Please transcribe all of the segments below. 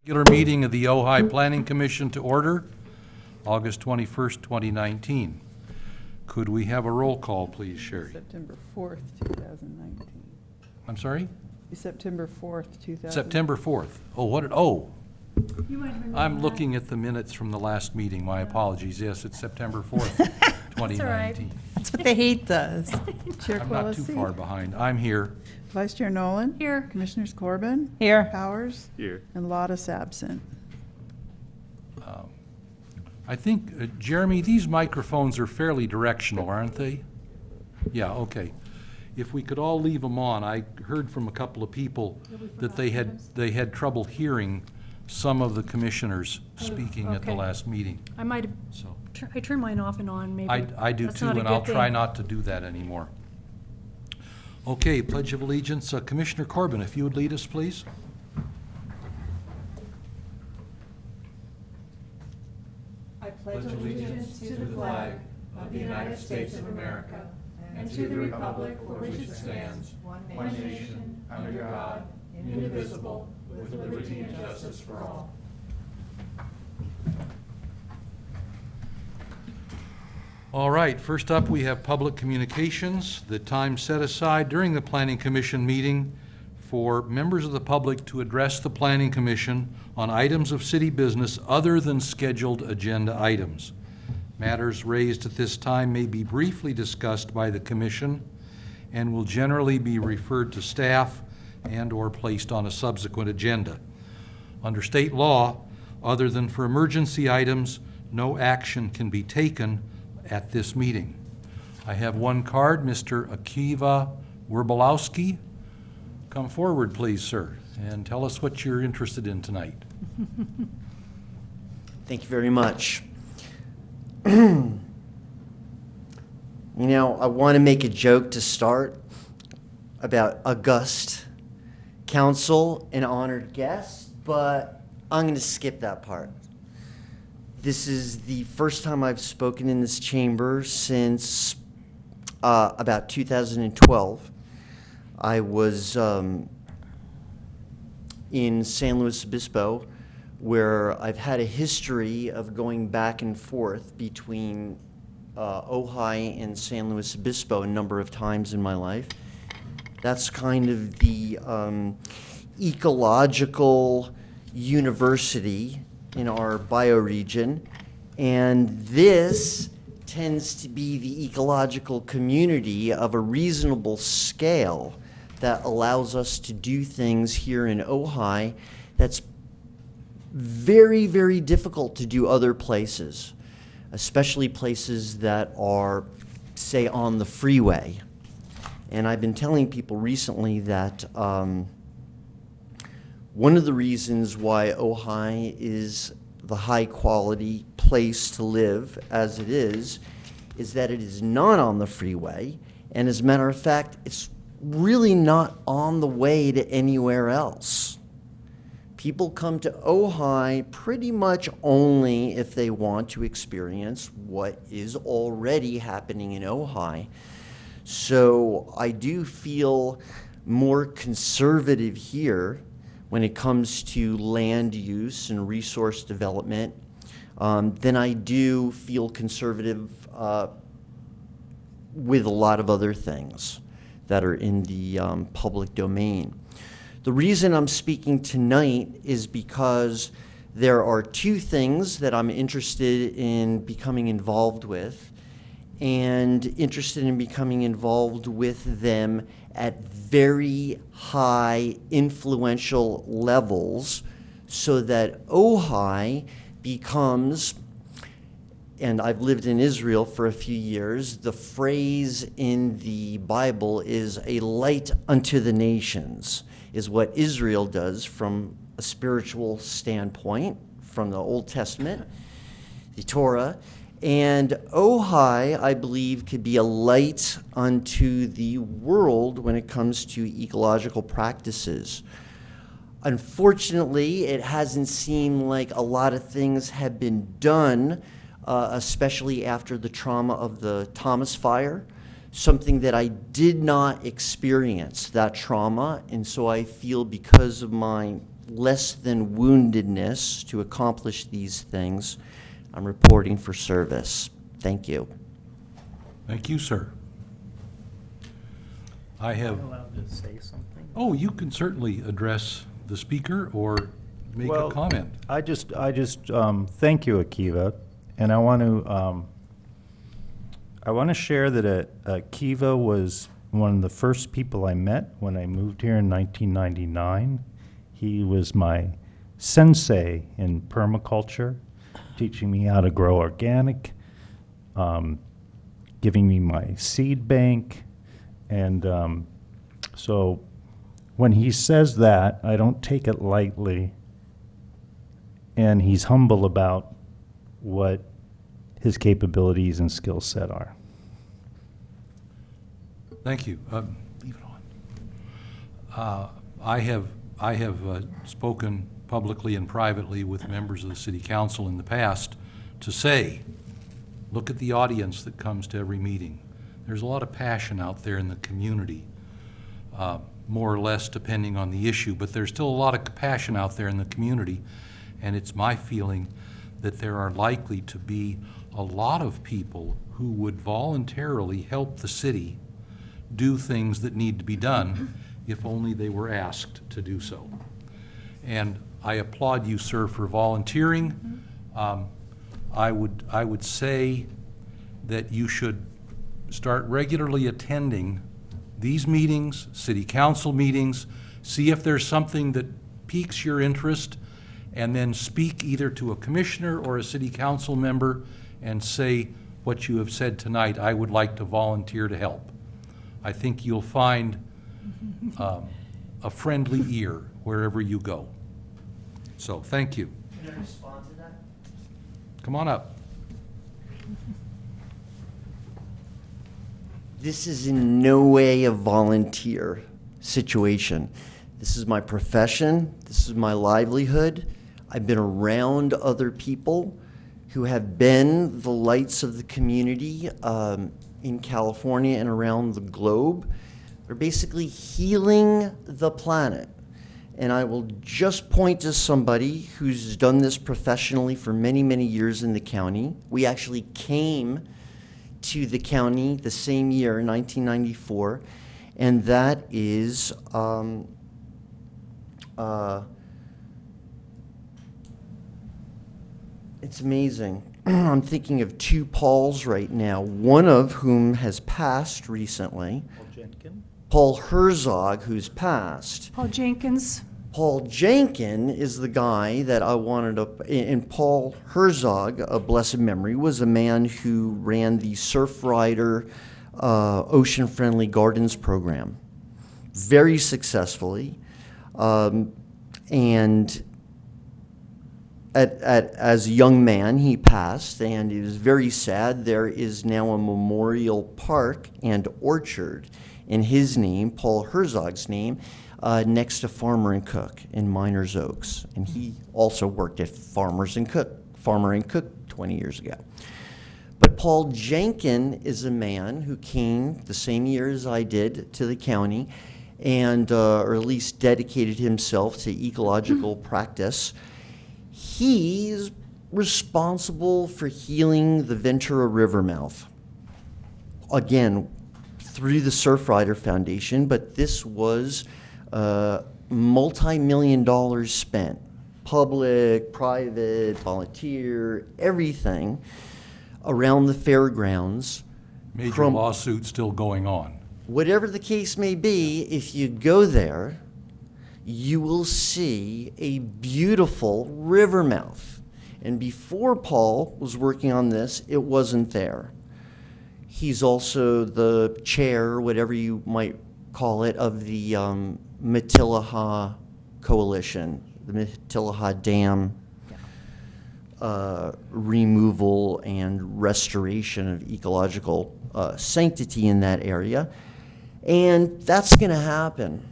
Regular meeting of the Ojai Planning Commission to order, August 21st, 2019. Could we have a roll call, please, Sherry? September 4th, 2019. I'm sorry? September 4th, 2019. September 4th. I'm looking at the minutes from the last meeting. My apologies. Yes, it's September 4th, 2019. That's what the heat does. Chair I'm not too Quillisi. far behind. I'm here. Vice Chair Nolan. Here. Commissioners Corbin. Here. Powers. Here. And Lottis absent. I think, Jeremy, these microphones are fairly directional, aren't they? Yeah, okay. If we could all leave them on. I heard from a couple of people that they had trouble hearing some of the commissioners speaking at the okay. last meeting. I might have, So I turned mine off and on, maybe. I do That's too, not a and I'll good try thing. not to do that anymore. Okay, Pledge of Allegiance. Commissioner Corbin, if you would lead us, please. I pledge allegiance to the flag of the United States of America and to the republic for which it stands, one nation, under God, indivisible, with liberty and justice for all. All right, first up, we have public communications. The time set aside during the Planning Commission meeting for members of the public to address the Planning Commission on items of city business other than scheduled agenda items. Matters raised at this time may be briefly discussed by the Commission and will generally be referred to staff and/or placed on a subsequent agenda. Under state law, other than for emergency items, no action can be taken at this meeting. I have one card, Mr. Akiva Werbolowski. Come forward, please, sir, and tell us what you're interested in tonight. Thank you very much. You know, I want to make a joke to start about august council and honored guests, but I'm going to skip that part. This is the first time I've spoken in this chamber since about 2012. I was in San Luis Obispo, where I've had a history of going back and forth between Ojai and San Luis Obispo a number of times in my life. That's kind of the ecological university in our bioregion, and this tends to be the ecological community of a reasonable scale that allows us to do things here in Ojai that's very, very difficult to do other places, especially places that are, say, on the freeway. And I've been telling people recently that one of the reasons why Ojai is the high-quality place to live as it is that it is not on the freeway, and as a matter of fact, it's really not on the way to anywhere else. People come to Ojai pretty much only if they want to experience what is already happening in Ojai. So I do feel more conservative here when it comes to land use and resource development than I do feel conservative with a lot of other things that are in the public domain. The reason I'm speaking tonight is because there are two things that I'm interested in becoming involved with, and interested in becoming involved with them at very high influential levels so that Ojai becomes, and I've lived in Israel for a few years, the phrase in the Bible is a light unto the nations, is what Israel does from a spiritual standpoint, from the Old Testament, the Torah. And Ojai, I believe, could be a light unto the world when it comes to ecological practices. Unfortunately, it hasn't seemed like a lot of things have been done, especially after the trauma of the Thomas Fire, something that I did not experience, that trauma, and so I feel because of my less than woundedness to accomplish these things. I'm reporting for service. Thank you. Thank you, sir. I have, Allowed to say something? oh, you can certainly address the speaker or make a Well, comment. I just thank you, Akiva, and I want to share that Akiva was one of the first people I met when I moved here in 1999. He was my sensei in permaculture, teaching me how to grow organic, giving me my seed bank, and so when he says that, I don't take it lightly, and he's humble about what his capabilities and skill set are. Thank you. Leave it on. I have spoken publicly and privately with members of the city council in the past to say, look at the audience that comes to every meeting. There's a lot of passion out there in the community, more or less depending on the issue, but there's still a lot of passion out there in the community, and it's my feeling that there are likely to be a lot of people who would voluntarily help the city do things that need to be done if only they were asked to do so. And I applaud you, sir, for volunteering. I would say that you should start regularly attending these meetings, city council meetings, see if there's something that piques your interest, and then speak either to a commissioner or a city council member and say what you have said tonight. I would like to volunteer to help. I think you'll find a friendly ear wherever you go. So, thank you. Can I respond to that? Come on up. This is in no way a volunteer situation. This is my profession. This is my livelihood. I've been around other people who have been the lights of the community in California and around the globe. They're basically healing the planet. And I will just point to somebody who's done this professionally for many, many years in the county. We actually came to the county the same year, 1994, and that is it's amazing. I'm thinking of two Pauls right now, one of whom has passed recently, Paul Jenkins? Paul Herzog, who's passed. Paul Jenkins. Paul Jenkin is the guy that I wanted to, and Paul Herzog, of blessed memory, was a man who ran the Surf Rider Ocean Friendly Gardens program very successfully. And as a young man, he passed, and it was very sad. There is now a memorial park and orchard in his name, Paul Herzog's name, next to Farmer and Cook in Miners Oaks. And he also worked at Farmer and Cook 20 years ago. But Paul Jenkin is a man who came the same year as I did to the county, and or at least dedicated himself to ecological practice. He's responsible for healing the Ventura River mouth. Again, through the Surf Rider Foundation, but this was multi-million dollars spent. Public, private, volunteer, everything around the fairgrounds. Major lawsuit still going on. Whatever the case may be, if you go there, you will see a beautiful river mouth. And before Paul was working on this, it wasn't there. He's also the chair, whatever you might call it, of the Matilaha Coalition, the Matilaha Dam removal and restoration of ecological sanctity in that area. And that's going to happen.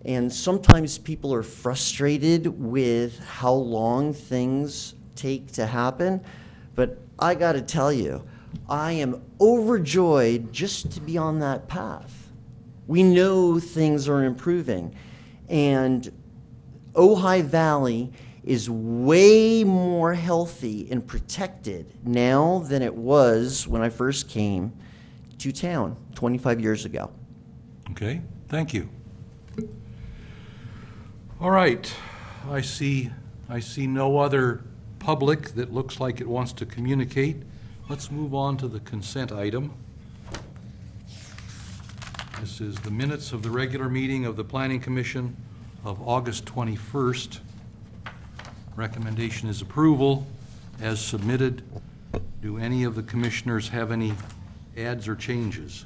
And sometimes people are frustrated with how long things take to happen. But I got to tell you, I am overjoyed just to be on that path. We know things are improving. And Ojai Valley is way more healthy and protected now than it was when I first came to town 25 years ago. Okay, thank you. All right, I see no other public that looks like it wants to communicate. Let's move on to the consent item. This is the minutes of the regular meeting of the Planning Commission of August 21st. Recommendation is approval as submitted. Do any of the commissioners have any adds or changes?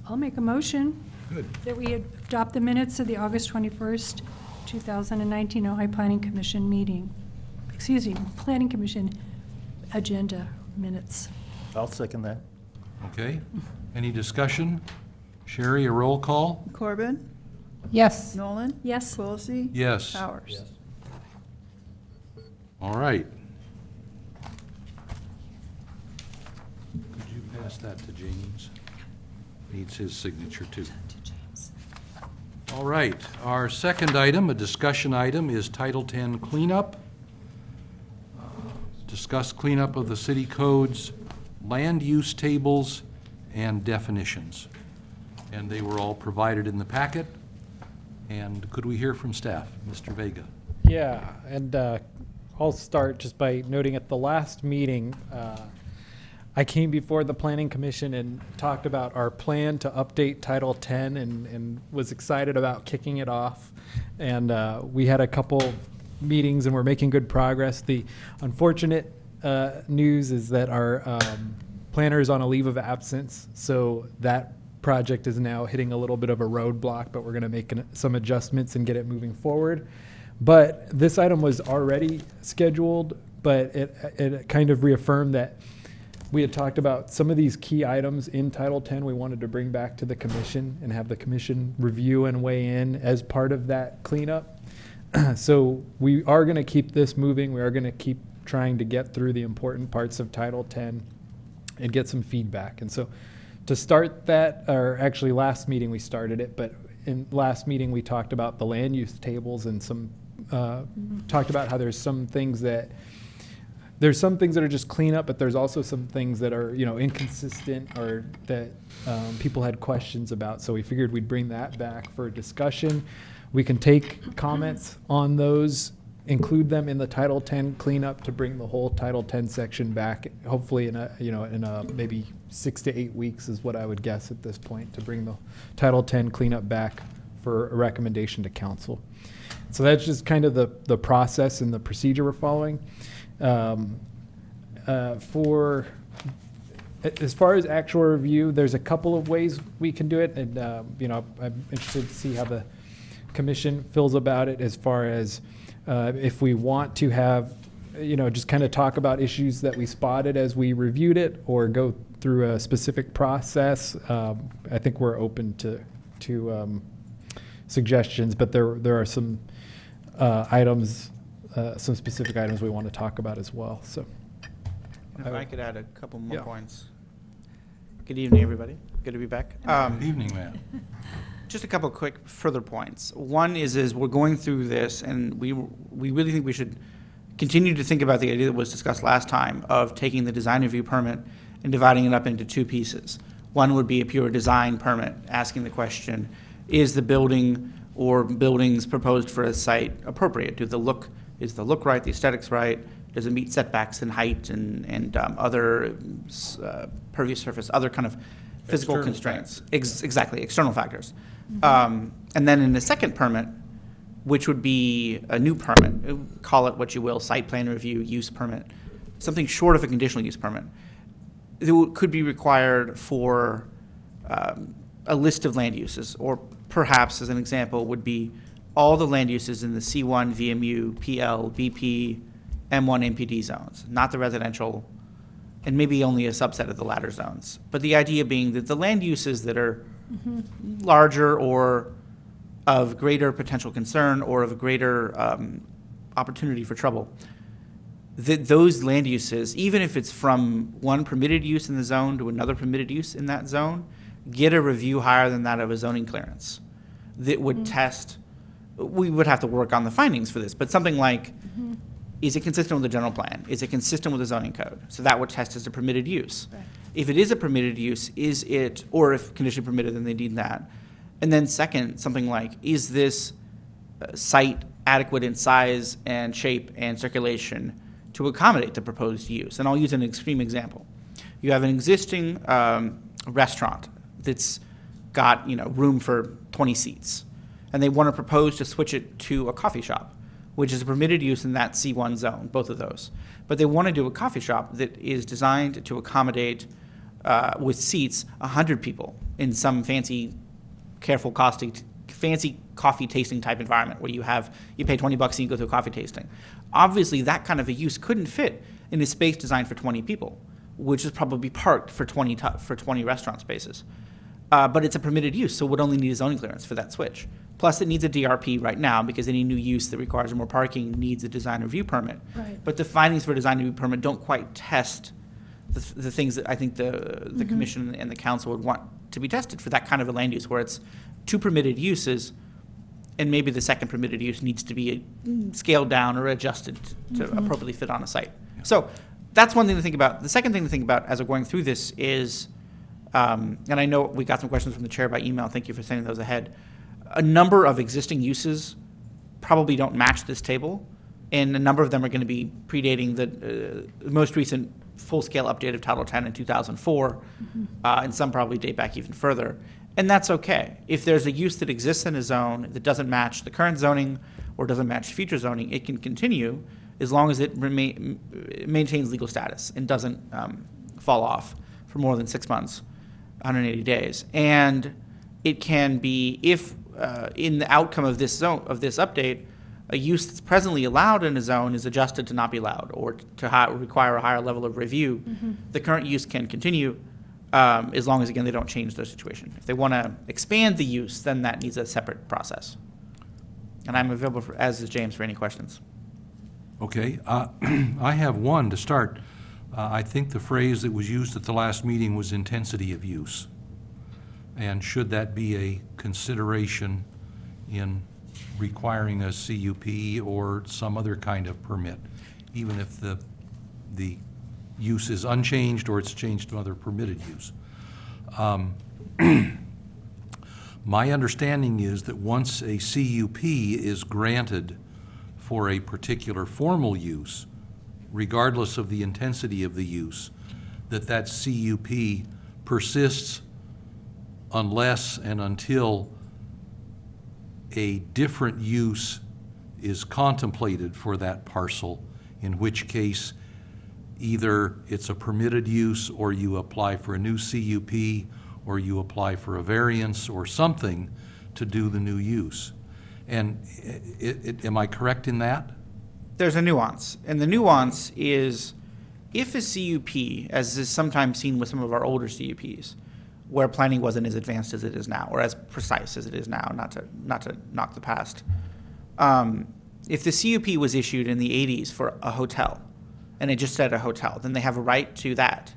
I'll make a motion Good. that we adopt the minutes of the August 21st, 2019 Ojai Planning Commission meeting. Excuse me, Planning Commission agenda minutes. I'll second that. Okay, any discussion? Sherry, a roll call? Corbin, Yes. Nolan, Yes. Quilisi. Yes. Powers. All right. Could you pass that to James? Needs his signature too. All right, our second item, a discussion item, is Title 10 cleanup. Discuss cleanup of the city codes, land use tables, and definitions. And they were all provided in the packet. And could we hear from staff? Mr. Vega. Yeah, and I'll start just by noting at the last meeting, I came before the Planning Commission and talked about our plan to update Title 10 and was excited about kicking it off. And we had a couple meetings and we're making good progress. The unfortunate news is that our planner is on a leave of absence, so that project is now hitting a little bit of a roadblock, but we're going to make some adjustments and get it moving forward. But this item was already scheduled, but it kind of reaffirmed that we had talked about some of these key items in Title 10 we wanted to bring back to the commission and have the commission review and weigh in as part of that cleanup. So we are going to keep this moving. We are going to keep trying to get through the important parts of Title 10 and get some feedback. And so to start that, or actually last meeting we started it, but in last meeting we talked about the land use tables and some, talked about how there's some things that are just cleanup, but there's also some things that are, inconsistent or that people had questions about. So we figured we'd bring that back for discussion. We can take comments on those, include them in the Title 10 cleanup to bring the whole Title 10 section back, hopefully in a maybe 6 to 8 weeks is what I would guess at this point, to bring the Title 10 cleanup back for a recommendation to council. So that's just kind of the process and the procedure we're following. As far as actual review, there's a couple of ways we can do it, and I'm interested to see how the commission feels about it. As far as if we want to have, just kind of talk about issues that we spotted as we reviewed it, or go through a specific process. I think we're open to suggestions, but there are some items. Some specific items we want to talk about as well. So, If I could add a couple more Yeah. points. Good evening, everybody. Good to be back. Good evening, Matt. Just a couple of quick further points. One is we're going through this, and we really think we should continue to think about the idea that was discussed last time of taking the design review permit and dividing it up into two pieces. One would be a pure design permit, asking the question, is the building or buildings proposed for a site appropriate? Is the look right, the aesthetics right? Does it meet setbacks in height and other pervious surface, other kind of physical External constraints? Exactly, external factors. And then in the second permit, which would be a new permit, call it what you will, site plan review, use permit, something short of a conditional use permit, it could be required for a list of land uses, or perhaps, as an example, would be all the land uses in the C1, VMU, PL, BP, M1, MPD zones, not the residential, and maybe only a subset of the latter zones. But the idea being that the land uses that are larger or of greater potential concern or of greater opportunity for trouble, that those land uses, even if it's from one permitted use in the zone to another permitted use in that zone, get a review higher than that of a zoning clearance. that would test, we would have to work on the findings for this, but something like, is it consistent with the general plan? Is it consistent with the zoning code? So that would test as a permitted use. Right. If it is a permitted use, is it, or if conditionally permitted, then they need that. And then second, something like, is this site adequate in size and shape and circulation to accommodate the proposed use? And I'll use an extreme example. You have an existing restaurant that's got, room for 20 seats, and they want to propose to switch it to a coffee shop, which is a permitted use in that C1 zone, both of those. But they want to do a coffee shop that is designed to accommodate, with seats, 100 people in some fancy, careful costing, fancy coffee tasting type environment where you pay $20 and you go to a coffee tasting. Obviously, that kind of a use couldn't fit in a space designed for 20 people, which is probably parked for 20 restaurant spaces. But it's a permitted use, so it would only need a zoning clearance for that switch. Plus, it needs a DRP right now because any new use that requires more parking needs a design review permit. Right. But the findings for a design review permit don't quite test the things that I think the commission and the council would want to be tested for that kind of a land use, where it's 2 permitted uses, and maybe the second permitted use needs to be scaled down or adjusted to appropriately fit on a site. So that's one thing to think about. The second thing to think about as we're going through this is, and I know we got some questions from the chair by email. Thank you for sending those ahead. A number of existing uses probably don't match this table, and a number of them are going to be predating the most recent full-scale update of Title 10 in 2004, and some probably date back even further. And that's okay. If there's a use that exists in a zone that doesn't match the current zoning or doesn't match future zoning, it can continue as long as it maintains legal status and doesn't fall off for more than 6 months, 180 days. And it can be, if in the outcome of this update, a use that's presently allowed in a zone is adjusted to not be allowed or to require a higher level of review, the current use can continue as long as, again, they don't change their situation. If they want to expand the use, then that needs a separate process. And I'm available, as is James, for any questions. Okay, I have one to start. I think the phrase that was used at the last meeting was intensity of use. And should that be a consideration in requiring a CUP or some other kind of permit, even if the use is unchanged or it's changed to another permitted use? My understanding is that once a CUP is granted for a particular formal use, regardless of the intensity of the use, that CUP persists unless and until a different use is contemplated for that parcel, in which case either it's a permitted use or you apply for a new CUP or you apply for a variance or something to do the new use. And am I correct in that? There's a nuance, and the nuance is if a CUP, as is sometimes seen with some of our older CUPs, where planning wasn't as advanced as it is now, or as precise as it is now, not to knock the past. If the CUP was issued in the 80s for a hotel, and it just said a hotel, then they have a right to that.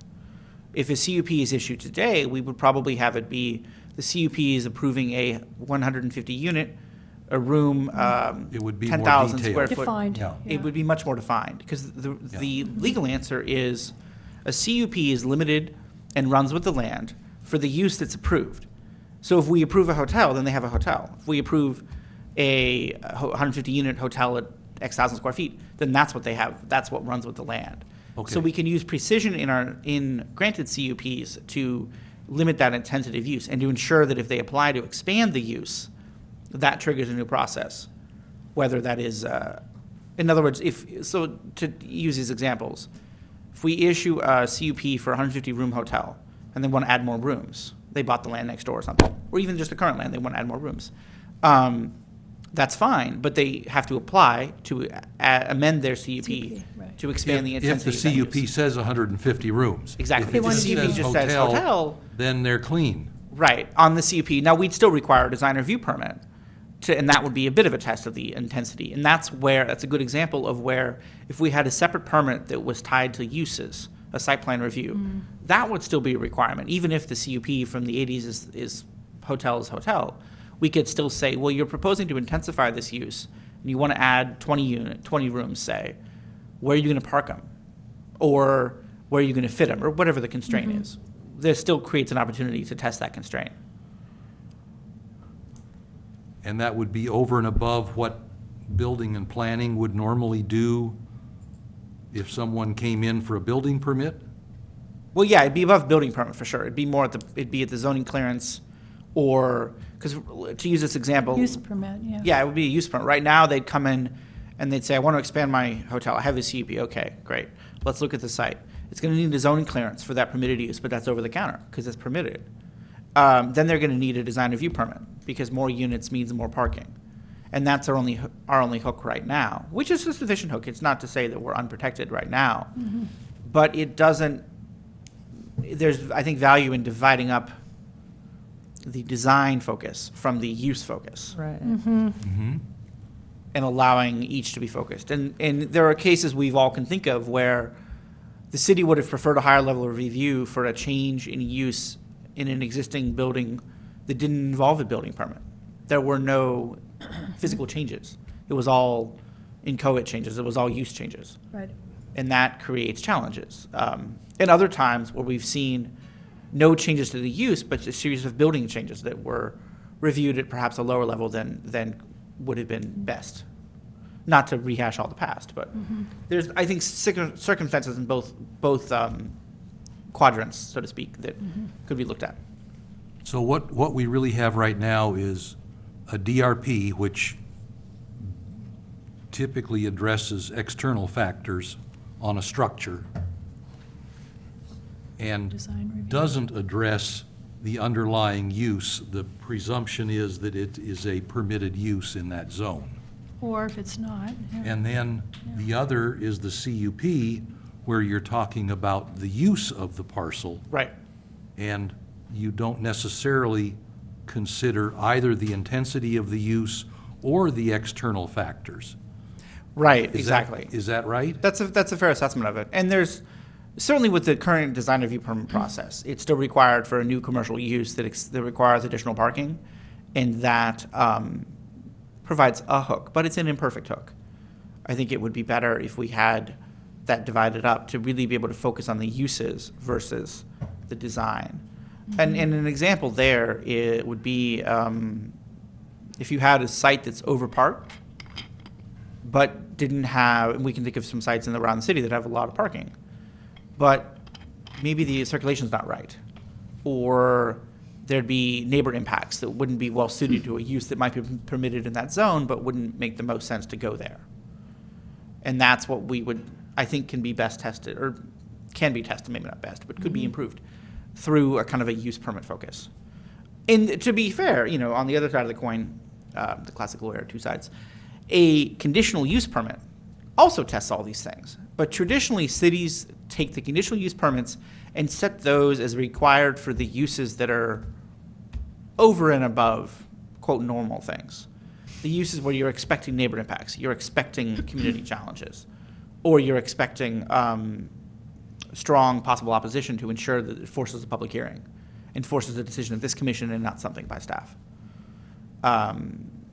If a CUP is issued today, we would probably have it be the CUP is approving a 150 unit, a room, It would be more 10,000 detailed. square foot. Defined. Yeah. It would be much more defined, because the legal answer is a CUP is limited and runs with the land for the use that's approved. So if we approve a hotel, then they have a hotel. If we approve a 150 unit hotel at X thousand square feet, then that's what they have. That's what runs with the land. Okay. So we can use precision in granted CUPs to limit that intensity of use and to ensure that if they apply to expand the use, that triggers a new process. Whether that is, in other words, to use these examples, if we issue a CUP for a 150 room hotel and they want to add more rooms, they bought the land next door or something, or even just the current land, they want to add more rooms. That's fine, but they have to apply to amend their CUP right. to expand the If intensity the of that use. CUP says 150 rooms. Exactly. If If it the just CUP says just says hotel, then they're clean. right, on the CUP. Now, we'd still require a design review permit, and that would be a bit of a test of the intensity. And that's a good example of where if we had a separate permit that was tied to uses, a site plan review, that would still be a requirement, even if the CUP from the 80s is hotel is hotel. we could still say, well, you're proposing to intensify this use, and you want to add 20 rooms, say. Where are you going to park them? Or where are you going to fit them? Or whatever the constraint is. There still creates an opportunity to test that constraint. And that would be over and above what building and planning would normally do if someone came in for a building permit? Well, yeah, it'd be above building permit for sure. It'd be more it'd be at the zoning clearance, or, because to use this example. Use permit, yeah. Yeah, it would be a use permit. Right now, they'd come in and they'd say, I want to expand my hotel. I have a CUP. Okay, great. Let's look at the site. It's going to need a zoning clearance for that permitted use, but that's over the counter because it's permitted. Then they're going to need a design review permit because more units means more parking. And that's our only hook right now, which is a sufficient hook. It's not to say that we're unprotected right now, but it doesn't, there's, I think, value in dividing up the design focus from the use focus. Right. Mm-hmm. And allowing each to be focused. And there are cases we've all can think of where the city would have preferred a higher level of review for a change in use in an existing building that didn't involve a building permit. There were no physical changes. It was all inchoate changes. It was all use changes. Right. And that creates challenges. And other times where we've seen no changes to the use, but a series of building changes that were reviewed at perhaps a lower level than would have been best. Not to rehash all the past, but there's, I think, circumstances in both quadrants, so to speak, that could be looked at. So what we really have right now is a DRP, which typically addresses external factors on a structure and Design review. doesn't address the underlying use. The presumption is that it is a permitted use in that zone. Or if it's not. Yeah. And then the other is the CUP, where you're talking about the use of the parcel, Right. and you don't necessarily consider either the intensity of the use or the external factors. Right, Is that- exactly. Is that right? That's a fair assessment of it. And there's, certainly with the current design review permit process, it's still required for a new commercial use that requires additional parking, and that provides a hook, but it's an imperfect hook. I think it would be better if we had that divided up to really be able to focus on the uses versus the design. And an example there, it would be if you had a site that's overparked, but didn't have, and we can think of some sites around the city that have a lot of parking, but maybe the circulation's not right, or there'd be neighbor impacts that wouldn't be well suited to a use that might be permitted in that zone, but wouldn't make the most sense to go there. And that's what we would, I think, can be best tested, or can be tested, maybe not best, but could be improved through a kind of a use permit focus. And to be fair, on the other side of the coin, the classic lawyer, two sides, a conditional use permit also tests all these things. But traditionally, cities take the conditional use permits and set those as required for the uses that are over and above, quote, normal things. The uses where you're expecting neighbor impacts, you're expecting community challenges, or you're expecting strong possible opposition to ensure that it forces a public hearing and forces a decision of this commission and not something by staff.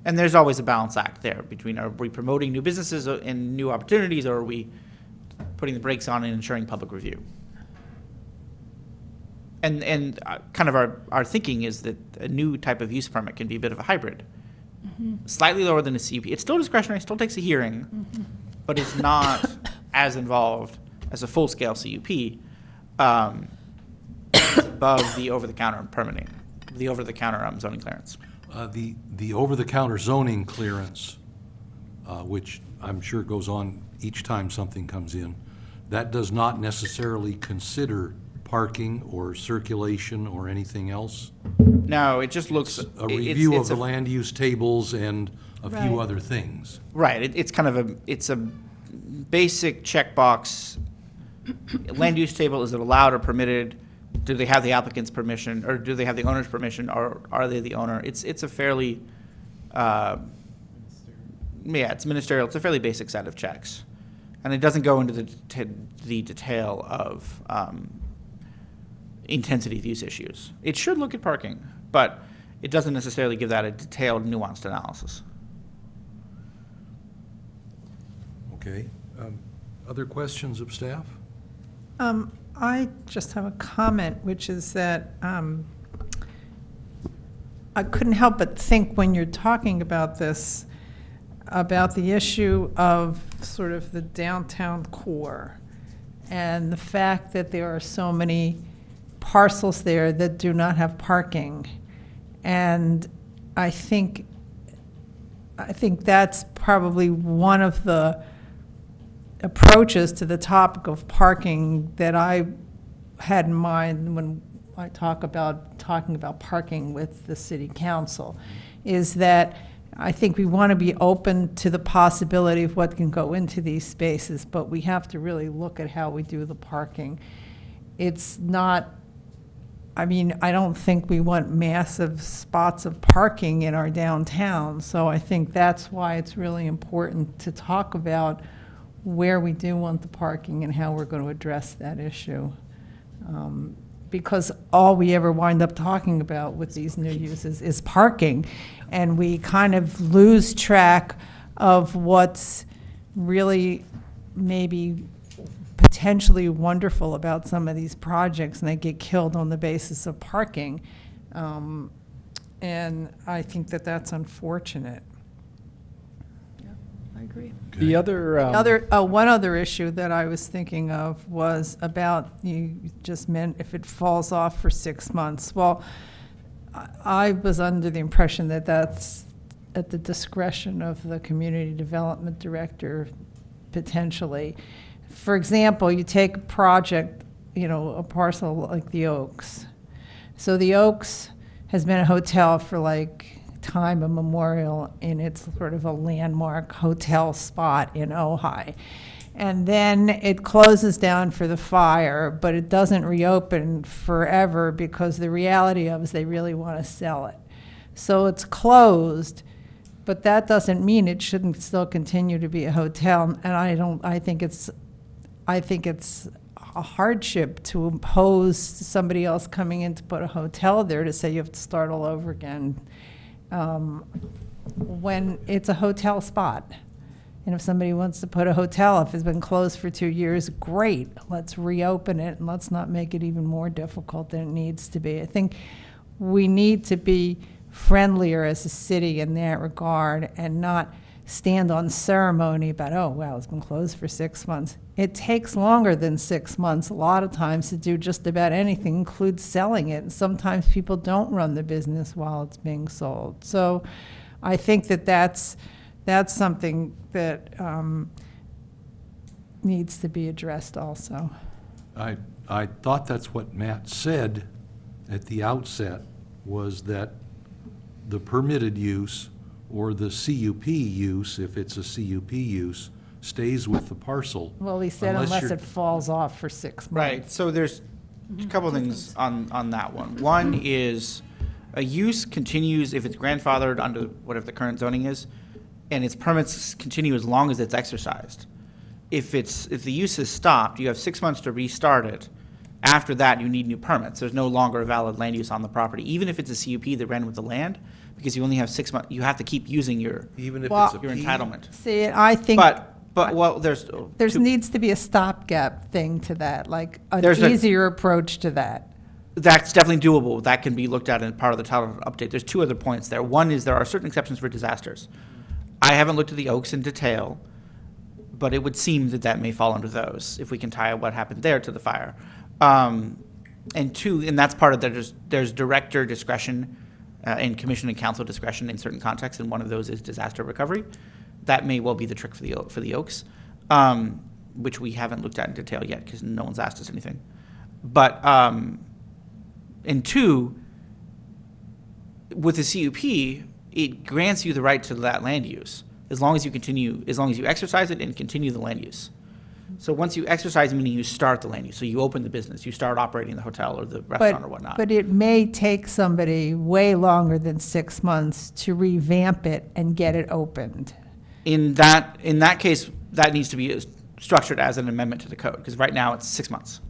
And there's always a balance act there between, are we promoting new businesses and new opportunities, or are we putting the brakes on and ensuring public review? And kind of our thinking is that a new type of use permit can be a bit of a hybrid. Slightly lower than a CUP. It's still discretionary, still takes a hearing, but it's not as involved as a full-scale CUP, above the over-the-counter permitting, the over-the-counter zoning clearance. The over-the-counter zoning clearance, which I'm sure goes on each time something comes in, that does not necessarily consider parking or circulation or anything else? No, it just looks. A review of the land use tables and a few Right. other things. Right, it's kind of it's a basic checkbox. Land use table, is it allowed or permitted? Do they have the applicant's permission, or do they have the owner's permission, or are they the owner? It's a fairly, it's ministerial. It's a fairly basic set of checks, and it doesn't go into the detail of intensity of use issues. It should look at parking, but it doesn't necessarily give that a detailed, nuanced analysis. Okay. Other questions of staff? I just have a comment, which is that I couldn't help but think when you're talking about this, about the issue of sort of the downtown core and the fact that there are so many parcels there that do not have parking. And I think that's probably one of the approaches to the topic of parking that I had in mind when I talking about parking with the city council, is that I think we want to be open to the possibility of what can go into these spaces, but we have to really look at how we do the parking. It's not, I mean, I don't think we want massive spots of parking in our downtown, so I think that's why it's really important to talk about where we do want the parking and how we're going to address that issue. Because all we ever wind up talking about with these new uses is parking, and we kind of lose track of what's really maybe potentially wonderful about some of these projects, and they get killed on the basis of parking. And I think that that's unfortunate. I agree. The other, One other issue that I was thinking of was about, you just meant if it falls off for 6 months. Well, I was under the impression that that's at the discretion of the community development director, potentially. For example, you take a project, a parcel like the Oaks. So the Oaks has been a hotel for time immemorial, and it's sort of a landmark hotel spot in Ojai. And then it closes down for the fire, but it doesn't reopen forever because the reality of it is they really want to sell it. So it's closed, but that doesn't mean it shouldn't still continue to be a hotel. And I think it's a hardship to impose somebody else coming in to put a hotel there to say you have to start all over again. When it's a hotel spot. And if somebody wants to put a hotel, if it's been closed for 2 years, great, let's reopen it and let's not make it even more difficult than it needs to be. I think we need to be friendlier as a city in that regard and not stand on ceremony about, oh, well, it's been closed for 6 months. It takes longer than 6 months a lot of times to do just about anything, includes selling it. And sometimes people don't run the business while it's being sold. So I think that that's something that needs to be addressed also. I thought that's what Matt said at the outset, was that the permitted use or the CUP use, if it's a CUP use, stays with the parcel. Well, he said unless you're- it falls off for 6 months. Right, so there's a couple of things on that one. One is a use continues if it's grandfathered under whatever the current zoning is, and its permits continue as long as it's exercised. If the use is stopped, you have 6 months to restart it. After that, you need new permits. There's no longer a valid land use on the property, even if it's a CUP that ran with the land, because you only have 6 months. You have to keep using your Even if Well- it's a your P? entitlement. See, I think But well, there's two- needs to be a stopgap thing to that, like an There's a- easier approach to that. That's definitely doable. That can be looked at in part of the title update. There's two other points there. One is there are certain exceptions for disasters. I haven't looked at the Oaks in detail, but it would seem that may fall under those if we can tie what happened there to the fire. And two, and that's part of there's director discretion and commission and council discretion in certain contexts, and one of those is disaster recovery. That may well be the trick for the Oaks, which we haven't looked at in detail yet because no one's asked us anything. But and two, with the CUP, it grants you the right to that land use as long as you exercise it and continue the land use. So once you exercise, meaning you start the land use, so you open the business, you start operating the hotel or the restaurant or whatnot. But it may take somebody way longer than 6 months to revamp it and get it opened. In that case, that needs to be structured as an amendment to the code, because right now it's 6 months.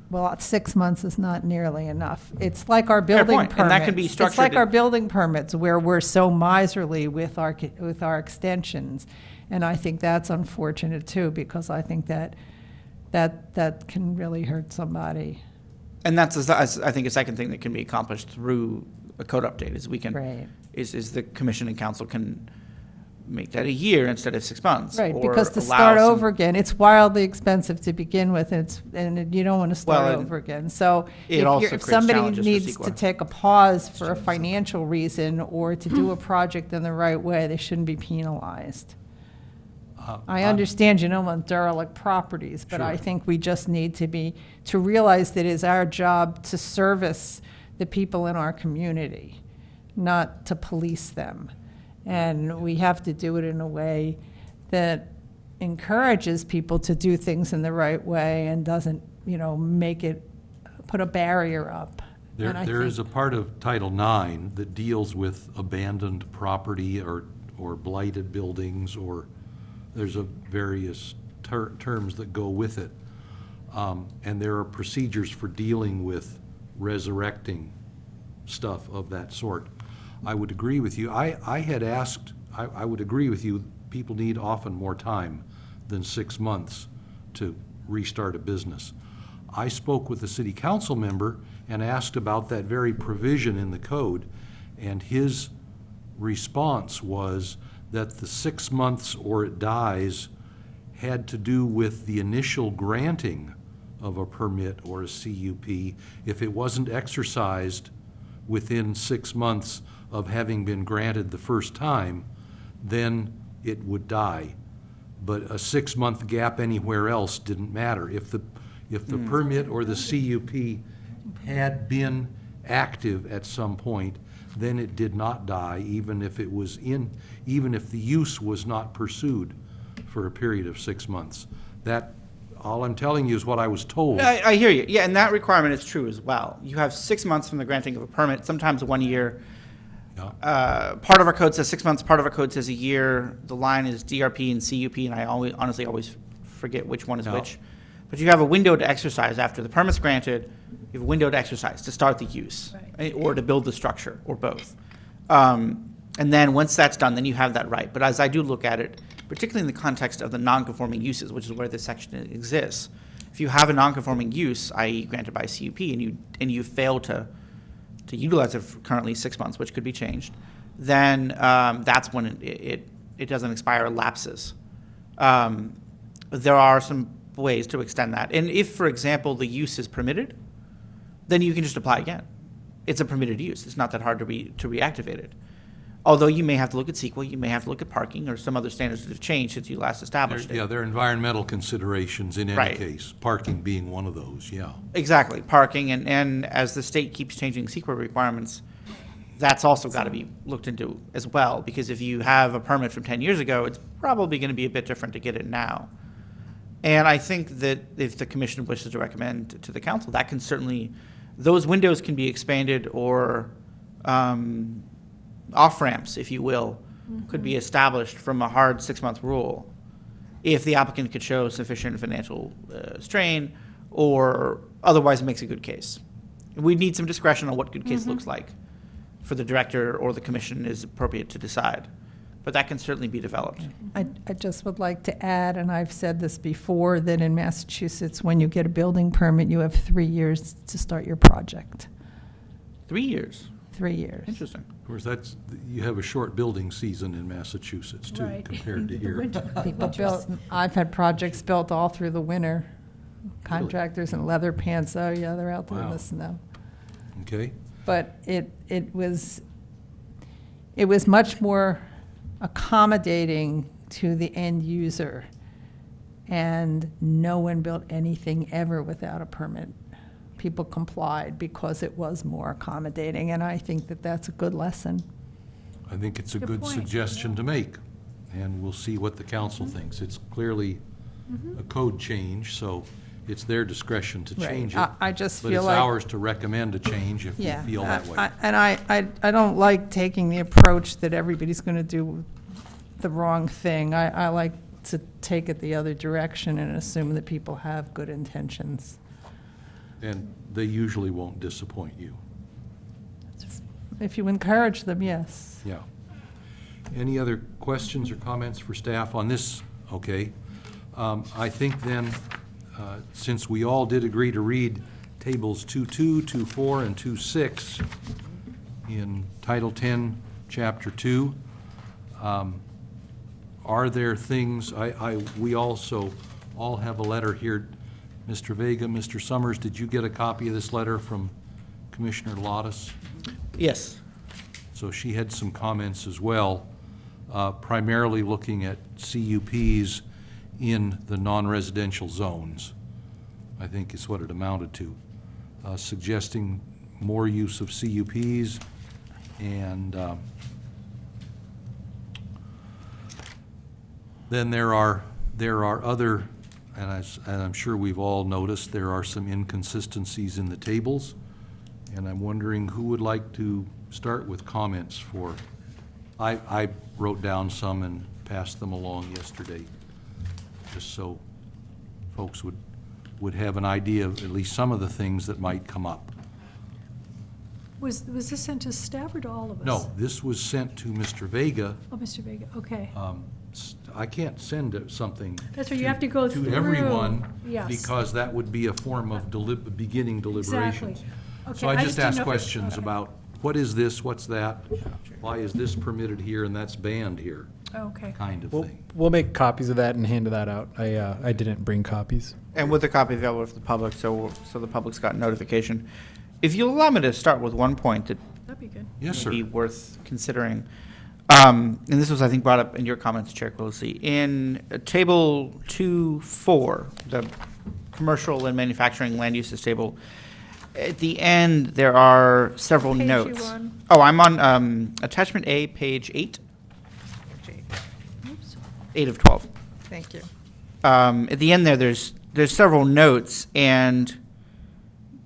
well, 6 months is not nearly enough. It's like our building point, permits. and that can be It's structured like in- our building permits, where we're so miserly with our extensions. And I think that's unfortunate too, because I think that can really hurt somebody. And that's, I think, a second thing that can be accomplished through a code update, is we can, Right. is the commission and council can make that a year instead of 6 months. Right, or because to allow start some- over again, it's wildly expensive to begin with, and you don't want to start Well, and over again. So it if also if creates somebody challenges for needs to CEQA. take a pause for a financial reason or to do a project in the right way, they shouldn't be penalized. I understand you don't want derelict properties, but I Sure. think we just need to realize that it's our job to service the people in our community, not to police them. And we have to do it in a way that encourages people to do things in the right way and doesn't, put a barrier up. And I There is a think- part of Title IX that deals with abandoned property or blighted buildings, or there's a various terms that go with it. And there are procedures for dealing with resurrecting stuff of that sort. I would agree with you. I had asked, I would agree with you, people need often more time than 6 months to restart a business. I spoke with a city council member and asked about that very provision in the code, and his response was that the 6 months or it dies had to do with the initial granting of a permit or a CUP. If it wasn't exercised within 6 months of having been granted the first time, then it would die. But a 6-month gap anywhere else didn't matter. If the permit or the CUP had been active at some point, then it did not die, even if the use was not pursued for a period of 6 months. That, all I'm telling you is what I was told. I hear you. Yeah, and that requirement is true as well. You have 6 months from the granting of a permit, sometimes 1 year. Yeah. Part of our code says 6 months, part of our code says a year. The line is DRP and CUP, and I honestly always forget which one is Yeah. which. But you have a window to exercise after the permit's granted. You have a window to exercise to start the use, or to build the structure, or both. And then once that's done, then you have that right. But as I do look at it, particularly in the context of the non-conforming uses, which is where this section exists, if you have a non-conforming use, i.e. granted by CUP, and you fail to utilize it for currently 6 months, which could be changed, then that's when it doesn't expire, or lapses. There are some ways to extend that. And if, for example, the use is permitted, then you can just apply again. It's a permitted use. It's not that hard to reactivate it. Although you may have to look at CEQA, you may have to look at parking, or some other standards that have changed since you last established it. Yeah, there are environmental considerations in any Right. case, parking being one of those, yeah. Exactly, parking, and as the state keeps changing CEQA requirements, that's also got to be looked into as well, because if you have a permit from 10 years ago, it's probably going to be a bit different to get it now. And I think that if the commission wishes to recommend to the council, that can certainly, those windows can be expanded, or off-ramps, if you will, could be established from a hard 6-month rule if the applicant could show sufficient financial strain, or otherwise makes a good case. We need some discretion on what good case looks like for the director or the commission is appropriate to decide. But that can certainly be developed. I just would like to add, and I've said this before, that in Massachusetts, when you get a building permit, you have 3 years to start your project. 3 years. 3 years. Interesting. Of course, you have a short building season in Massachusetts too, Right. compared to The here. winter People projects. built, I've had projects built all through the winter. Contractors in leather pants, oh yeah, they're out there in Wow. the snow. Okay? But it was much more accommodating to the end user. And no one built anything ever without a permit. People complied because it was more accommodating, and I think that that's a good lesson. I think it's a Good good point. suggestion to make, and we'll see what the council thinks. It's clearly a code change, so it's their discretion to change it. I just But feel it's like. ours to recommend a change if we Yeah, feel that way. And I don't like taking the approach that everybody's going to do the wrong thing. I like to take it the other direction and assume that people have good intentions. And they usually won't disappoint you. If you encourage them, yes. Yeah. Any other questions or comments for staff on this? Okay. I think then, since we all did agree to read tables 2.2, 2.4, and 2.6 in Title 10, Chapter 2, are there things, we also all have a letter here. Mr. Vega, Mr. Summers, did you get a copy of this letter from Commissioner Lottis? Yes. So she had some comments as well, primarily looking at CUPs in the non-residential zones, I think is what it amounted to, suggesting more use of CUPs and then there are other, and I'm sure we've all noticed, there are some inconsistencies in the tables, and I'm wondering who would like to start with comments for, I wrote down some and passed them along yesterday, just so folks would have an idea of at least some of the things that might come up. Was this sent to staff or to all of us? No, this was sent to Mr. Vega. Oh, Mr. Vega, okay. I can't send something. That's right, you have to go through. To everyone, Yes. because that would be a form of beginning deliberations. Exactly. Okay, So I just didn't asked know if it- questions okay. about, what is this, what's that? Why is this permitted here and that's banned here, Okay. kind of We'll, thing. we'll make copies of that and hand that out. I didn't bring copies. And with the copy available for the public, so the public's got notification. If you'll allow me to start with one point that That'd be good. Yes, sir. may be worth considering. And this was, I think, brought up in your comments, Chair Quillisi. In table 2.4, the commercial and manufacturing land uses table, at the end, there are several Page you notes. on? Oh, I'm on attachment A, page 8. Oops. 8 of 12. Thank you. At the end there's several notes, and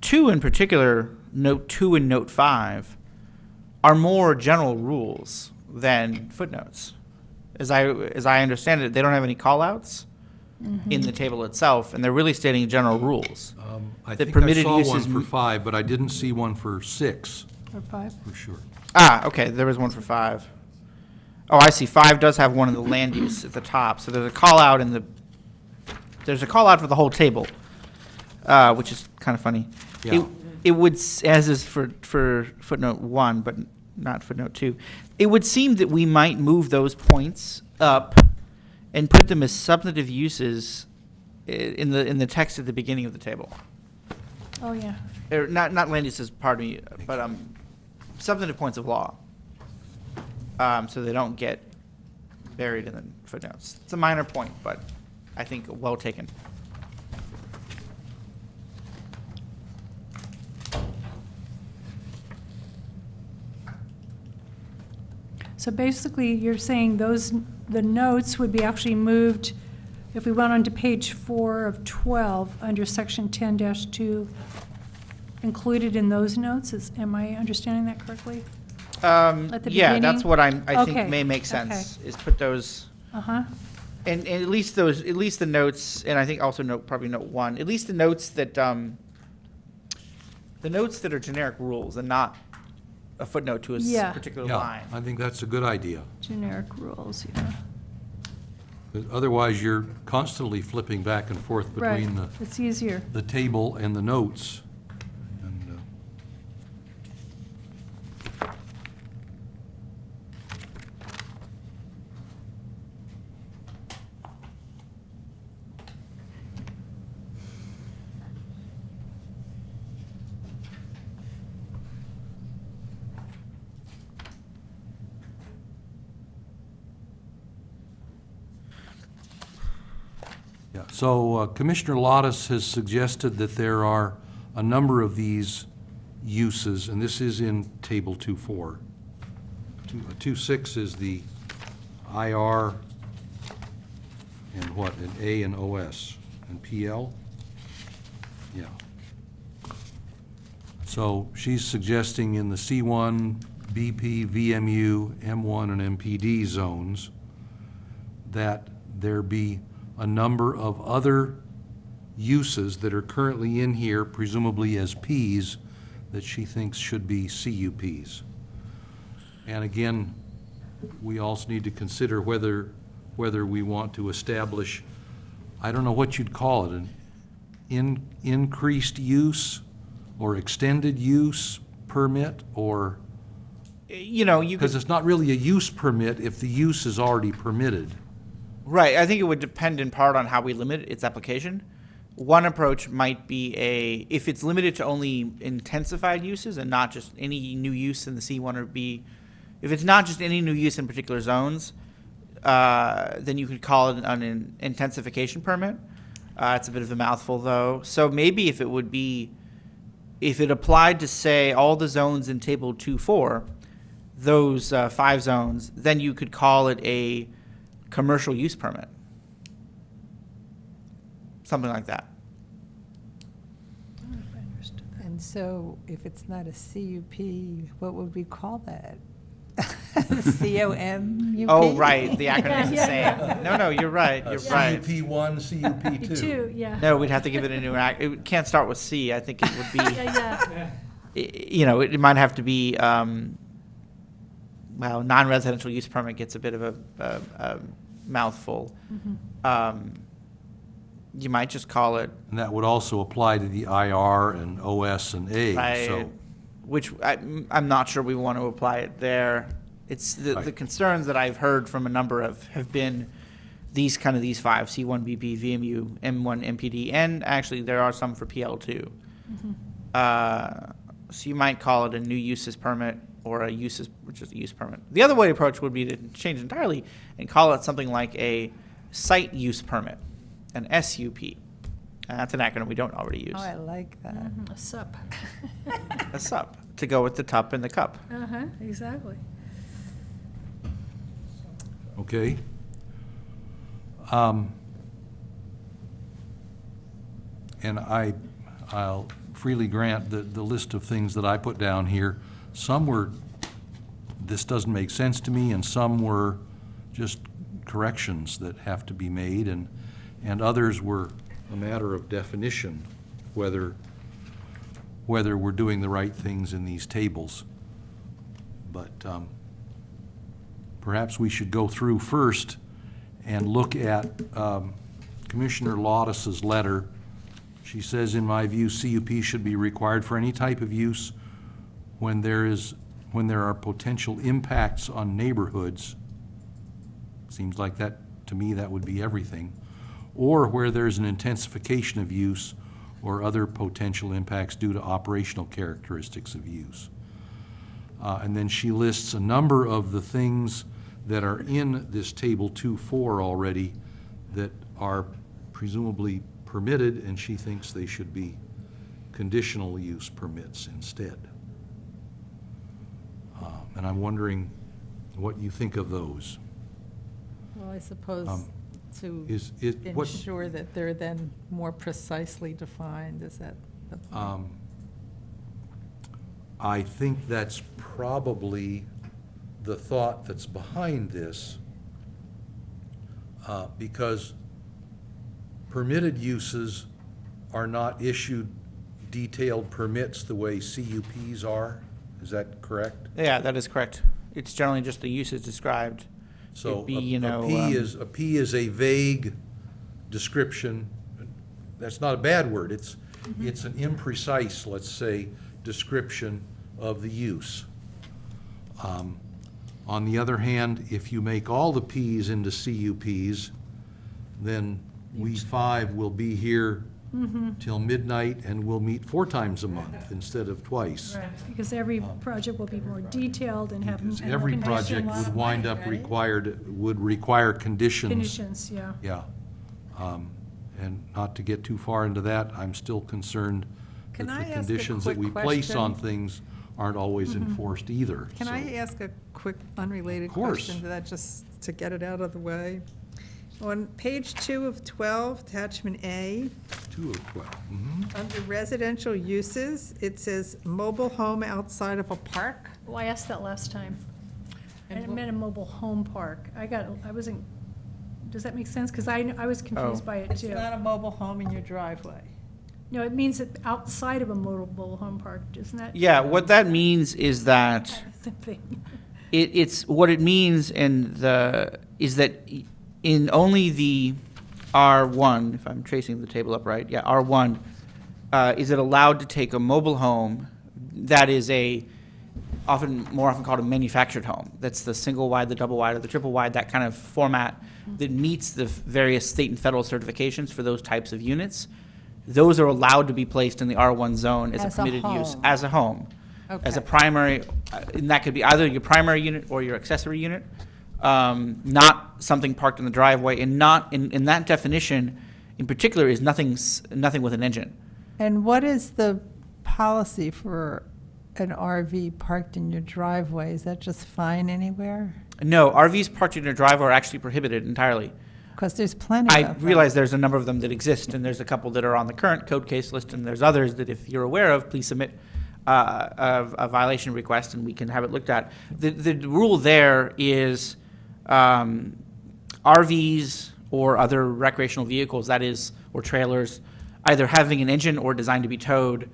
two in particular, note 2 and note 5, are more general rules than footnotes. As I understand it, they don't have any call-outs in the table itself, and they're really stating general rules. I The think I permitted saw one uses for m- 5, but I didn't see one for 6, Or 5? for sure. Ah, okay, there was one for 5. Oh, I see. 5 does have one in the land use at the top, so there's a call-out there's a call-out for the whole table, which is kind of funny. Yeah. It would, as is for footnote 1, but not footnote 2, it would seem that we might move those points up and put them as substantive uses in the text at the beginning of the table. Oh, yeah. Or not land uses, pardon me, but substantive points of law. So they don't get buried in the footnotes. It's a minor point, but I think well taken. So basically, you're saying the notes would be actually moved, if we went on to page 4 of 12, under section 10-2, included in those notes? Am I understanding that correctly? At the Yeah, that's beginning? what I Okay, think may make sense, is put those, Uh-huh. and at least the notes, and I think also probably note 1, at least the notes that are generic rules and not a footnote to a Yeah. particular Yeah, line. I think that's a good idea. Generic rules, yeah. But otherwise, you're constantly flipping back and forth Right, between it's easier. the table and the notes. And, Yeah, so Commissioner Lottis has suggested that there are a number of these uses, and this is in Table 2.4. 2.6 is the IR and what, an A and OS, and PL? Yeah. So she's suggesting in the C1, BP, VMU, M1, and MPD zones that there be a number of other uses that are currently in here, presumably as Ps, that she thinks should be CUPs. And again, we also need to consider whether we want to establish, I don't know what you'd call it, an increased use or extended use permit, or, You know, you because could, it's not really a use permit if the use is already permitted. right, I think it would depend in part on how we limit its application. One approach might be if it's limited to only intensified uses and not just any new use in the C1 or B, if it's not just any new use in particular zones, then you could call it an intensification permit. It's a bit of a mouthful, though. So maybe if it applied to, say, all the zones in Table 2.4, those 5 zones, then you could call it a commercial use permit. Something like that. And so if it's not a CUP, what would we call that? COMUP? Oh, right, the acronym's the same. No, you're right, you're right. CUP1, CUP2. Two, yeah. No, we'd have to give it a new it can't start with C. I think it would be, Yeah. you know, it might have to be, well, non-residential use permit gets a bit of a mouthful. You might just call it, And that would also apply to the IR and OS and A, right, so. which I'm not sure we want to apply it there. It's the Right. concerns that I've heard from a number of have been these 5, C1, BP, VMU, M1, MPD, and actually there are some for PL2. So you might call it a new uses permit or a uses, which is a use permit. The other way to approach would be to change entirely and call it something like a site use permit, an SUP. That's an acronym we don't already use. Oh, I like that. A sup. A SUP, to go with the tup and the cup. Uh-huh, exactly. Okay. And I'll freely grant the list of things that I put down here. Some were, this doesn't make sense to me, and some were just corrections that have to be made, and others were a matter of definition, whether we're doing the right things in these tables. But perhaps we should go through first and look at Commissioner Lawtis's letter. She says, in my view, CUP should be required for any type of use when there are potential impacts on neighborhoods. Seems like that, to me, that would be everything. Or where there's an intensification of use or other potential impacts due to operational characteristics of use. And then she lists a number of the things that are in this Table 2.4 already that are presumably permitted, and she thinks they should be conditional use permits instead. And I'm wondering what you think of those. Well, I suppose to What, ensure that they're then more precisely defined, is that the point? I think that's probably the thought that's behind this, because permitted uses are not issued detailed permits the way CUPs are. Is that correct? Yeah, that is correct. It's generally just the uses described. So It'd be, a you know, P is a vague description. That's not a bad word. It's an imprecise, let's say, description of the use. On the other hand, if you make all the Ps into CUPs, then we 5 will be here till midnight, and we'll meet 4 times a month instead of twice. Right, because every project will be more detailed and have. Because and more every project conditions. would wind up would require conditions. Conditions, yeah. Yeah. And not to get too far into that, I'm still concerned that Can I the ask a conditions that we quick place question? on things aren't always enforced either. Can so- I ask a quick unrelated Of course. question to that, just to get it out of the way? On page 2 of 12, attachment A, 2 of 12. Mhm. under residential uses, it says mobile home outside of a park. Well, I asked that last time. I And meant a mobile home park. I wasn't Does that make sense? Because I was confused Oh. by it It's too. not a mobile home in your driveway. No, it means that outside of a mobile home park, isn't that? Yeah, what that means is that Kind of same thing. it's what it means is that in only the R1, if I'm tracing the table up right, yeah, R1, is it allowed to take a mobile home that is more often called a manufactured home. That's the single wide, the double wide, or the triple wide, that kind of format that meets the various state and federal certifications for those types of units. Those are allowed to be placed in the R1 zone as a As a permitted use, home. as a home. As a Okay. primary, and that could be either your primary unit or your accessory unit, not something parked in the driveway, and not, in that definition, in particular, is nothing with an engine. And what is the policy for an RV parked in your driveway? Is that just fine anywhere? No, RVs parked in your driveway are actually prohibited entirely. Because there's plenty I of them. realize there's a number of them that exist, and there's a couple that are on the current code case list, and there's others that if you're aware of, please submit a violation request, and we can have it looked at. The rule there is RVs or other recreational vehicles, that is, or trailers, either having an engine or designed to be towed,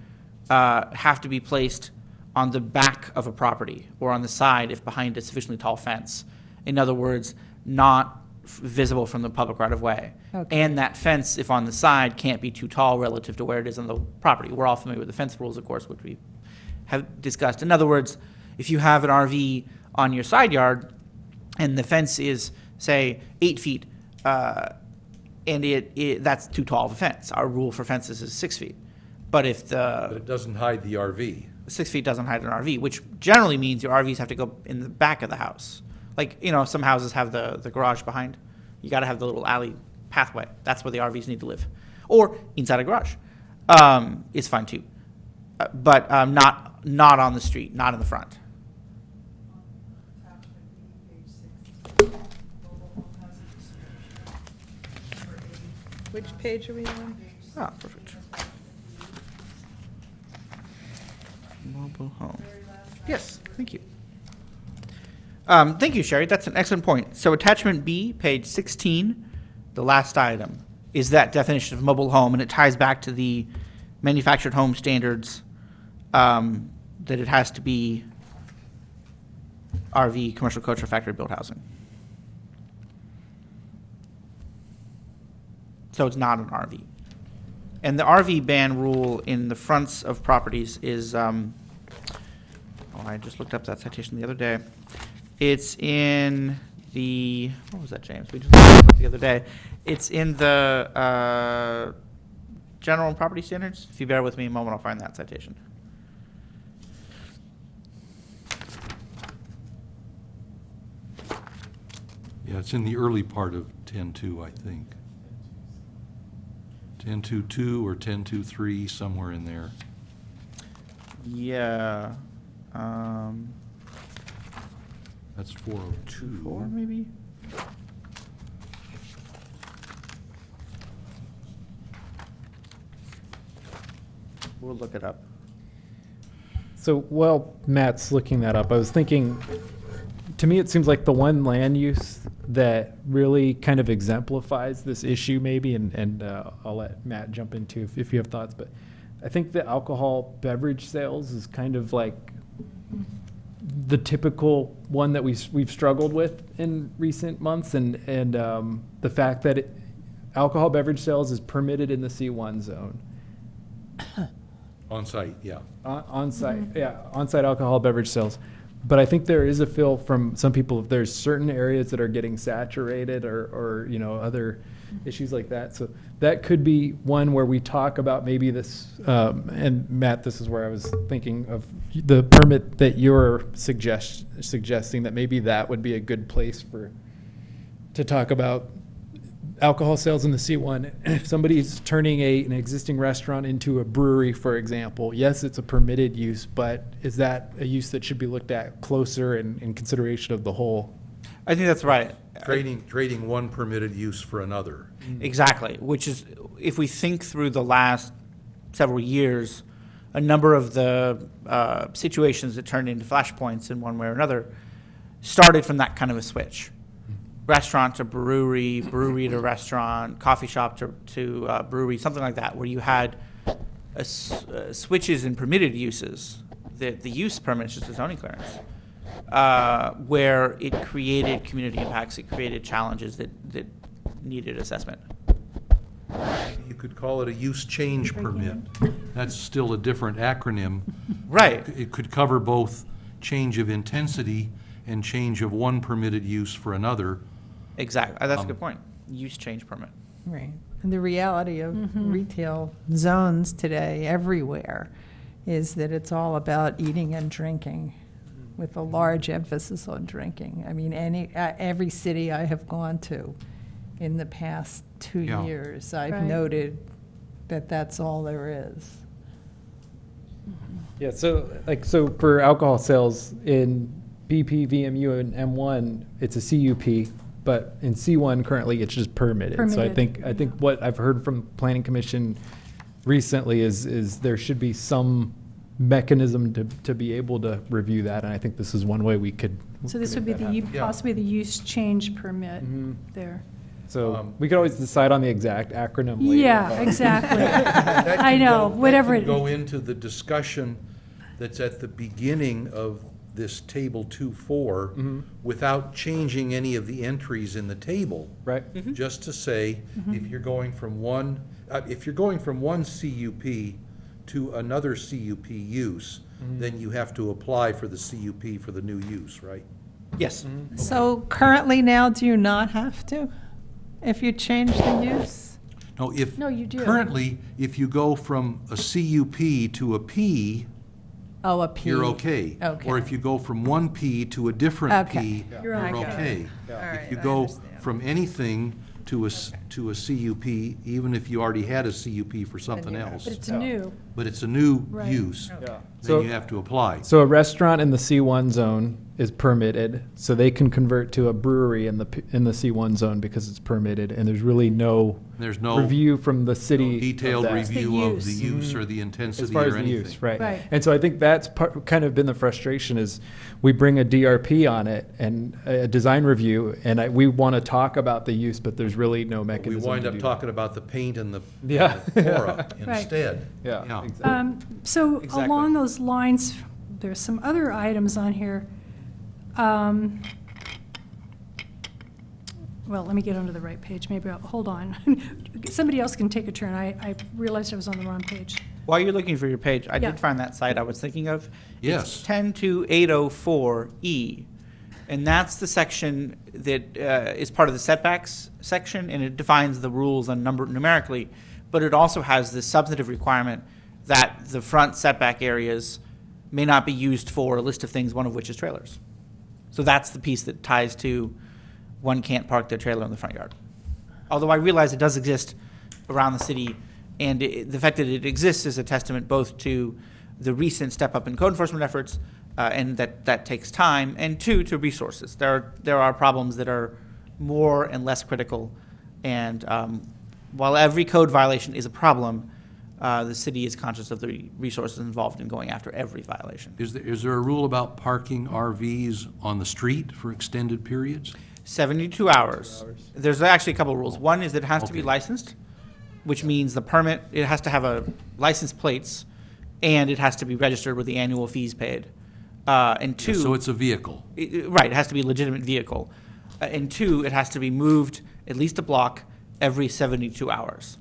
have to be placed on the back of a property or on the side if behind a sufficiently tall fence. In other words, not visible from the public right of way. Okay. And that fence, if on the side, can't be too tall relative to where it is on the property. We're all familiar with the fence rules, of course, which we have discussed. In other words, if you have an RV on your side yard and the fence is, say, 8 feet, and that's too tall of a fence. Our rule for fences is 6 feet. But if But it doesn't hide the RV. 6 feet doesn't hide an RV, which generally means your RVs have to go in the back of the house. Like, some houses have the garage behind. You got to have the little alley pathway. That's where the RVs need to live. Or inside a garage is fine too. But not on the street, not in the front. Which page are we on? Ah, perfect. Mobile home. Yes, thank you. Thank you, Sherry. That's an excellent point. So attachment B, page 16, the last item, is that definition of mobile home, and it ties back to the manufactured home standards, that it has to be RV, commercial coach, or factory-built housing. So it's not an RV. And the RV ban rule in the fronts of properties is, I just looked up that citation the other day. It's in the, what was that, James? We just looked it up the other day. It's in the general and property standards. If you bear with me a moment, I'll find that citation. Yeah, it's in the early part of 10.2, I think. 10.2.2 or 10.2.3, somewhere in there. Yeah. That's 402. 4 maybe? We'll look it up. So while Matt's looking that up, I was thinking, to me, it seems like the one land use that really kind of exemplifies this issue maybe, and I'll let Matt jump into if you have thoughts, but I think the alcohol beverage sales is kind of like the typical one that we've struggled with in recent months, and the fact that alcohol beverage sales is permitted in the C1 zone. On site, yeah. On-site, yeah, on-site alcohol beverage sales. But I think there is a feel from some people, if there's certain areas that are getting saturated or other issues like that. So that could be one where we talk about maybe this, and Matt, this is where I was thinking of the permit that you're suggesting, that maybe that would be a good place to talk about alcohol sales in the C1. If somebody's turning an existing restaurant into a brewery, for example, yes, it's a permitted use, but is that a use that should be looked at closer in consideration of the whole? I think that's right. Trading one permitted use for another. Exactly, which is, if we think through the last several years, a number of the situations that turned into flashpoints in one way or another started from that kind of a switch. restaurant to brewery, brewery to restaurant, coffee shop to brewery, something like that, where you had switches in permitted uses. The use permit is just a zoning clearance, where it created community impacts, it created challenges that needed assessment. You could call it a use change permit. That's still a different acronym. Right. It could cover both change of intensity and change of one permitted use for another. Exactly. That's a good point. Use change permit. Right. And the reality of retail zones today everywhere is that it's all about eating and drinking, with a large emphasis on drinking. I mean, every city I have gone to in the past 2 Yeah. years, I've Right. noted that that's all there is. Yeah, so for alcohol sales in BP, VMU, and M1, it's a CUP, but in C1 currently it's just permitted. So I Permitted. think what I've heard from Planning Commission recently is there should be some mechanism to be able to review that, and I think this is one way we could. So this would be make that happen. Yeah. possibly the use change permit there. So we could always decide on the exact acronym later. Yeah, but- exactly. That I can know, go- whatever That it- can go into the discussion that's at the beginning of this table 2.4 without changing any of the entries in the table. Right? Just to say, if you're going from one CUP to another CUP use, then you have to apply for the CUP for the new use, right? Yes. So currently now, do you not have to, if you change the use? No, you do. Currently, if you go from a CUP to a P, Oh, a P. you're okay. Okay. Or if you go from one P to a different Okay. P, You're you're okay. okay. All right, If you I go understand. from anything to a CUP, even if you already had a CUP for something you have else, But it's new. but it's a new Right. use, Yeah. then you have to apply. So a restaurant in the C1 zone is permitted, so they can convert to a brewery in the C1 zone because it's permitted, and there's really no There's no review from the city. of detailed that. review of the use. use or the As intensity far as or the anything. use, right. Right. And so I think that's kind of been the frustration is we bring a DRP on it and a design review, and we want to talk about the use, but there's really no We mechanism wind to up do talking about the paint and the Yeah. flora Right. instead. that. Yeah, Yeah. exactly. So Exactly. along those lines, there's some other items on here. Well, let me get onto the right page. Maybe hold on. Somebody else can take a turn. I realized I was on the wrong page. While you're looking for your page, I Yeah. did find that site I was thinking of. Yes. It's 10-804E, and that's the section that is part of the setbacks section, and it defines the rules on numerically, but it also has this substantive requirement that the front setback areas may not be used for a list of things, one of which is trailers. So that's the piece that ties to one can't park their trailer in the front yard. Although I realize it does exist around the city, and the fact that it exists is a testament both to the recent step up in code enforcement efforts, and that takes time, and two, to resources. There are problems that are more and less critical, and while every code violation is a problem, the city is conscious of the resources involved in going after every violation. Is there a rule about parking RVs on the street for extended periods? 72 hours. There's actually a couple of rules. One is that it has to be Okay. licensed, which means the permit, it has to have a license plates, and it has to be registered with the annual fees paid. And two, So it's a vehicle. right, it has to be a legitimate vehicle. And two, it has to be moved at least a block every 72 hours.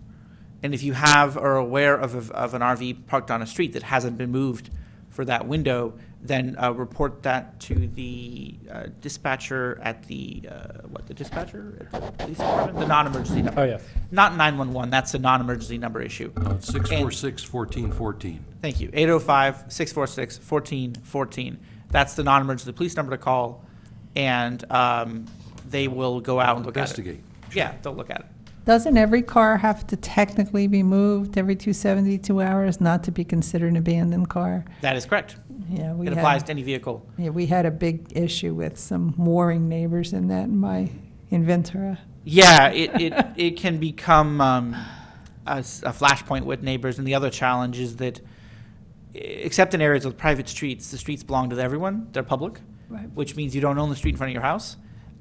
And if you have or are aware of an RV parked on a street that hasn't been moved for that window, then report that to the dispatcher at the dispatcher at the police department, the non-emergency number. Oh, yes. Not 911, that's a non-emergency number issue. 646-1414. Thank you. 805-646-1414. That's the non-emergency police number to call, and they will go out and look Investigate. at it. Yeah, they'll look at it. Doesn't every car have to technically be moved every 272 hours, not to be considered an abandoned car? That is correct. Yeah, we It had- applies to any vehicle. Yeah, we had a big issue with some warring neighbors in that in my Inventora. Yeah, it can become a flashpoint with neighbors, and the other challenge is that, except in areas with private streets, the streets belong to everyone. They're public, Right. which means you don't own the street in front of your house.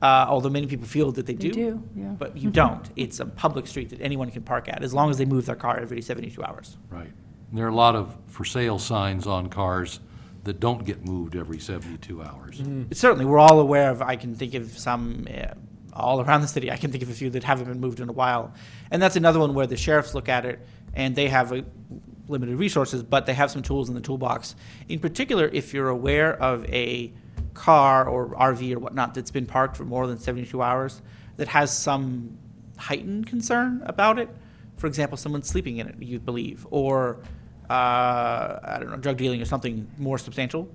although many people feel that they They do. do, yeah. But you don't. It's a public street that anyone can park at, as long as they move their car every 72 hours. Right. And there are a lot of for sale signs on cars that don't get moved every 72 hours. Certainly, we're all aware of, I can think of some all around the city. I can think of a few that haven't been moved in a while. And that's another one where the sheriffs look at it, and they have limited resources, but they have some tools in the toolbox. In particular, if you're aware of a car or RV or whatnot that's been parked for more than 72 hours that has some heightened concern about it, for example, someone sleeping in it, you believe, or I don't know, drug dealing or something more substantial,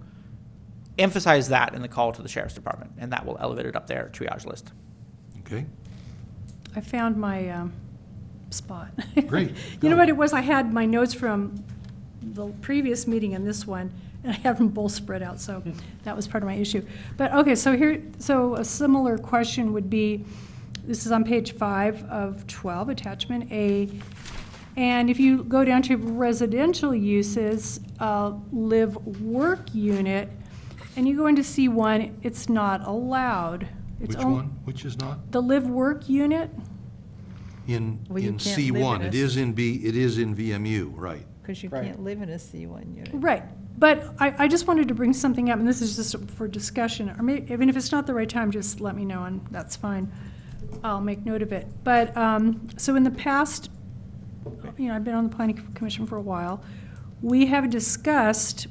emphasize that in the call to the sheriff's department, and that will elevate it up their triage list. Okay? I found my spot. Great. You know what it was? I had my notes from the previous meeting and this one, and I have them both spread out, so that was part of my issue. But, okay, so a similar question would be, this is on page 5 of 12, attachment A. And if you go down to residential uses, live-work unit, and you go into C1, it's not allowed. It's Which one? Which is not? The live-work unit? In Well, you in can't live C1. in It a is in it is in VMU, right. Because you Right. can't live in a C1 unit. Right, but I just wanted to bring something up, and this is just for discussion, or maybe, even if it's not the right time, just let me know, and that's fine. I'll make note of it. But, so in the past, you know, I've been on the planning commission for a while, we have discussed,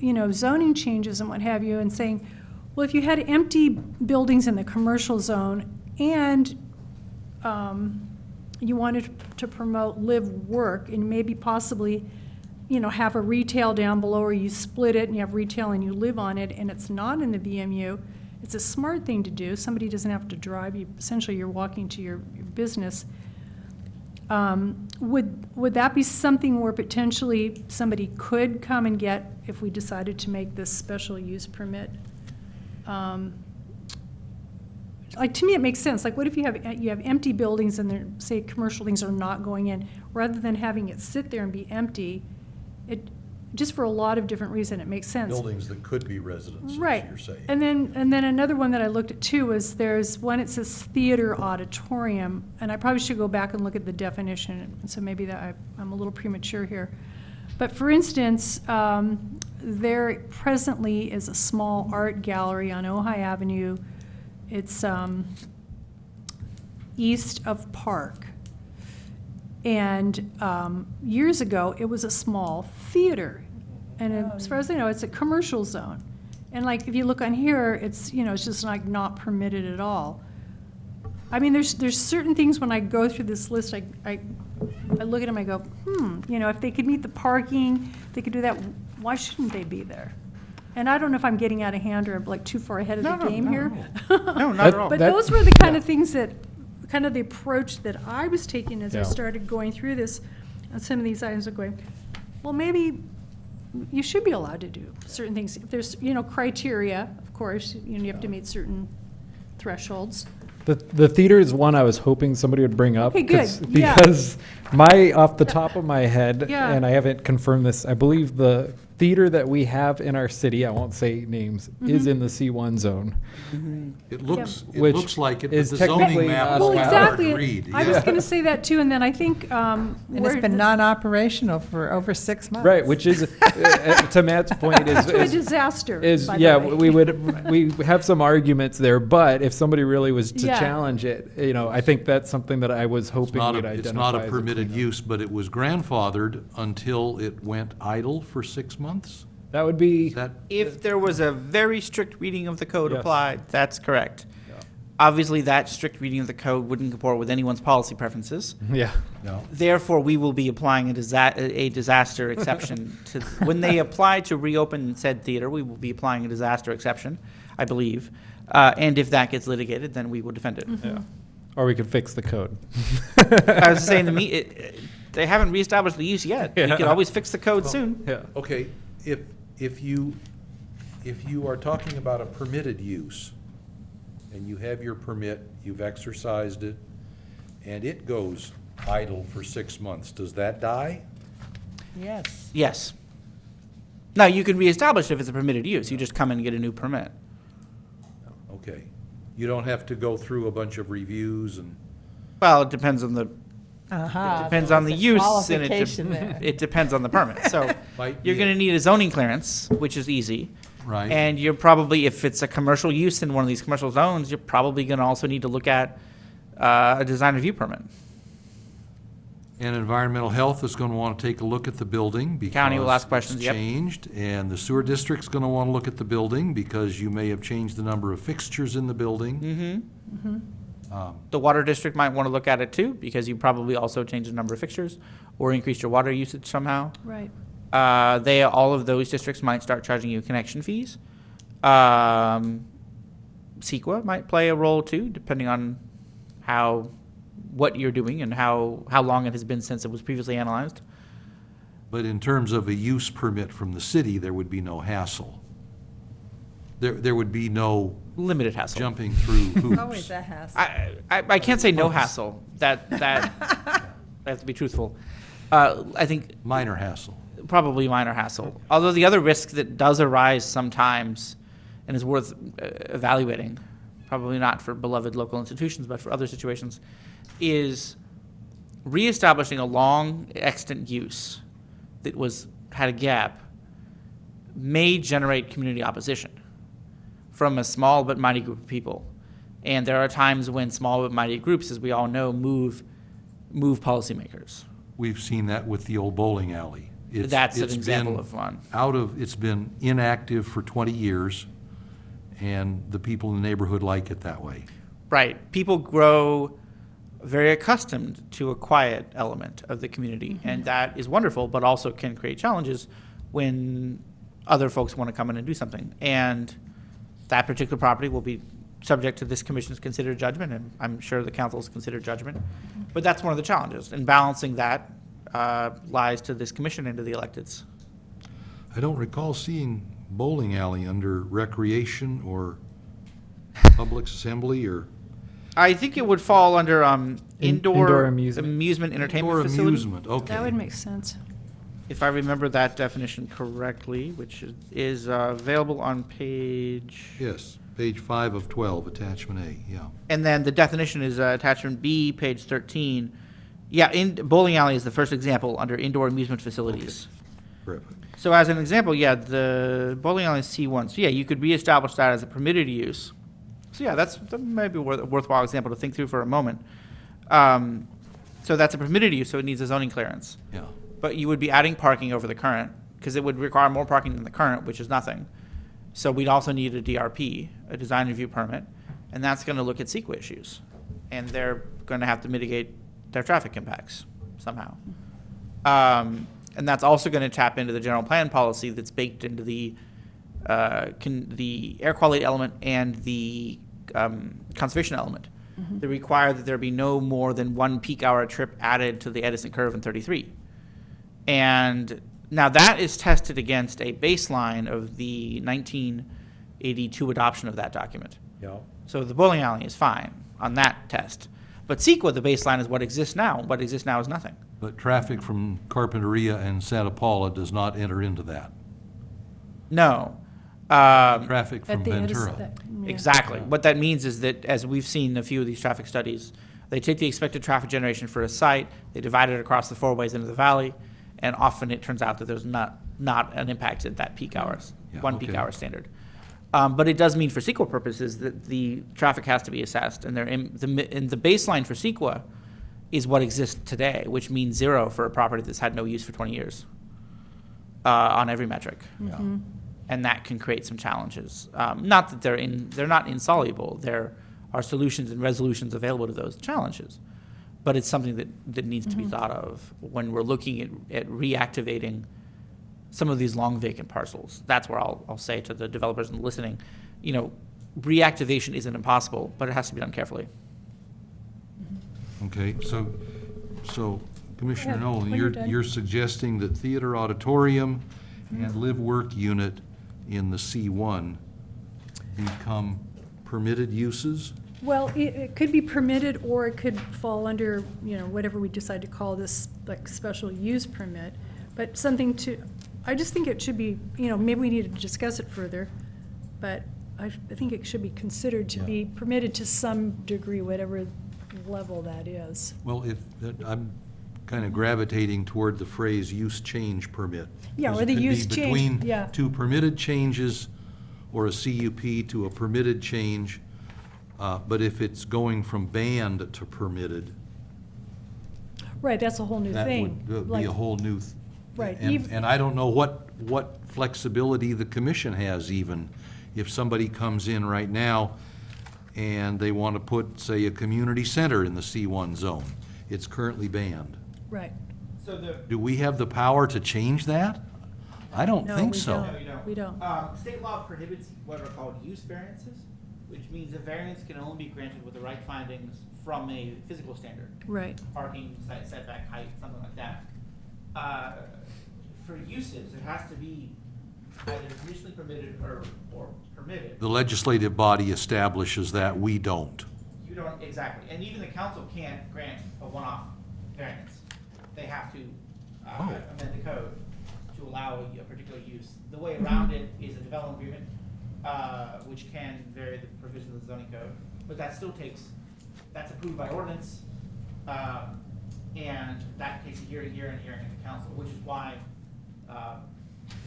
you know, zoning changes and what have you, and saying, well, if you had empty buildings in the commercial zone, and you wanted to promote live-work, and maybe possibly, you know, have a retail down below, or you split it and you have retail and you live on it, and it's not in the VMU, it's a smart thing to do. Somebody doesn't have to drive you. Essentially, you're walking to your business. Would that be something where potentially somebody could come and get if we decided to make this special use permit? Like, to me, it makes sense. Like, what if you have empty buildings and they're, say, commercial things are not going in, rather than having it sit there and be empty? It, just for a lot of different reasons, it makes sense. Buildings that could be residences, Right. you're saying. And then another one that I looked at too was there's one, it says theater auditorium, and I probably should go back and look at the definition, and so maybe that I'm a little premature here. But for instance, there presently is a small art gallery on Ojai Avenue. It's east of Park. And years ago, it was a small theater. And as far as I know, it's a commercial zone. And like, if you look on here, it's, you know, it's just like not permitted at all. I mean, there's certain things when I go through this list, I look at them, I go, you know, if they could meet the parking, they could do that, why shouldn't they be there? And I don't know if I'm getting out of hand or like too far ahead of the game here. No, not at all. But That- those were the kind of things that, kind of the approach that I was taking as I Yeah. started going through this, on some of these items, of going, well, maybe you should be allowed to do certain things. If there's, you know, criteria, of course, you know, you have to meet certain thresholds. The theater is one I was hoping somebody would bring up. Okay, good. 'cause- Yeah. Because off the top of my head, Yeah. and I haven't confirmed this, I believe the theater that we have in our city, I won't say names, is in the C1 zone. It looks Which like it, but is the zoning technically map not is Well, allowed. not exactly. agreed. I was gonna say that too, and then I think, And it's been non-operational for over 6 months. Right, which is, to Matt's point, to a is, disaster, is, by the yeah, way. we have some arguments there, but if somebody really was to Yeah. challenge it, you know, I think that's something that I was hoping Not we'd a- identify. It's not a as permitted cleanup. use, but it was grandfathered until it went idle for 6 months? That would be, Is that, If there was a very strict reading of the code Yes. applied, that's correct. Obviously, that strict reading of the code wouldn't comport with anyone's policy preferences. yeah. no? Therefore, we will be applying a disaster exception to, when they apply to reopen said theater, we will be applying a disaster exception, I believe. And if that gets litigated, then we will defend it. Yeah. Or we could fix the code. I was saying to me, they haven't reestablished the use yet. We Yeah. could always fix the code soon. Yeah. Okay, if you are talking about a permitted use, and you have your permit, you've exercised it, and it goes idle for 6 months, does that die? Yes. Yes. Now, you can reestablish if it's a permitted use. You just come and get a new permit. Okay. You don't have to go through a bunch of reviews and, Well, it depends on the, Aha, it depends there on was the a use, and qualification there. it depends on the permit. So Might you're be going a- to need a zoning clearance, which is easy. right? And you're probably, if it's a commercial use in one of these commercial zones, you're probably going to also need to look at a design review permit. And environmental health is gonna wanna take a look at the building because County will ask questions, it's yep. changed. And the sewer district's gonna wanna look at the building because you may have changed the number of fixtures in the building. The water district might want to look at it too, because you probably also changed the number of fixtures or increased your water usage somehow. Right. All of those districts might start charging you connection fees. CEQA might play a role too, depending on what you're doing and how long it has been since it was previously analyzed. But in terms of a use permit from the city, there would be no hassle. There would be no Limited hassle. jumping through hoops. Always a hassle. I can't say no hassle. That I have to be truthful. I think Minor hassle. probably minor hassle. Although the other risk that does arise sometimes and is worth evaluating, probably not for beloved local institutions, but for other situations, is reestablishing a long extant use that had a gap may generate community opposition from a small but mighty group of people. And there are times when small but mighty groups, as we all know, move policymakers. We've seen that with the old bowling alley. That's an It's example been of one. It's been inactive for 20 years, and the people in the neighborhood like it that way. Right. People grow very accustomed to a quiet element of the community, and that is wonderful, but also can create challenges when other folks want to come in and do something. And that particular property will be subject to this commission's considered judgment, and I'm sure the council's considered judgment. But that's one of the challenges, and balancing that lies to this commission and to the electeds. I don't recall seeing bowling alley under recreation or public assembly or I think it would fall under indoor indoor amusement. entertainment or facility. amusement, okay. That would make sense. If I remember that definition correctly, which is available on page, Yes, page 5 of 12, attachment A, yeah. and then the definition is attachment B, page 13. Yeah, bowling alley is the first example under indoor amusement facilities. Terrific. So as an example, yeah, the bowling alley is C1. So yeah, you could reestablish that as a permitted use. So yeah, that might be a worthwhile example to think through for a moment. So that's a permitted use, so it needs a zoning clearance. Yeah, But you would be adding parking over the current, because it would require more parking than the current, which is nothing. So we'd also need a DRP, a design review permit, and that's going to look at CEQA issues. And they're going to have to mitigate their traffic impacts somehow. And that's also going to tap into the general plan policy that's baked into the air quality element and the conservation element. They require that there be no more than one peak hour trip added to the Edison curve in 33. And now that is tested against a baseline of the 1982 adoption of that document. yeah. So the bowling alley is fine on that test. But CEQA, the baseline is what exists now. What exists now is nothing. But traffic from Carpinteria and Santa Paula does not enter into that. No. Traffic from At the end of Ventura. that- yeah. Exactly. What that means is that, as we've seen a few of these traffic studies, they take the expected traffic generation for a site, they divide it across the four ways into the valley, and often it turns out that there's not an impact at that peak hours, Yeah, one peak okay. hour standard. But it does mean for CEQA purposes that the traffic has to be assessed, and the baseline for CEQA is what exists today, which means 0 for a property that's had no use for 20 years on every metric. Yeah. And that can create some challenges. Not that they're not insoluble. There are solutions and resolutions available to those challenges, but it's something that needs to be thought of when we're looking at reactivating some of these long vacant parcels. That's where I'll say to the developers listening, reactivation isn't impossible, but it has to be done carefully. Okay, so Commissioner Yeah, Nolan, when you're done. you're suggesting that theater auditorium and live-work unit in the C1 become permitted uses? Well, it could be permitted, or it could fall under, whatever we decide to call this, like, special use permit. But I just think it should be, maybe we need to discuss it further, but I think it should be considered to Yeah. be permitted to some degree, whatever level that is. Well, I'm kind of gravitating toward the phrase use change permit. Yeah, Because or the it could be use change, between yeah. two permitted changes or a CUP to a permitted change. But if it's going from banned to permitted, Right, that's a whole new that thing. would be Like- a whole new. Right, And I don't know what flexibility the commission has even. If somebody comes in right now and they want to put, say, a community center in the C1 zone, it's currently banned. Right. So the, Do we have the power to change that? I don't No, think we so. don't. no, you don't. We don't. State law prohibits what are called use variances, which means a variance can only be granted with the right findings from a physical standard. Right. Parking, site setback, height, something like that. For uses, it has to be either conditionally permitted or permitted. The legislative body establishes that, we don't. You don't, exactly, and even the council can't grant a one-off variance. They have to Oh. amend the code to allow a particular use. The way around it is a development agreement, which can vary the provisions of the zoning code, but that still takes, that's approved by ordinance, and that takes a hearing at the council, which is why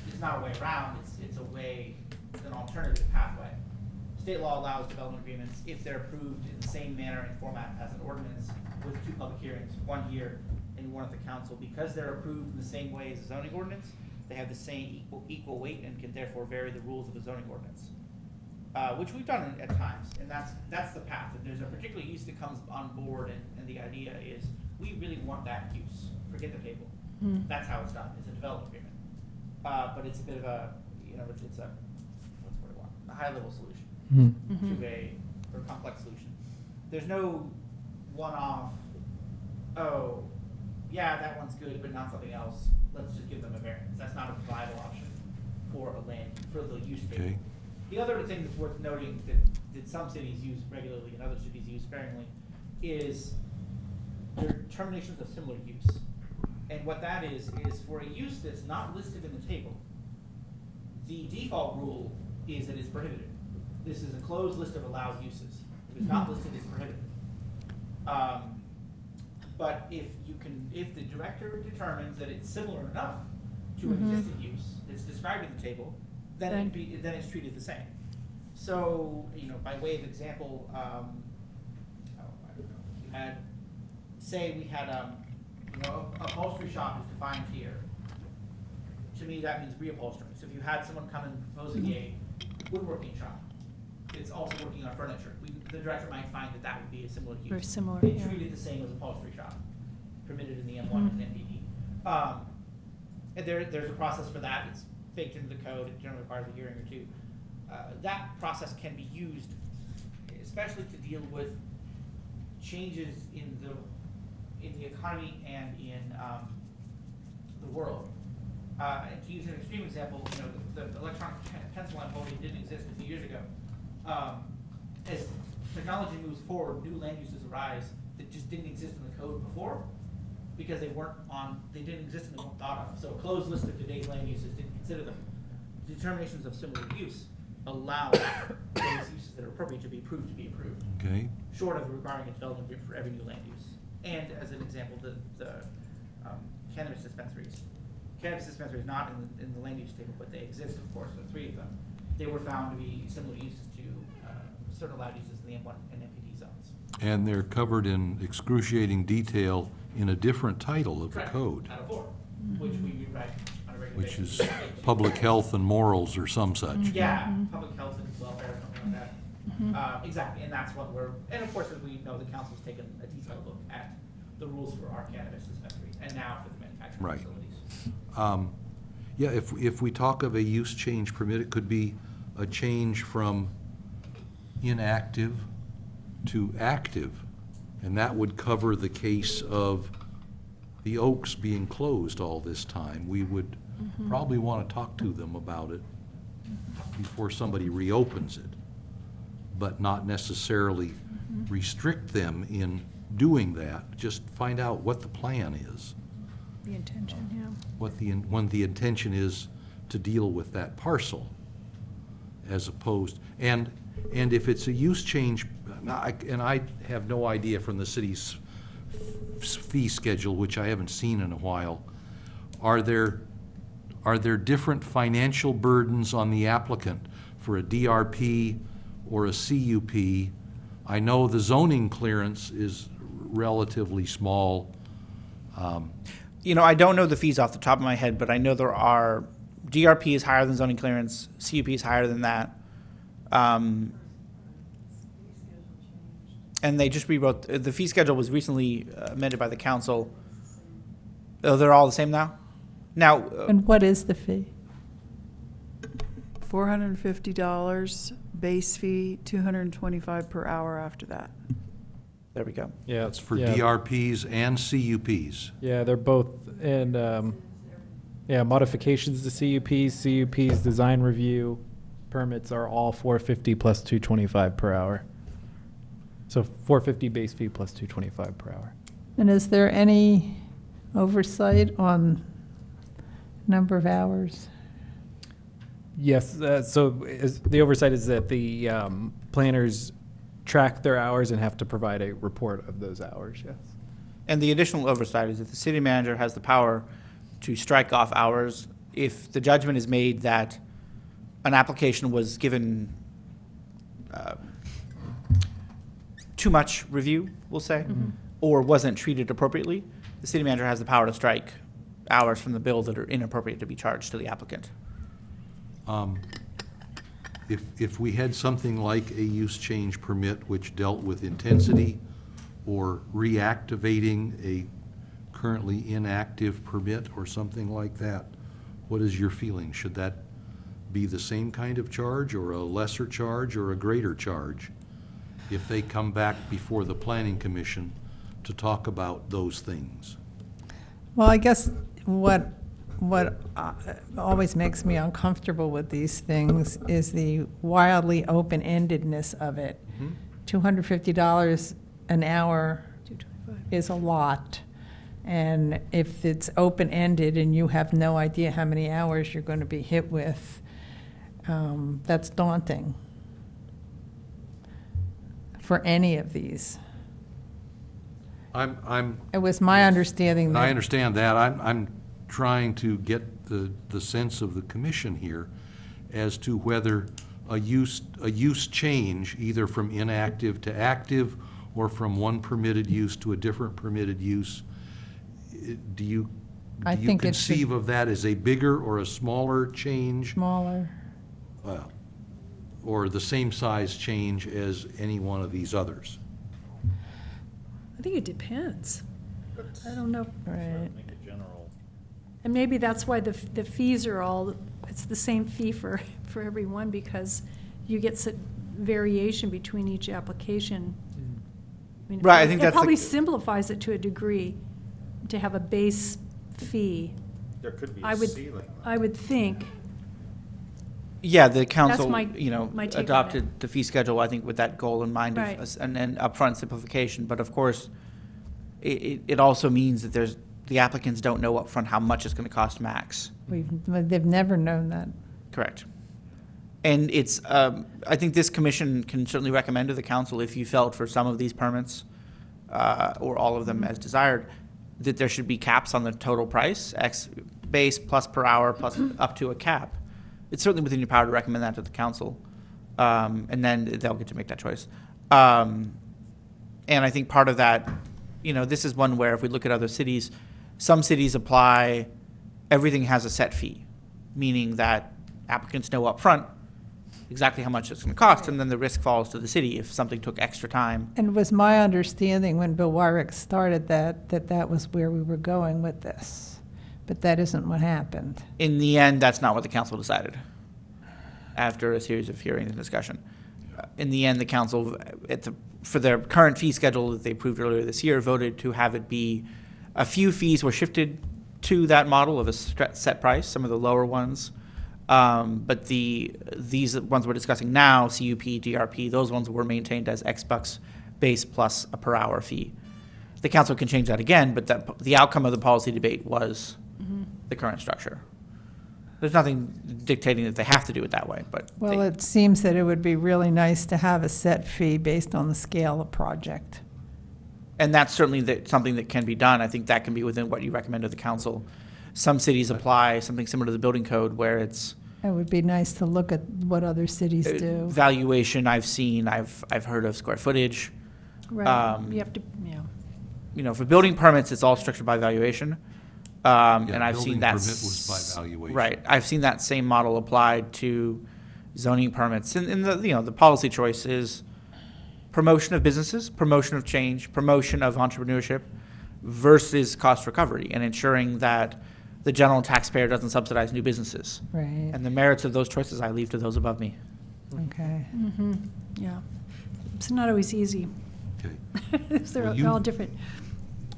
it's not a way around, it's a way, it's an alternative pathway. State law allows development agreements if they're approved in the same manner and format as an ordinance with two public hearings, one here and one at the council. Because they're approved in the same way as a zoning ordinance, they have the same equal weight and can therefore vary the rules of a zoning ordinance. Which we've done at times, and that's the path. If there's a particular use that comes on board and the idea is, we really want that use, forget the table. Hmm. That's how it's done, it's a development agreement. But it's a bit of a, it's a, what's the word I want, a high-level solution Mhm. to a, or complex solution. There's no one-off, oh, yeah, that one's good, but not something else, let's just give them a variance. That's not a viable option for a land, for the use table. Okay. The other thing that's worth noting that some cities use regularly and other cities use sparingly is their terminations of similar use. And what that is for a use that's not listed in the table, the default rule is that it's prohibited. This is a closed list of allowed uses. If it's not listed, it's prohibited. But if the director determines that it's similar enough to an Mhm. existing use that's described in the table, then it's treated the same. So, by way of example, I don't know, we had, upholstery shop is defined here. To me, that means reupholstering. So if you had someone come and proposing a woodworking shop, it's also working on furniture. The director might find that that would be a similar use. Very similar, They yeah. treat it the same as upholstery shop, permitted in the M1 and NPD. And there's a process for that. It's baked into the code. It generally requires a hearing or two. That process can be used, especially to deal with changes in the economy and in the world. And to use an extreme example, the electronic pencil line voting didn't exist a few years ago. As technology moves forward, new land uses arise that just didn't exist in the code before because they didn't exist and they weren't thought of. So a closed list of today's land uses didn't consider them. Determinations of similar use allow those uses that are appropriate to be approved, Okay. short of requiring a development agreement for every new land use. And as an example, the cannabis dispensaries. Cannabis dispensaries not in the land use table, but they exist, of course, there are 3 of them. They were found to be similar uses to certain allowed uses in the M1 and NPD zones. And they're covered in excruciating detail in a different title of the Correct. code, Out of 4, which we rewrite on a regular which basis. is public health and morals or some such. Yeah, public health and welfare, something like that. Exactly, and that's what and of course, as we know, the council's taken a detailed look at the rules for our cannabis dispensaries and now for the manufacturing Right. facilities. Yeah, if we talk of a use change permit, it could be a change from inactive to active. And that would cover the case of the Oaks being closed all this time. We would probably want to talk to them about it before somebody reopens it, but not necessarily restrict them in doing that. Just find out what the plan is, The intention, yeah. when the intention is to deal with that parcel. as opposed, and if it's a use change, and I have no idea from the city's fee schedule, which I haven't seen in a while, are there different financial burdens on the applicant for a DRP or a CUP? I know the zoning clearance is relatively small. I don't know the fees off the top of my head, but I know there are, DRP is higher than zoning clearance, CUP is higher than that. And they just rewrote, the fee schedule was recently amended by the council. Oh, they're all the same now? Now, And what is the fee? $450 base fee, $225 per hour after that. there we go. Yeah, That's for yeah, DRPs and CUPs. Yeah, they're both, and modifications to CUPs, design review, permits are all 450 plus 225 per hour. So 450 base fee plus 225 per hour. And is there any oversight on number of hours? Yes, the oversight is that the planners track their hours and have to provide a report of those hours, yes. And the additional oversight is that the city manager has the power to strike off hours if the judgment is made that an application was given too much review, we'll say, or wasn't treated appropriately. The city manager has the power to strike hours from the bill that are inappropriate to be charged to the applicant. If we had something like a use change permit which dealt with intensity or reactivating a currently inactive permit or something like that, what is your feeling? Should that be the same kind of charge or a lesser charge or a greater charge if they come back before the Planning Commission to talk about those things? Well, I guess what always makes me uncomfortable with these things is the wildly open-endedness of it. $250 an hour is a lot. And if it's open-ended and you have no idea how many hours you're going to be hit with, that's daunting for any of these. It was my understanding that. I understand that. I'm trying to get the sense of the commission here as to whether a use change, either from inactive to active or from one permitted use to a different permitted use, do you I think it should- conceive of that as a bigger or a smaller change? Smaller. Or the same size change as any one of these others? I think it depends. I don't know. Right. And maybe that's why the fees are all, it's the same fee for everyone, because you get some variation between each application. I mean, Right, I think it that's the- probably simplifies it to a degree, to have a base fee. There could be I would think. Yeah, the council, my take on adopted the fee schedule, I think, with that goal in mind, Right. and then upfront simplification. But of course, it also means that the applicants don't know upfront how much it's going to cost max. They've never known that. Correct. And it's, I think this commission can certainly recommend to the council, if you felt for some of these permits, or all of them as desired, that there should be caps on the total price, X base plus per hour plus up to a cap. It's certainly within your power to recommend that to the council, and then they'll get to make that choice. And I think part of that, this is one where if we look at other cities, some cities apply, everything has a set fee, meaning that applicants know up front exactly how much it's going to cost, and then the risk falls to the city if something took extra time. And it was my understanding when Bill Wyrick started that was where we were going with this. But that isn't what happened. In the end, that's not what the council decided after a series of hearings and discussion. In the end, the council, for their current fee schedule that they approved earlier this year, voted to have it be a few fees were shifted to that model of a set price, some of the lower ones. But these ones we're discussing now, CUP, DRP, those ones were maintained as X bucks base plus a per hour fee. The council can change that again, but the outcome of the policy debate was the current structure. There's nothing dictating that they have to do it that way, but Well, it seems that it would be really nice to have a set fee based on the scale of project. and that's certainly something that can be done. I think that can be within what you recommend to the council. Some cities apply something similar to the building code where it's It would be nice to look at what other cities do. valuation. I've seen, I've heard of square footage. Right, you have to, yeah. You know, for building permits, it's all structured by valuation. And I've building seen that. permit was by valuation. Right. I've seen that same model applied to zoning permits. And the, you know, the policy choice is promotion of businesses, promotion of change, promotion of entrepreneurship versus cost recovery and ensuring that the general taxpayer doesn't subsidize new businesses. Right, And the merits of those choices I leave to those above me. okay. Mm-hmm, yeah. It's not always easy. Okay. They're Well, you- all different.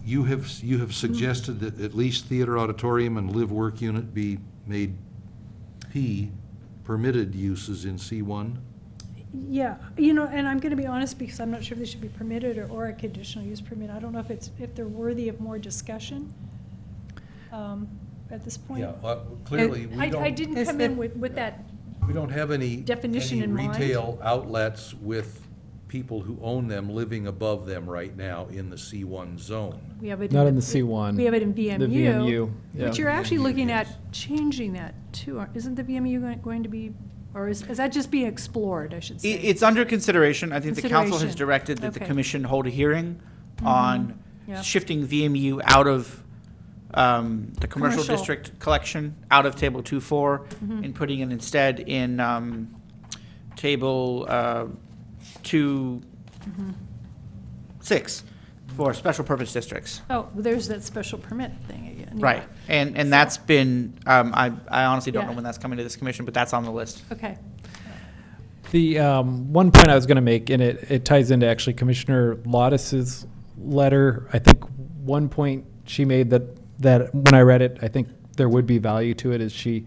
You have suggested that at least theater, auditorium, and live-work unit be made P, permitted uses in C1? Yeah, you know, and I'm gonna be honest, because I'm not sure if they should be permitted or a conditional use permit. I don't know if they're worthy of more discussion, at this point. Clearly, we I don't, didn't Is come in the- with that, we don't have any. definition any in mind. retail outlets with people who own them living above them right now in the C1 zone. we have it. Not in the C1. We have it in VMU. The VMU, yeah. But you're actually VMU, looking yes. at changing that too. Isn't the VMU going to be, or is that just being explored, I should say? It's under consideration. I think the council has Consideration. directed that the Okay. commission hold a hearing on Yeah. shifting VMU out of the commercial Commercial. district collection, out of table 2.4, Mm-hmm. and putting it instead in table 2.6 for special purpose districts. Oh, well, there's that special permit thing again. yeah. Right. And that's been, I honestly don't know Yeah. when that's coming to this commission, but that's on the list. Okay. The one point I was going to make, and it ties into actually Commissioner Lottis's letter. I think one point she made that when I read it, I think there would be value to it, is she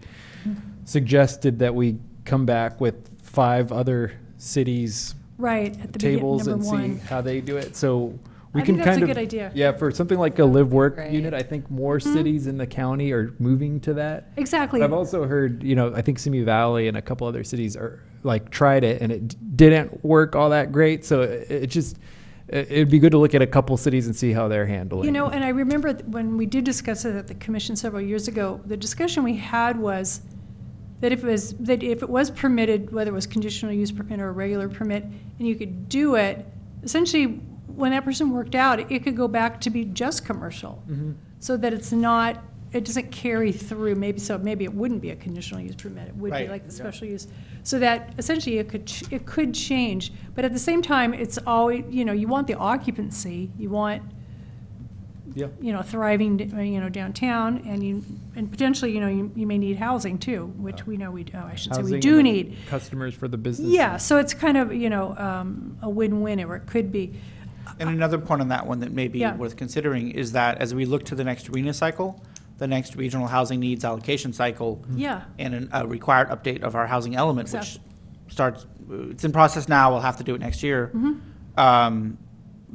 suggested that we come back with 5 other cities' Right, at the beginning, tables number and one. see how they do it. So we I can think that's kind a of good idea. Yeah, for something like a live-work Great. unit, I think more cities in the county are moving to that. Exactly. But I've also heard, you know, I think Simi Valley and a couple other cities are like tried it and it didn't work all that great. So it just it'd be good to look at a couple cities and see how they're handling. You know, and I remember when we did discuss it at the commission several years ago, the discussion we had was that if it was permitted, whether it was conditional use permit or a regular permit, and you could do it, essentially, when that person worked out, it could go back to be just commercial. So that it doesn't carry through, maybe it wouldn't be a conditional use permit, it would be Right. like the special use. So that essentially it could change, but at the same time, it's always, you know, you want the occupancy, you want, Yeah. you know, thriving, you know, downtown, and potentially, you know, you may need housing too, which we know we Housing do and then need. customers for the business. Yeah, so it's kind of, you know, a win-win, or it could be. And another point on that one that may be Yeah. worth considering is that as we look to the next RENA cycle, the next regional housing needs allocation cycle, Yeah, and a required update of our housing element, which Exactly. starts, it's in process now, we'll have to do it next year. Mm-hmm.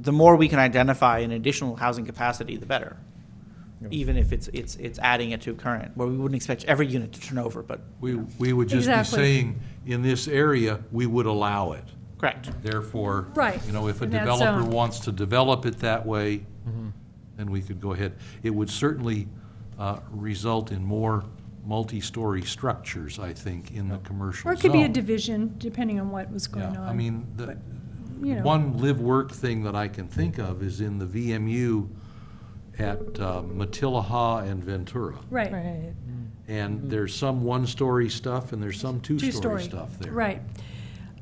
The more we can identify an additional housing capacity, the better. Even if it's adding it to current, where we wouldn't expect every unit to turn over, but, We would just be Exactly. saying, in this area, we would allow it. correct. Therefore, Right, you know, if a in that developer zone. wants to develop it that way, Mm-hmm. then we could go ahead. It would certainly result in more multi-story structures, I think, in the commercial zone. or it could be a division, depending on what was going on. Yeah, I mean, you know. one live-work thing that I can think of is in the VMU at Matilaha and Ventura. Right, Right. And there's some one-story stuff and there's some two-story two-story, stuff there. right.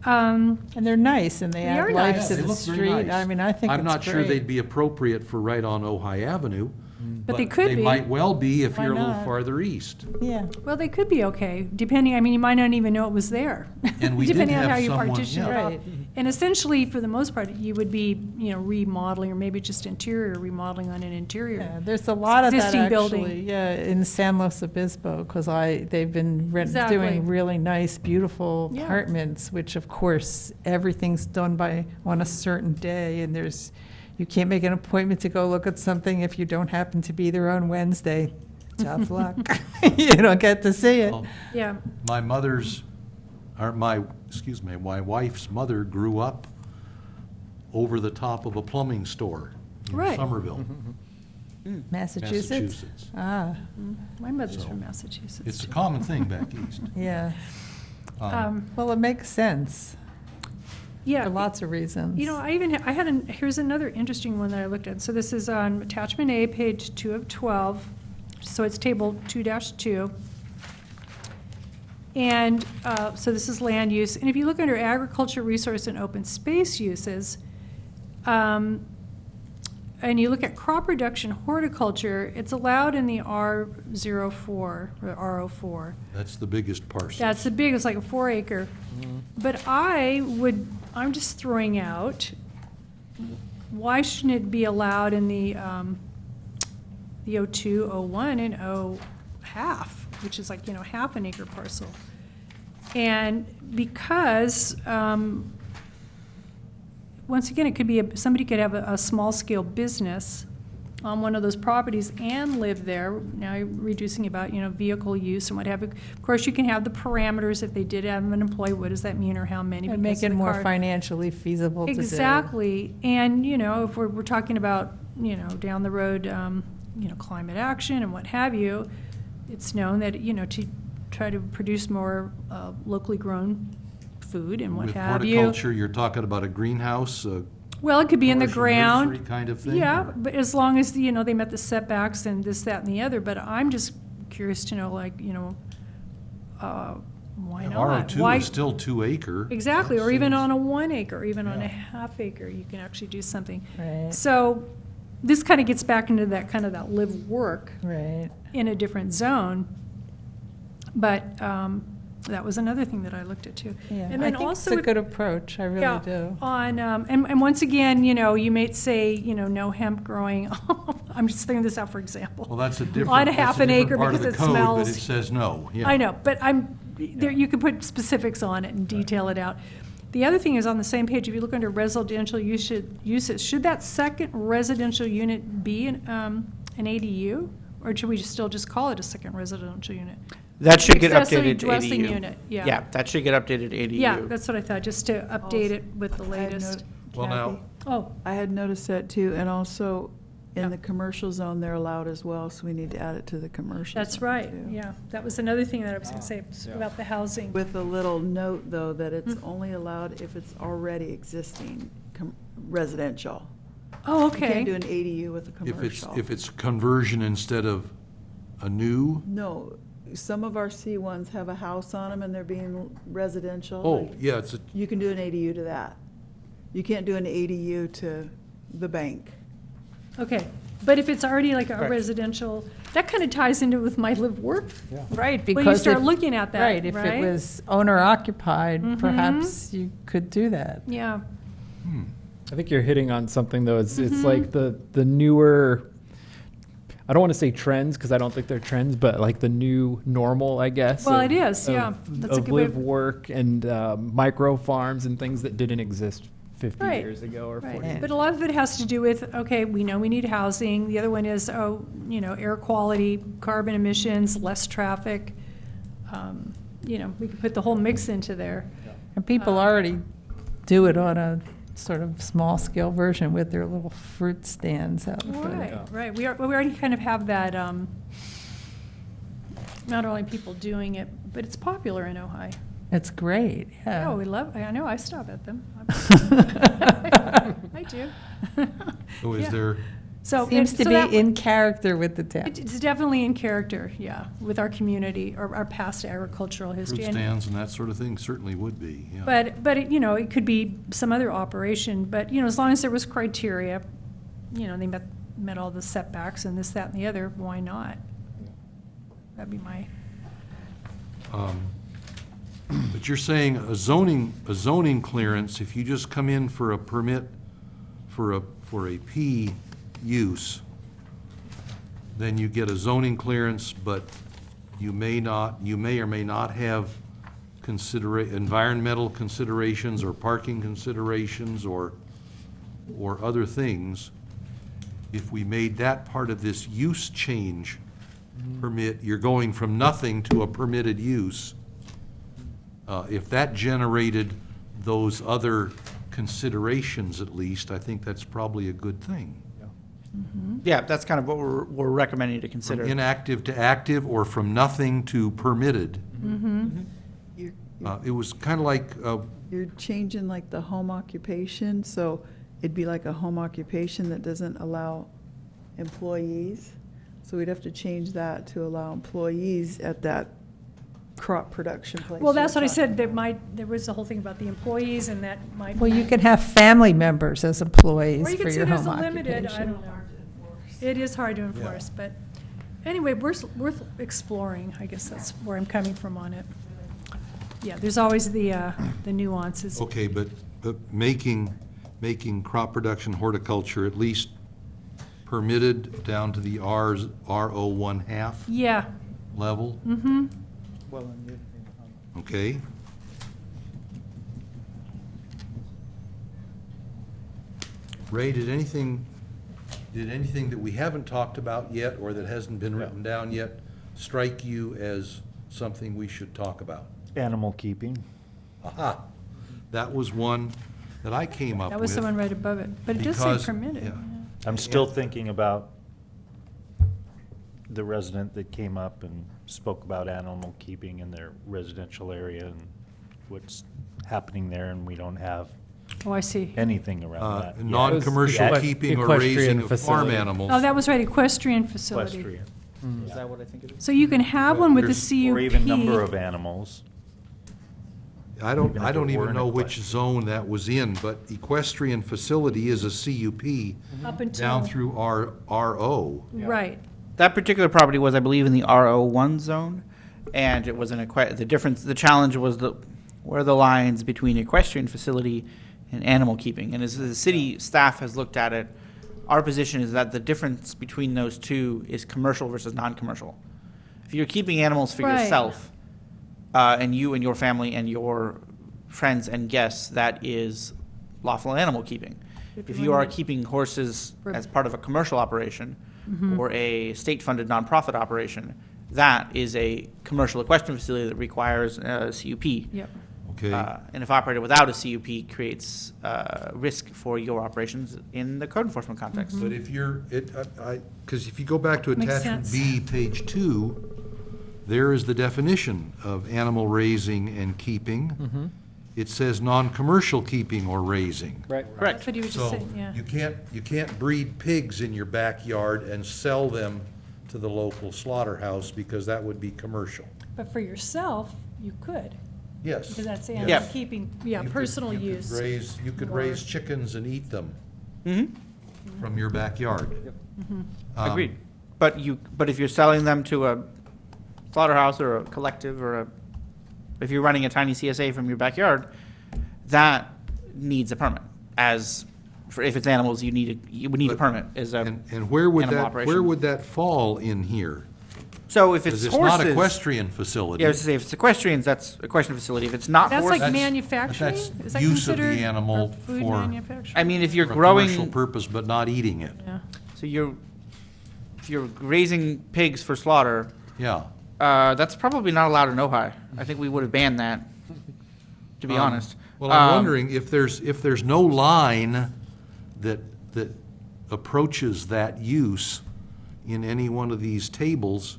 And they're nice, and they They add are life nice. to They the look very street. nice. I mean, I think it's I'm not sure great. they'd be appropriate for right on Ojai Avenue. But they could They be. might well be if Why you're a little not? farther east. Yeah. Well, they could be okay, depending, I mean, you might not even know it was there. And we did Depending on have how you someone- partition it yeah. off. Right. And essentially, for the most part, you would be, you know, remodeling, or maybe just interior remodeling on an interior. Yeah, there's a lot of that Existing building. actually, yeah, in San Luis Obispo, because they've been Exactly. doing really nice, beautiful Yeah. apartments, which of course, everything's done on a certain day, and you can't make an appointment to go look at something if you don't happen to be there on Wednesday. tough luck. You don't get to see it. Well, Yeah, my mother's, or my wife's mother grew up over the top of a plumbing store in Right. Somerville, Massachusetts? Massachusetts. Ah, my mother's So, from Massachusetts. It's a too. common thing back east. yeah. Um, Well, it makes sense Yeah. for lots of reasons. You know, I had here's another interesting one that I looked at. So this is on attachment A, page 2 of 12. So it's table 2-2. And so this is land use. And if you look under agriculture, resource, and open space uses, and you look at crop production horticulture, it's allowed in the R04 or R04. That's the biggest parcel. That's the big, it's like a 4 acre. But I'm just throwing out, why shouldn't it be allowed in the 02, 01, and 0 half, which is like, half an acre parcel? And because, once again, it could be, somebody could have a small-scale business on one of those properties and live there. Now you're reducing about, vehicle use and what have you. Of course, you can have the parameters if they did have an employee, what does that mean, or how many? And because make it of the more car. financially feasible to do. Exactly. And, if we're talking about, down the road, climate action and what have you, it's known that, to try to produce more locally grown food and what With have you. horticulture, you're talking about a greenhouse, a Well, it could be in the commercial ground. nursery kind of thing? Yeah, or- but as long as, they met the setbacks and this, that, and the other. But I'm just curious to know, why not? R02 Why- is still 2 acre. Exactly, That or even seems- on a 1 acre, or even on a Yeah. half acre, you can actually do something. Right. So this kind of gets back into that kind of that live-work Right. in a different zone. But that was another thing that I looked at too. Yeah, And I then think also it's a good approach, I really yeah, do. on, and once again, you may say, no hemp growing. I'm just throwing this out for example. Well, that's a different, On a that's half a an different acre part of because the it code, but smells. it says no, yeah. I know, but there, you can put specifics on it and detail it out. The other thing is on the same page, if you look under residential uses, should that second residential unit be an ADU? Or should we still just call it a second residential unit? That should get Accessory updated to dwelling ADU. unit, yeah. Yeah, that should get updated to ADU. Yeah, that's what I thought, just to update it with the I had latest. Well, now, Kathy, Oh, I had noticed that too, and also Yeah. in the commercial zone, they're allowed as well, so we need to add it to the commercial. that's zone, right, too. yeah. That was another thing that I was going to say yeah. about the housing. With a little note, though, that it's Mm. only allowed if it's already existing residential. Oh, You okay. can't do an ADU with a if it's, commercial. if it's conversion instead of a new, No, some of our C1s have a house on them and they're being residential. oh, like, yeah, it's a, You can do an ADU to that. You can't do an ADU to the bank. Okay, but if it's already like a Right. residential, that kind of ties into with my live-work. Right, Well, because. you start if- looking at that, Right, if it right? was owner occupied, Mhm. perhaps you could do that. Yeah, I think you're hitting on something though. It's Mhm. like the newer. I don't want to say trends because I don't think they're trends, but like the new normal, I guess. Well, of- it is, yeah. of- That's a Of good way live of- work and micro farms and things that didn't exist 50 Right. years ago or 40 right. years But a lot of it has to do with, okay, we know we need housing. The other one is, air quality, carbon emissions, less traffic. We could put the whole mix into there. And people already do it on a sort of small-scale version with their little fruit stands out in front. Right, right. We already kind of have that, not only people doing it, but it's popular in Ojai. It's great, yeah. Oh, we love, I know, I stop at them. I do. so is Yeah. there, So Seems and to so be that- in character with the town. It's definitely in character, yeah, with our community or our past agricultural fruit history. And- stands and that sort of thing certainly would be, yeah. But it could be some other operation, but, as long as there was criteria, they met all the setbacks and this, that, and the other, why not? That'd be my, But you're saying a zoning clearance, if you just come in for a permit for a P use, then you get a zoning clearance, but you may or may not have environmental considerations or parking considerations or other things. If we made that part of this use change permit, you're going from nothing to a permitted use. If that generated those other considerations at least, I think that's probably a good thing. Yeah, that's kind of what we're recommending to From consider. inactive to active, or from nothing to permitted. You're, It was kind of like, you're changing like the home occupation, so it'd be like a home occupation that doesn't allow employees. So we'd have to change that to allow employees at that crop production place. Well, that's you're what I said, talking there was the whole thing about the employees, and that might. Well, you could have family members as employees Or you for could say your there's home a limited, I occupation. don't know. It is hard to enforce, but anyway, worth exploring. I guess that's where I'm coming from on it. Yeah, there's always the nuances. okay, but making crop production horticulture at least permitted down to the RO 1/2 Yeah, level, okay? Ray, did anything that we haven't talked about yet, or that hasn't been written down yet, strike you as something we should talk about? Animal keeping. Aha, that was one that I came up with. that was the one right above it, but it does say Because- permitted. yeah. I'm still thinking about the resident that came up and spoke about animal keeping in their residential area and what's happening there, and we don't have Oh, I see. anything around that. yet. Non-commercial Yeah. keeping or Equestrian raising of farm facility. animals. Oh, that was right, equestrian facility. Equestrian. Is that what I think it is? So you can have one with the There's- CUP. Or even number of animals. I don't Even if it even weren't know which equestrian. zone that was in, but equestrian facility is a CUP Up until. down through our RO. Right. That particular property was, I believe, in the RO1 zone, and it was the challenge was where the lines between equestrian facility and animal keeping. And as the city staff has looked at it, our position is that the difference between those two is commercial versus non-commercial. If you're keeping animals for Right. yourself, and you and your family and your friends and guests, that is lawful animal keeping. If you are keeping horses For- as part of a commercial operation Mm-hmm. or a state-funded nonprofit operation, that is a commercial equestrian facility that requires a CUP. Yep. Okay, And if operated without a CUP, creates risk for your operations in the code enforcement context. but if you're, because if you go back to Makes attachment sense. B, page 2, there is the definition of animal raising and keeping. It says non-commercial keeping or raising. Right. Correct. That's what he was just So saying, yeah. you can't breed pigs in your backyard and sell them to the local slaughterhouse, because that would be commercial. But for yourself, you could, Yes. because that's yes. animal Yeah. keeping, You yeah, could- personal you could use. You could or- raise chickens and eat them Mhm. from your backyard. Agreed. But if you're selling them to a slaughterhouse or a collective or if you're running a tiny CSA from your backyard, that needs a permit. If it's animals, you would need a But- permit as a And where would animal that, operation. where would that fall in here? So if it's Because it's horses. not equestrian facility. Yeah, I was to say, if it's equestrians, that's equestrian facility. If it's not That's horses. like That's- manufacturing? that's Is that use of the considered animal food for- manufacturing? I mean, if you're For a commercial growing, purpose, but not eating it. Yeah. so if you're raising pigs for slaughter, Yeah. that's probably not allowed in Ojai. I think we would have banned that, to be honest. Well, I'm wondering if there's no line that approaches that use in any one of these tables,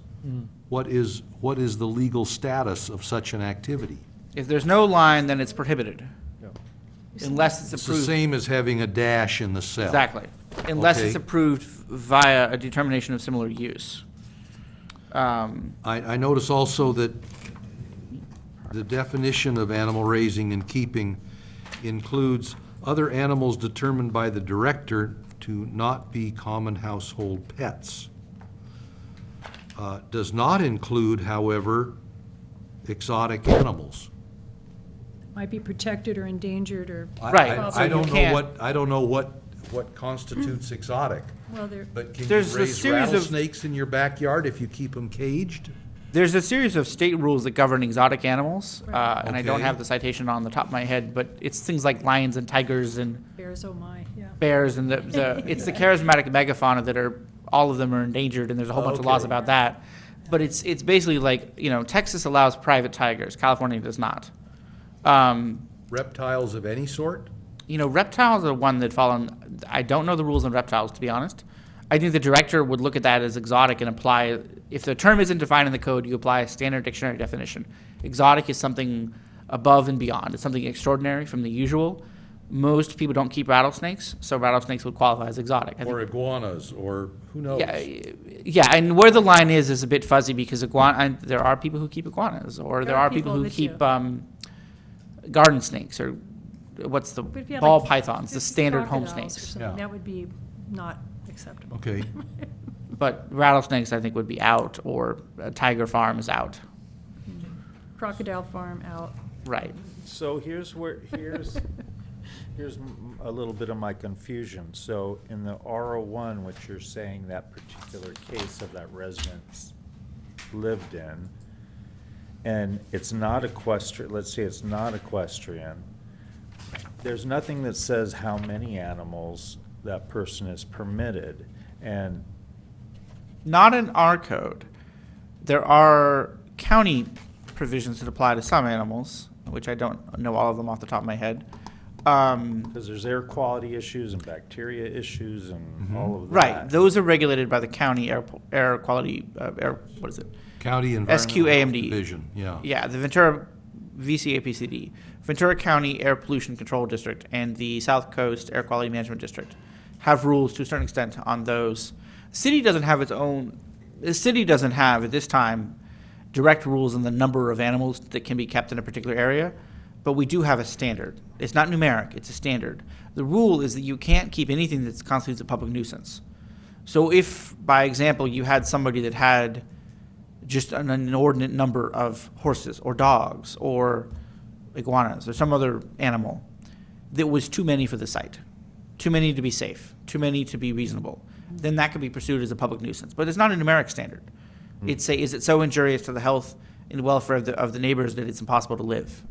what is the legal status of such an activity? If there's no line, then it's prohibited. Unless it's It's the approved. same as having a dash in the cell. Exactly. Unless it's Okay. approved via a determination of similar use. I notice also that the definition of animal raising and keeping includes other animals determined by the director to not be common household pets. Does not include, however, exotic animals. Might be protected or endangered or, Right, so I you don't know can't- what constitutes exotic, well, they're, but can you There's a raise series of- rattlesnakes in your backyard if you keep them caged? There's a series of state rules that govern exotic animals, and I don't Okay. have the citation on the top of my head, but it's things like lions and tigers and bears, oh my, yeah. bears and it's the charismatic megafauna that all of them are endangered, and there's a whole bunch of laws Okay. about that. But it's basically like, Texas allows private tigers, California does not. Reptiles of any sort? Reptiles are one that fall on, I don't know the rules on reptiles, to be honest. I think the director would look at that as exotic and apply, if the term isn't defined in the code, you apply a standard dictionary definition. Exotic is something above and beyond. It's something extraordinary from the usual. Most people don't keep rattlesnakes, so rattlesnakes would qualify as exotic. I Or think, iguanas, or who knows? yeah, and where the line is a bit fuzzy because there are people who keep iguanas, or there are people who that keep do. garden snakes, or what's the But if you have, ball like, pythons, the 50 standard home crocodiles or snakes. something, Yeah. That would be not acceptable. Okay, But rattlesnakes, I think, would be out, or a tiger farm is out. Crocodile farm out. Right. So here's a little bit of my confusion. So in the R01, which you're saying that particular case of that residence lived in, and it's not equestrian, let's say it's not equestrian, there's nothing that says how many animals that person is permitted. And Not in our code. There are county provisions that apply to some animals, which I don't know all of them off the top of my head. because there's air quality issues and bacteria issues and all of that. Right. Those are regulated by the county air quality, what is it? County Environmental Health SQAMD. Division, yeah. Yeah, the Ventura VCAPCD, Ventura County Air Pollution Control District, and the South Coast Air Quality Management District have rules to a certain extent on those. The city doesn't have its own. The city doesn't have at this time direct rules on the number of animals that can be kept in a particular area, but we do have a standard. It's not numeric; it's a standard. The rule is that you can't keep anything that constitutes a public nuisance. So, if, by example, you had somebody that had just an inordinate number of horses or dogs or iguanas or some other animal that was too many for the site, too many to be safe, too many to be reasonable, then that could be pursued as a public nuisance. But it's not a numeric standard. It's is it so injurious to the health and welfare of the neighbors that it's impossible to live?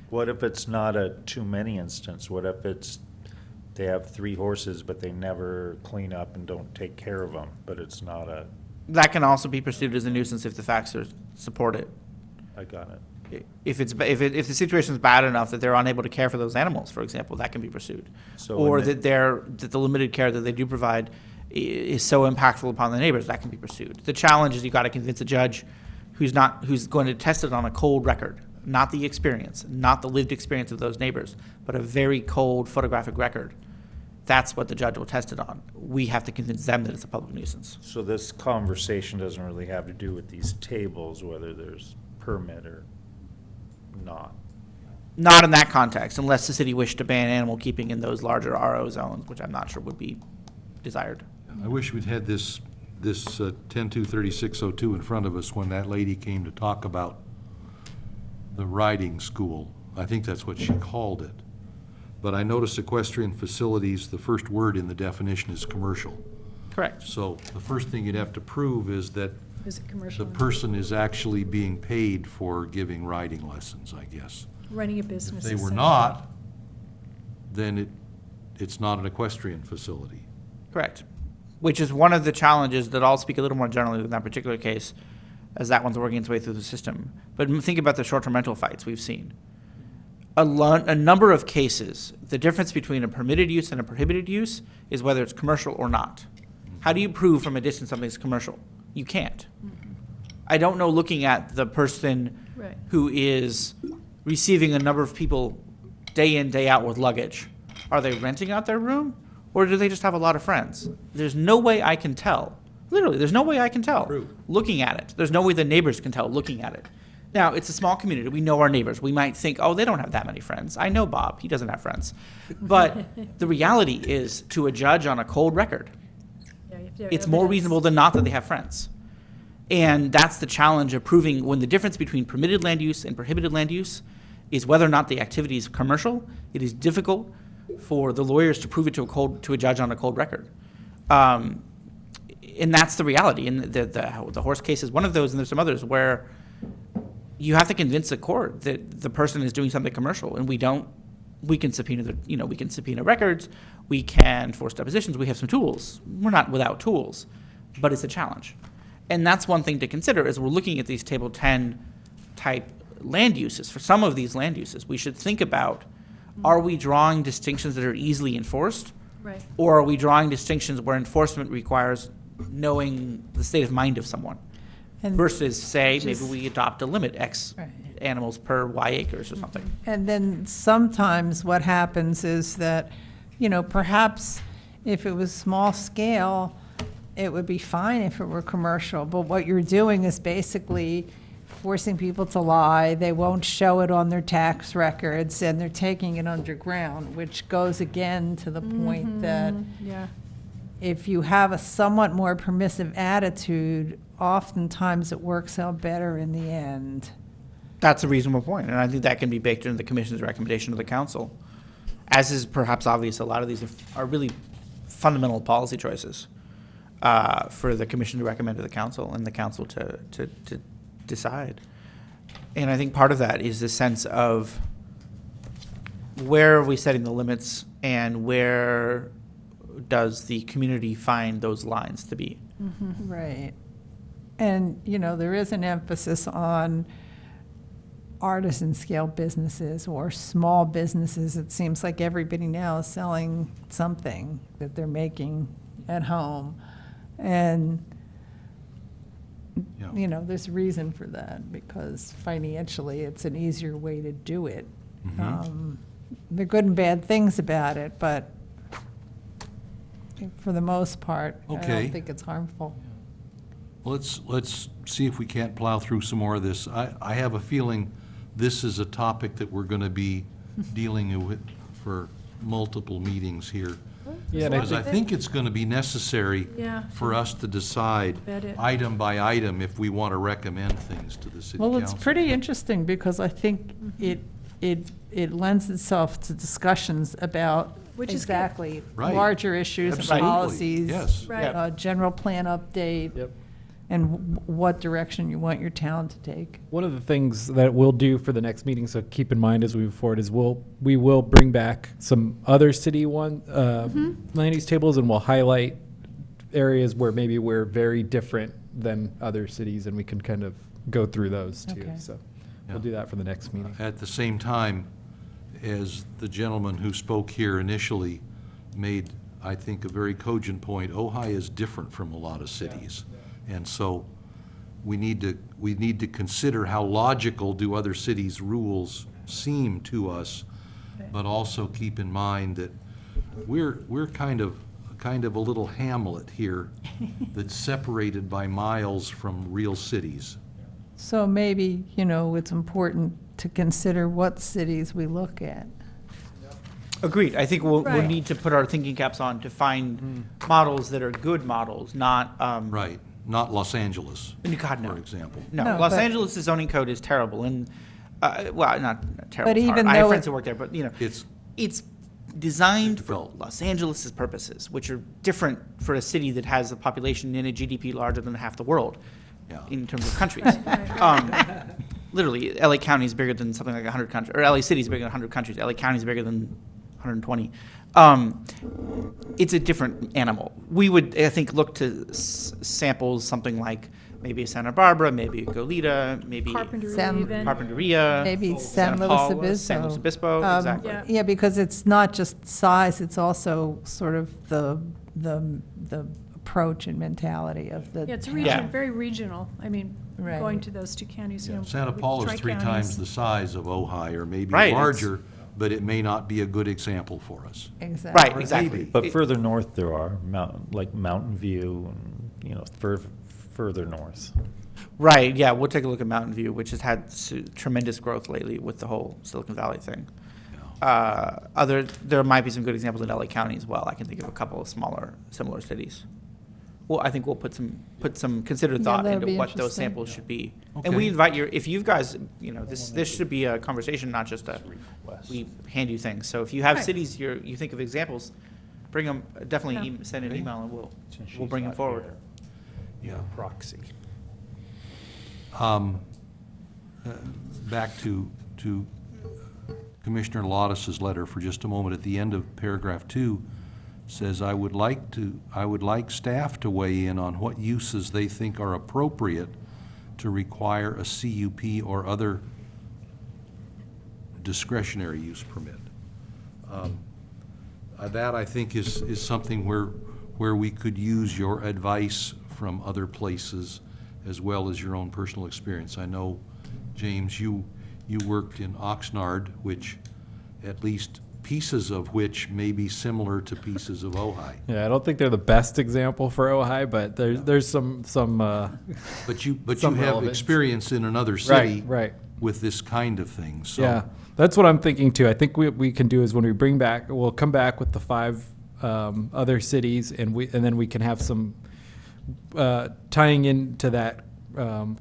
What if it's not a too many instance? What if they have 3 horses, but they never clean up and don't take care of them, but it's not a, That can also be pursued as a nuisance if the facts support it. I got it. If the situation is bad enough that they're unable to care for those animals, for example, that can be pursued. So Or in the- that the limited care that they do provide is so impactful upon the neighbors, that can be pursued. The challenge is you got to convince a judge who's going to test it on a cold record, not the experience, not the lived experience of those neighbors, but a very cold photographic record. That's what the judge will test it on. We have to convince them that it's a public nuisance. So this conversation doesn't really have to do with these tables, whether there's permit or not. Not in that context, unless the city wished to ban animal keeping in those larger RO zones, which I'm not sure would be desired. I wish we'd had this 10-2-3602 in front of us when that lady came to talk about the riding school. I think that's what she called it. But I noticed equestrian facilities, the first word in the definition is commercial. Correct. So the first thing you'd have to prove is that Is it the commercial? person is actually being paid for giving riding lessons, I guess. Running a If business. they were essentially. not, then it's not an equestrian facility. Correct. Which is one of the challenges that I'll speak a little more generally in that particular case, as that one's working its way through the system. But think about the short-term rental fights we've seen. A number of cases, the difference between a permitted use and a prohibited use is whether it's commercial or not. How do you prove from a distance something's commercial? You can't. I don't know, looking at the person Right. who is receiving a number of people day in, day out with luggage. Are they renting out their room, or do they just have a lot of friends? There's no way I can tell. Literally, there's no way I can tell. True. Looking at it. There's no way the neighbors can tell looking at it. Now, it's a small community. We know our neighbors. We might think, oh, they don't have that many friends. I know Bob. He doesn't have friends. But the reality is, to a judge on a cold record, Yeah, you have to have it's more evidence. reasonable than not that they have friends. And that's the challenge of proving when the difference between permitted land use and prohibited land use is whether or not the activity is commercial. It is difficult for the lawyers to prove it to a judge on a cold record. And that's the reality. And the horse case is one of those, and there's some others where you have to convince the court that the person is doing something commercial, and we can subpoena we can subpoena records, we can force depositions, we have some tools. We're not without tools, but it's a challenge. And that's one thing to consider as we're looking at these Table 10 type land uses. For some of these land uses, we should think about, are we drawing distinctions that are easily enforced? Right. Or are we drawing distinctions where enforcement requires knowing the state of mind of someone? And Versus, say, maybe just- we adopt a limit, X Right. animals per Y acres or something. And then sometimes what happens is that, perhaps if it was small scale, it would be fine if it were commercial. But what you're doing is basically forcing people to lie. They won't show it on their tax records, and they're taking it underground, which goes again to the point that Yeah. if you have a somewhat more permissive attitude, oftentimes it works out better in the end. That's a reasonable point, and I think that can be baked into the commission's recommendation to the council. As is perhaps obvious, a lot of these are really fundamental policy choices for the commission to recommend to the council and the council to decide. And I think part of that is the sense of where are we setting the limits and where does the community find those lines to be? Right. And, there is an emphasis on artisan scale businesses or small businesses. It seems like everybody now is selling something that they're making at home. And, Yeah. there's reason for that because financially it's an easier way to do it. Mhm. There are good and bad things about it, but for the most part, I Okay. don't think it's harmful. Let's see if we can't plow through some more of this. I have a feeling this is a topic that we're going to be dealing with for multiple meetings here. Yeah, and I Because I think it's going to be necessary Yeah. for us to decide Bet it. item by item if we want to recommend things to the city Well, council. it's pretty interesting because I think it lens itself to discussions about Which is good. exactly Right. larger issues and Absolutely. policies. Yes. Right. General plan update. Yep. And what direction you want your town to take. One of the things that we'll do for the next meeting, so keep in mind as we move forward, is we will bring back some other city land use tables, and we'll highlight areas where maybe we're very different than other cities, and we can kind of go through those too. Okay. So Yeah. we'll do that for the next meeting. At the same time, as the gentleman who spoke here initially made, I think, a very cogent point, Ojai is different from a lot of cities. And so we need to consider how logical do other cities' rules seem to us, but also keep in mind that we're kind of a little hamlet here that's separated by miles from real cities. So maybe, it's important to consider what cities we look at. Agreed. I think we'll Right. need to put our thinking caps on to find models that are good models, not. Right, not Los Angeles, God, no. for example. No, No, Los but- Angeles' zoning code is terrible, and well, not terrible. But it's hard. even I have though friends it- who work there, but It's, it's designed for Developed. Los Angeles' purposes, which are different for a city that has a population and a GDP larger than half the world yeah. in terms of countries. Literally, LA County is bigger than something like 100 countries, or LA City is bigger than 100 countries. LA County is bigger than 120. It's a different animal. We would, I think, look to samples something like maybe a Santa Barbara, maybe a Goleta, maybe Carpinteria San- even. Carpinteria, Maybe San Santa Luis Paula, Obispo. San Luis Obispo, Um, exactly. Yeah. Yeah, because it's not just size, it's also sort of the approach and mentality of the Yeah, it's town. Yeah. very regional. I mean, Right. going to those two counties, you know. Santa with Paula's 3 tri-counties. times the size of Ojai, or maybe Right, it's- larger, but it may not be a good example for us. Exactly. Right, exactly. But It- further north there are, like Mountain View, and, further north. Right, yeah, we'll take a look at Mountain View, which has had tremendous growth lately with the whole Silicon Valley thing. There might be some good examples in LA County as well. I can think of a couple of smaller, similar cities. Well, I think we'll put some considered Yeah, thought that'd into be what those interesting. samples should be. And Okay. we invite if you guys, this should be a conversation, not just we hand you things. So if you have Right. cities you think of examples, bring them, definitely Yeah. send an Okay. email and we'll bring them forward. Yeah. Proxy. Back to Commissioner Lottis's letter for just a moment. At the end of paragraph 2, says, I would like staff to weigh in on what uses they think are appropriate to require a CUP or other discretionary use permit. That, I think, is something where we could use your advice from other places as well as your own personal experience. I know, James, you worked in Oxnard, which at least pieces of which may be similar to pieces of Ojai. Yeah, I don't think they're the best example for Ojai, but there's some But you some have relevance. Experience in another city right. with this kind of thing, so. Yeah, that's what I'm thinking too. I think what we can do is when we we'll come back with the 5 other cities, and then we can have some tying into that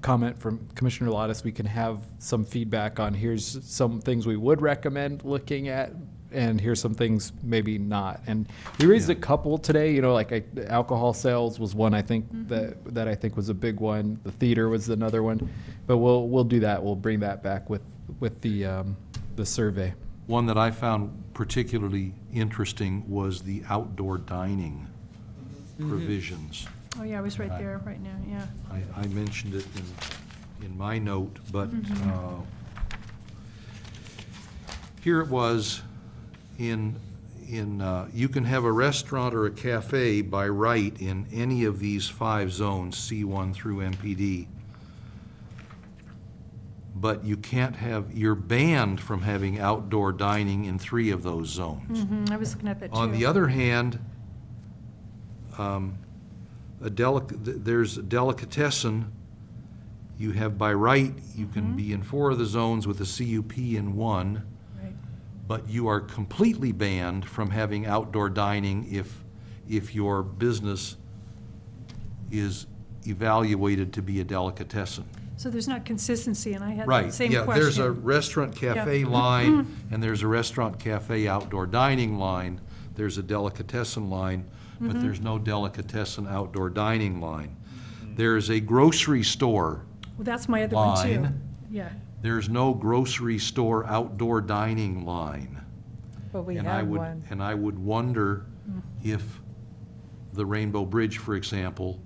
comment from Commissioner Lottis. We can have some feedback on here's some things we would recommend looking at, and here's some things maybe not. And we raised a couple today. Like alcohol sales was one I think that I think was a big one. The theater was another one, but we'll do that. We'll bring that back with the survey. One that I found particularly interesting was the outdoor dining provisions. Oh, yeah, I was right there right now, yeah. I mentioned it in my note, but here it was you can have a restaurant or a cafe by right in any of these 5 zones, C1 through MPD. But you're banned from having outdoor dining in 3 of those zones. I was looking at that too. On the other hand, there's a delicatessen. You have by right, you can be in 4 of the zones with a CUP in 1. Right. But you are completely banned from having outdoor dining if your business is evaluated to be a delicatessen. So there's not consistency, and I had Right, the same yeah, question. there's a restaurant cafe line, and there's a restaurant cafe outdoor dining line, there's a delicatessen line, but there's no delicatessen outdoor dining line. There's a grocery store Well, that's my other one too. line. Yeah. There's no grocery store outdoor dining line. But we And I have would, one. and I would wonder if the Rainbow Bridge, for example,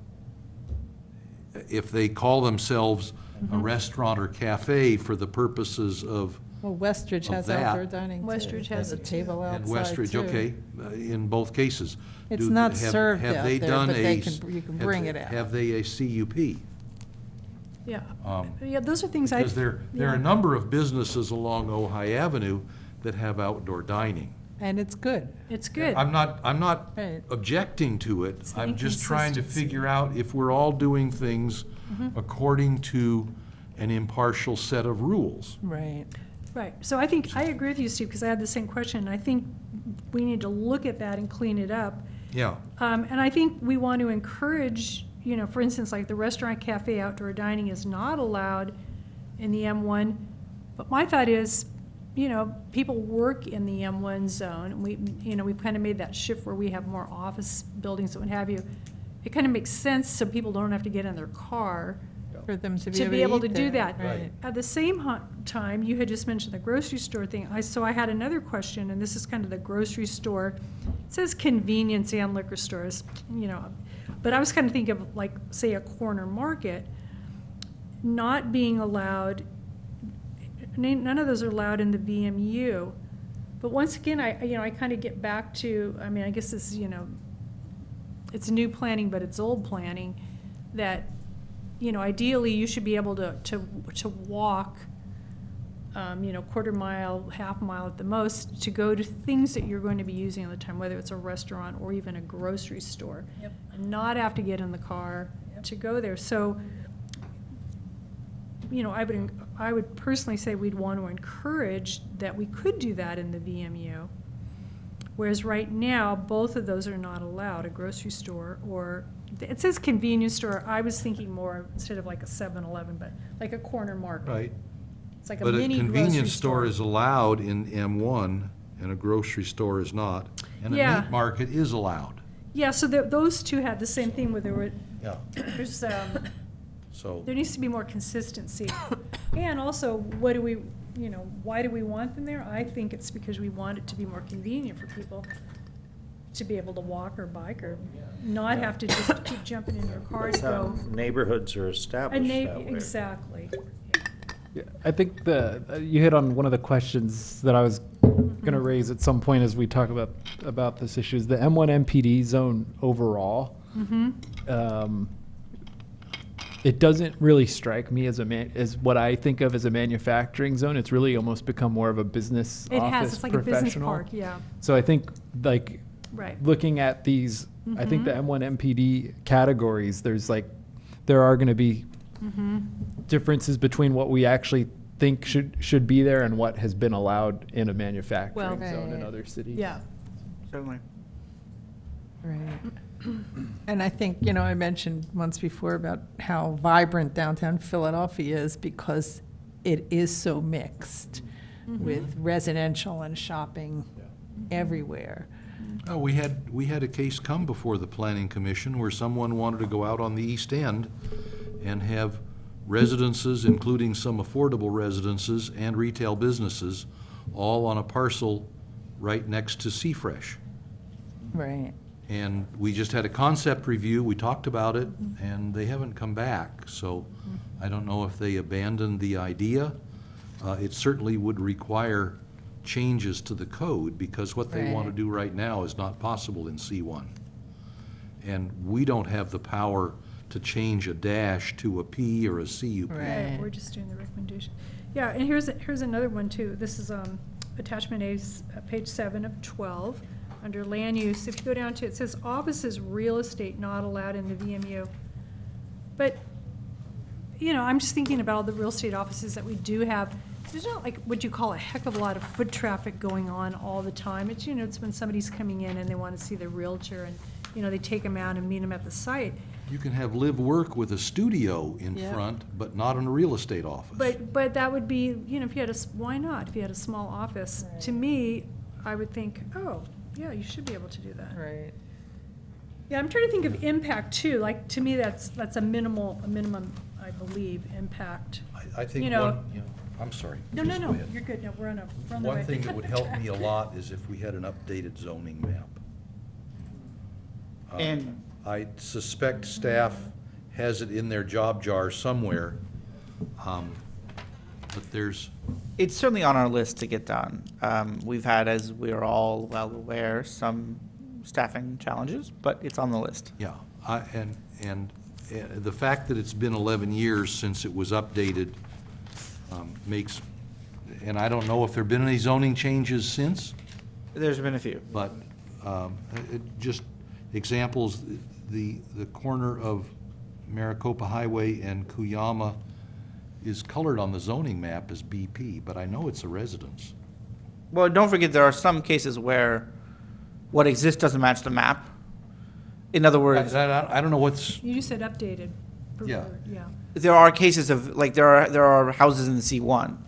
if they call themselves a restaurant or cafe for the purposes of, Well, Westridge of has that. outdoor dining too. Westridge has a it too. table outside and Westridge, too. okay, in both cases. It's not served have out they there, done but they a can- s- you can have bring they- it out. Have they a CUP? Yeah. Um, Yeah, those are things I. Because there are a number of businesses along Ojai Avenue that have outdoor dining. And it's good. It's good. I'm not Right. objecting to it. It's the I'm just trying to inconsistency. figure out if we're all doing things according to an impartial set of rules. Right. Right. So I think, I agree with you, Steve, because I had the same question. I think we need to look at that and clean it up. Yeah, And I think we want to encourage, for instance, like the restaurant, cafe, outdoor dining is not allowed in the M1. But my thought is, people work in the M1 zone. We've kind of made that shift where we have more office buildings and what have you. It kind of makes sense so people don't have to get in their car For them to to be able to eat do there, that. Right. At the same time, you had just mentioned the grocery store thing. So I had another question, and this is kind of the grocery store. It says convenience and liquor stores, but I was kind of thinking of like, say, a corner market not being allowed. None of those are allowed in the VMU. But once again, I kind of get back to, I guess this is, it's new planning, but it's old planning, that ideally, you should be able to walk, quarter mile, half mile at the most, to go to things that you're going to be using all the time, whether it's a restaurant or even a grocery store. Yep. And not have to get in the car to go there. So, I would personally say we'd want to encourage that we could do that in the VMU. Whereas right now, both of those are not allowed, a grocery store or, it says convenience store. I was thinking more, instead of like a 7-Eleven, but like a corner market. right. It's like a But a mini grocery convenience store is allowed in M1, and a grocery store is not. And a Yeah. meat market is allowed. Yeah, so those two had the same thing where Yeah. there's, So, there needs to be more consistency. And also, why do we want them there? I think it's because we want it to be more convenient for people to be able to walk or bike or not have to just keep jumping in your car to go. Neighborhoods are A established that way. Exactly. Yeah, I think you hit on one of the questions that I was going to raise at some point as we talk about this issue is the M1 MPD zone overall. It doesn't really strike me as as what I think of as a manufacturing zone. It's really almost become more of a business It office has, it's like a business professional. park, yeah, So I think like right. looking at these, I think the M1 MPD categories, there are going to be differences between what we actually think should be there and what has been allowed in a manufacturing Well, zone in Right. other cities. Yeah. Certainly. Right. And I think, I mentioned once before about how vibrant downtown Philadelphia is because it is so mixed with residential and shopping everywhere. Oh, we had a case come before the Planning Commission where someone wanted to go out on the East End and have residences, including some affordable residences and retail businesses, all on a parcel right next to Seafresh. Right. And we just had a concept review, we talked about it, and they haven't come back. So I don't know if they abandoned the idea. It certainly would require changes to the code, because what they want to Right. do right now is not possible in C1. And we don't have the power to change a dash to a P or a CUP. Right. Right, we're just doing the recommendation. Yeah, and here's another one too. This is attachment A, page 7 of 12, under land use. If you go down to, it says offices, real estate not allowed in the VMU. But, I'm just thinking about all the real estate offices that we do have. There's not like what you call a heck of a lot of foot traffic going on all the time. It's, it's when somebody's coming in and they want to see the realtor and, they take them out and meet them at the site. You can have live-work with a studio in Yeah. front, but not in a real estate office. But that would be, if you had why not? If you had a small office, to me, I would think, oh, yeah, you should be able to do that. Right. Yeah, I'm trying to think of impact too. Like, to me, that's a minimum, I believe, impact. I think You know- I'm sorry. No, Just go no, ahead. you're good. No, we're on the One right. thing that would help me a lot is if we had an updated zoning map. And I suspect staff has it in their job jar somewhere, but there's, it's certainly on our list to get done. We've had, as we are all well aware, some staffing challenges, but it's on the list. yeah, and the fact that it's been 11 years since it was updated makes, and I don't know if there've been any zoning changes since, There's been a few. but just examples, the corner of Maricopa Highway and Cuyama is colored on the zoning map as BP, but I know it's a residence. Well, don't forget, there are some cases where what exists doesn't match the map. In other words, I don't know what's, You just said updated. Yeah. Yeah. there are cases of, like, there are houses in the C1.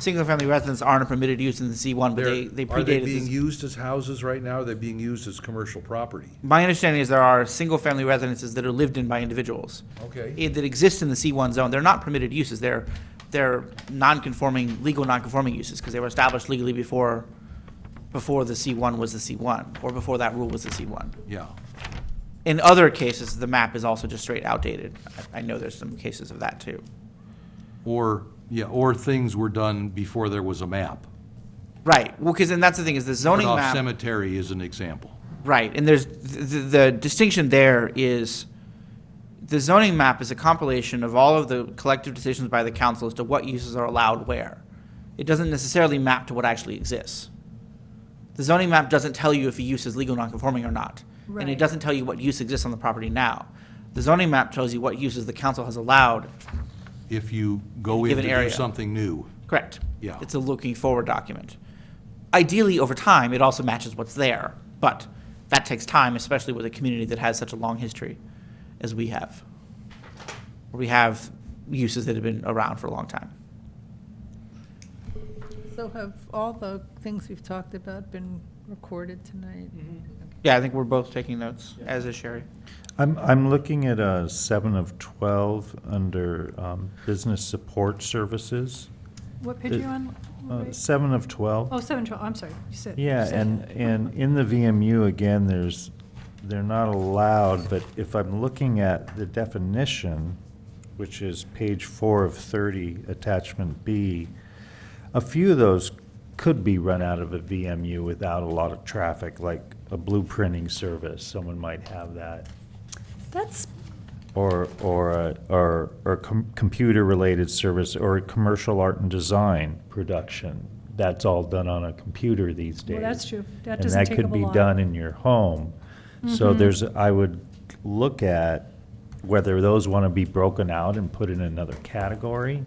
Single-family residents aren't a permitted use in the C1, but they are they predated being this. used as houses right now, or are they being used as commercial property? My understanding is there are single-family residences that are lived in by individuals. Okay. That exist in the C1 zone. They're not permitted uses. They're non-conforming, legal non-conforming uses, because they were established legally before the C1 was the C1, or before that rule was the C1. Yeah. In other cases, the map is also just straight outdated. I know there's some cases of that, too. Or things were done before there was a map. Right, well, because, and that's the thing, is the zoning Murdoch map. Cemetery is an example. Right, and there's, the distinction there is, the zoning map is a compilation of all of the collective decisions by the council as to what uses are allowed where. It doesn't necessarily map to what actually exists. The zoning map doesn't tell you if a use is legal nonconforming or not. And it Right. doesn't tell you what use exists on the property now. The zoning map tells you what uses the council has allowed. If you go in Given to do area. something new. Correct. Yeah. It's a looking forward document. Ideally, over time, it also matches what's there, but that takes time, especially with a community that has such a long history as we have. Where we have uses that have been around for a long time. So have all the things we've talked about been recorded tonight? Yeah, I think we're both taking notes, as is Sherry. I'm looking at 7 of 12 under business support services. What page are you on? right? 7 of 12. Oh, 712, I'm sorry, you said. Yeah, and in the VMU, again, they're not allowed, but if I'm looking at the definition, which is page 4 of 30, attachment B, a few of those could be run out of a VMU without a lot of traffic, like a blueprinting service, someone might have that. That's, Or computer-related service, or commercial art and design production. That's all done on a computer these days. well, that's true. That doesn't take up a And that could be lot. done in your home. So I would look at whether those want to be broken out and put in another category,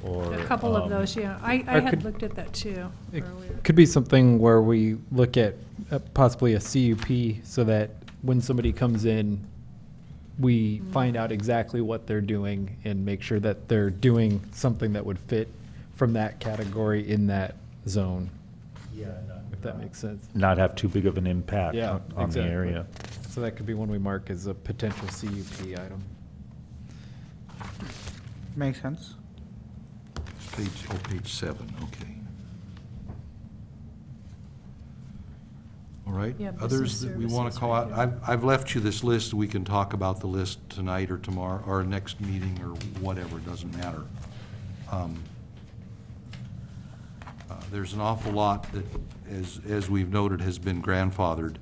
or. A couple of those, yeah. I Or had could- looked at that too It earlier. could be something where we look at possibly a CUP so that when somebody comes in, we find out exactly what they're doing and make sure that they're doing something that would fit from that category in that zone, Yeah, if that makes sense. not have too big of an impact Yeah, on the exactly. area. So that could be one we mark as a potential CUP item. Makes sense. Page 7, okay. All right, Yeah, business others that we want services to call right out? I've left you this list, we can talk about the list tonight or tomorrow, or next meeting, or whatever, it doesn't matter. There's an awful lot that, as we've noted, has been grandfathered,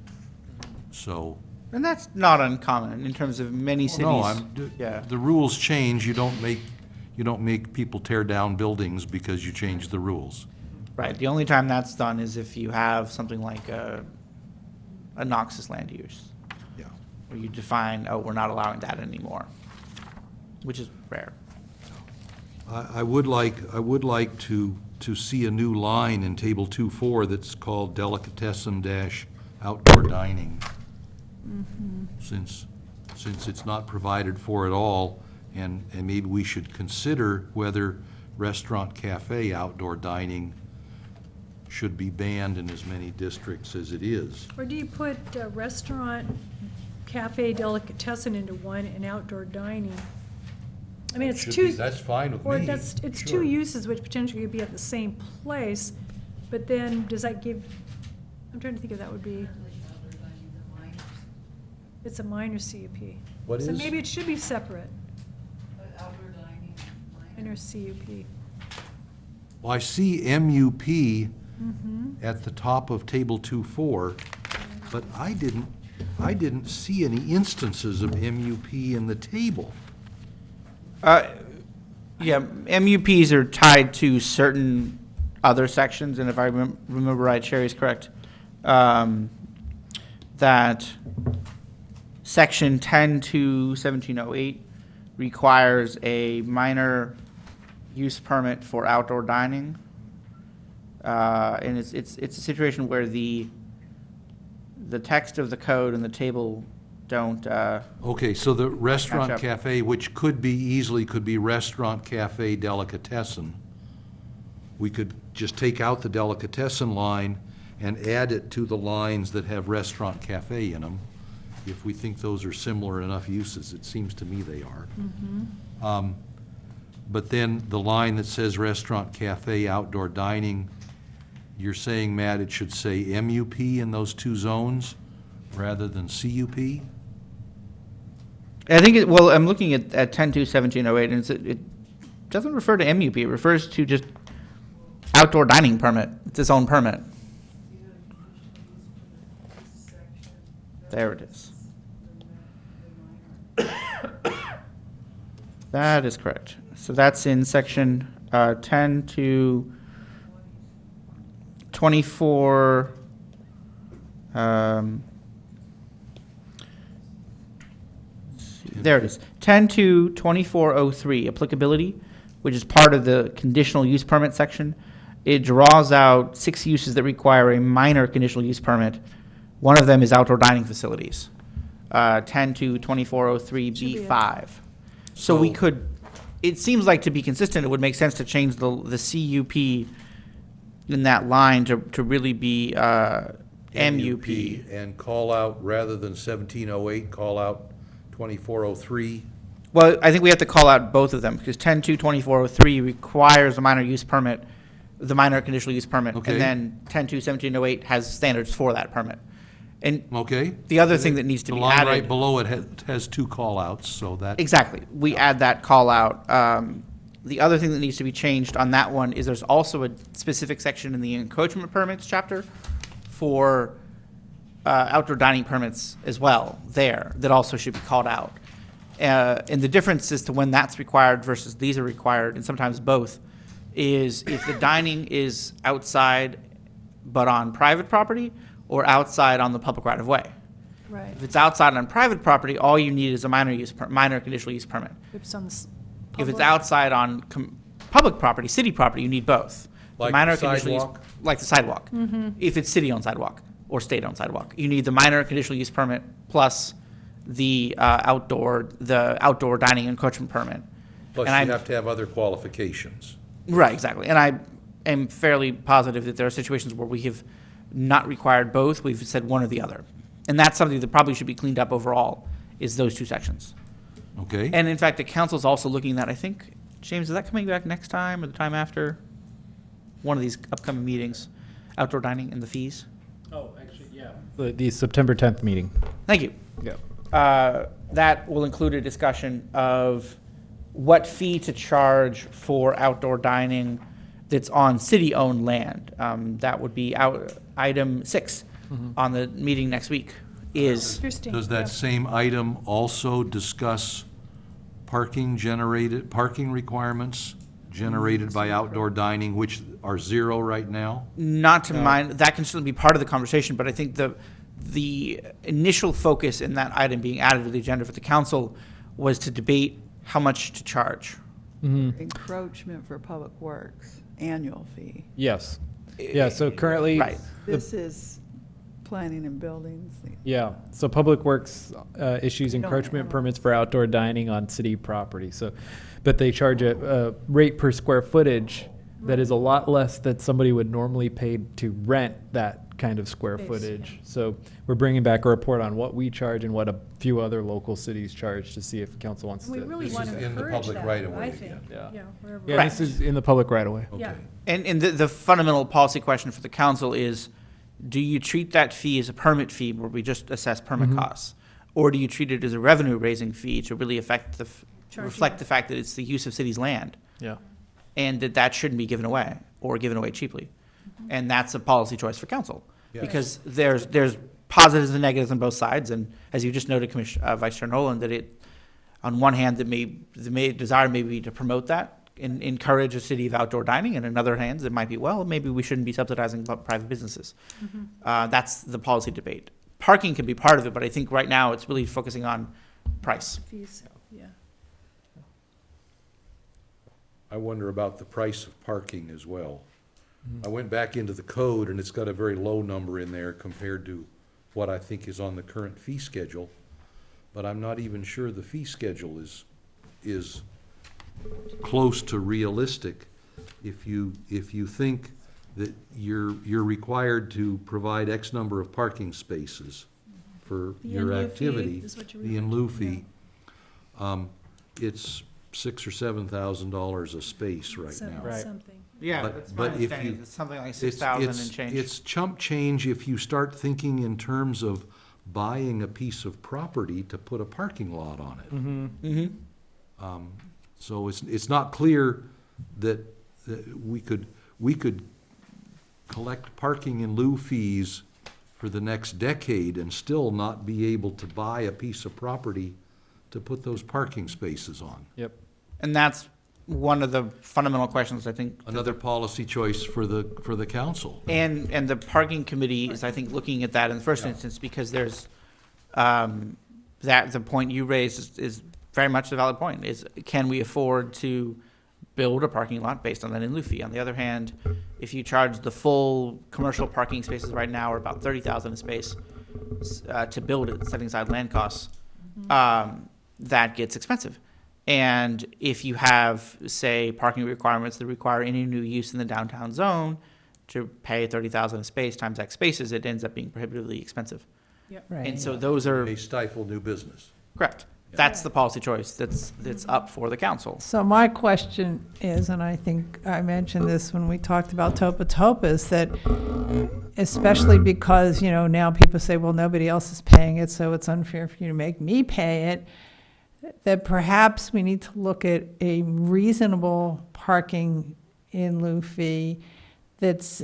so. And that's not uncommon in terms of many cities. No, Yeah. the rules change, you don't make people tear down buildings because you change the rules. Right. The only time that's done is if you have something like a noxious land use, Yeah. where you define, oh, we're not allowing that anymore, which is rare. I would like to see a new line in Table 2.4 that's called delicatessen dash outdoor dining. Since it's not provided for at all, and maybe we should consider whether restaurant, cafe, outdoor dining should be banned in as many districts as it is. Or do you put restaurant, cafe, delicatessen into one and outdoor dining? I mean, it's Should two. be- That's fine with me. Or it's two Sure. uses which potentially could be at the same place, but then does that give, I'm trying to think if that would be, it's a minor CUP. What So is? maybe it should be separate, minor CUP. Well, I see MUP Mm-hmm. at the top of Table 2.4, but I didn't see any instances of MUP in the table. Yeah, MUPs are tied to certain other sections, and if I remember right, Sherry's correct, that Section 10 to 1708 requires a minor use permit for outdoor dining. And it's a situation where the text of the code and the table don't, Okay, so the restaurant up. cafe, which easily could be restaurant cafe delicatessen, we could just take out the delicatessen line and add it to the lines that have restaurant cafe in them, if we think those are similar enough uses. It seems to me they are. But then the line that says restaurant cafe outdoor dining, you're saying, Matt, it should say MUP in those two zones rather than CUP? I think, well, I'm looking at 10 to 1708, and it doesn't refer to MUP, it refers to just outdoor dining permit. It's its own permit. There it is. That is correct. So that's in section 10 to 24. There it is. 10 to 2403, applicability, which is part of the conditional use permit section. It draws out 6 uses that require a minor conditional use permit. One of them is outdoor dining facilities. 10 to 2403B5. So we could, it seems like, to be consistent, it would make sense to change the CUP in that line to really be MUP. And call out, rather than 1708, call out 2403. Well, I think we have to call out both of them, because 10 to 2403 requires a minor use permit the minor conditional use permit. Okay. And then 10.2.1708 has standards for that permit. And Okay? the other thing that needs to The be line right added, below it has two call-outs, so that. exactly, we add that call out. The other thing that needs to be changed on that one is there's also a specific section in the encroachment permits chapter for outdoor dining permits as well there that also should be called out. And the difference as to when that's required versus these are required, and sometimes both, is if the dining is outside but on private property or outside on the public right of way. Right. If it's outside on private property, all you need is a minor conditional use permit. If it's on the If it's outside on public property, city property, you need both. The Like minor the conditional use- sidewalk? Like the sidewalk. If it's city-owned sidewalk or state-owned sidewalk, you need the minor conditional use permit plus the outdoor dining encroachment permit. Plus, And you I'm- have to have other qualifications. Right, exactly. And I am fairly positive that there are situations where we have not required both. We've said one or the other. And that's something that probably should be cleaned up overall, is those two sections. Okay? And in fact, the council's also looking at that, I think, James, is that coming back next time or the time after? One of these upcoming meetings, outdoor dining and the fees? Oh, actually, yeah. The September 10th meeting. Thank you. Yeah. That will include a discussion of what fee to charge for outdoor dining that's on city-owned land. That would be item 6 on the meeting next week is, Interesting. Does that same item also discuss parking requirements generated by outdoor dining, which are 0 right now? not to mind, that can certainly be part of the conversation, but I think the initial focus in that item being added to the agenda for the council was to debate how much to charge. Encroachment for public works, annual fee. Yes. Yeah, so currently. Right. This is planning and buildings. Yeah, so Public Works issues don't encroachment have- permits for outdoor dining on city property, so, but they charge a rate per square footage that is a lot less that somebody would normally pay to rent that kind of square Space, footage. So we're bringing back a report on what we charge and what a few other local cities charge to see if council wants to. We really This want is to in the encourage public that, right of I way think. again. Yeah. Wherever. Yeah, this is in the public right away. Yeah. Okay. And the fundamental policy question for the council is, do you treat that fee as a permit fee where we just assess permit costs? Or do you treat it as a revenue-raising fee to really affect reflect the fact that it's the use of city's land? Yeah. And that shouldn't be given away or given away cheaply. And that's a policy choice for council. Yeah. Because there's positives and negatives on both sides. And as you just noted, Vice Chair Nolan, that it, on one hand, the desire may be to promote that and encourage a city of outdoor dining, and on other hands, it might be, well, maybe we shouldn't be subsidizing private businesses. That's the policy debate. Parking can be part of it, but I think right now it's really focusing on price. Fees, yeah. I wonder about the price of parking as well. I went back into the code, and it's got a very low number in there compared to what I think is on the current fee schedule, but I'm not even sure the fee schedule is close to realistic. If you think that you're required to provide X number of parking spaces for The your in lieu fee activity, is what you're the in lieu fee, it's $6,000 or $7,000 a space right now. Right. Something. Yeah, But- that's but my if understanding. you- It's something like It's- 6,000 it's- and change. It's chump change if you start thinking in terms of buying a piece of property to put a parking lot on it. Mm-hmm. So it's not clear that we could collect parking in lieu fees for the next decade and still not be able to buy a piece of property to put those parking spaces on. Yep. And that's one of the fundamental questions, I think. Another policy choice for the council. And the parking committee is, I think, looking at that in the first instance, because there's, the point you raised is very much the valid point, is can we afford to build a parking lot based on that in lieu fee? On the other hand, if you charge the full commercial parking spaces right now are about 30,000 a space, to build it, setting aside land costs, that gets expensive. And if you have, say, parking requirements that require any new use in the downtown zone to pay 30,000 a space times X spaces, it ends up being prohibitively expensive. Right. And so those are, They stifle new business. correct. That's the policy choice that's up for the council. So my question is, and I think I mentioned this when we talked about Topa Topa, is that especially because, now people say, well, nobody else is paying it, so it's unfair for you to make me pay it, that perhaps we need to look at a reasonable parking in lieu fee that's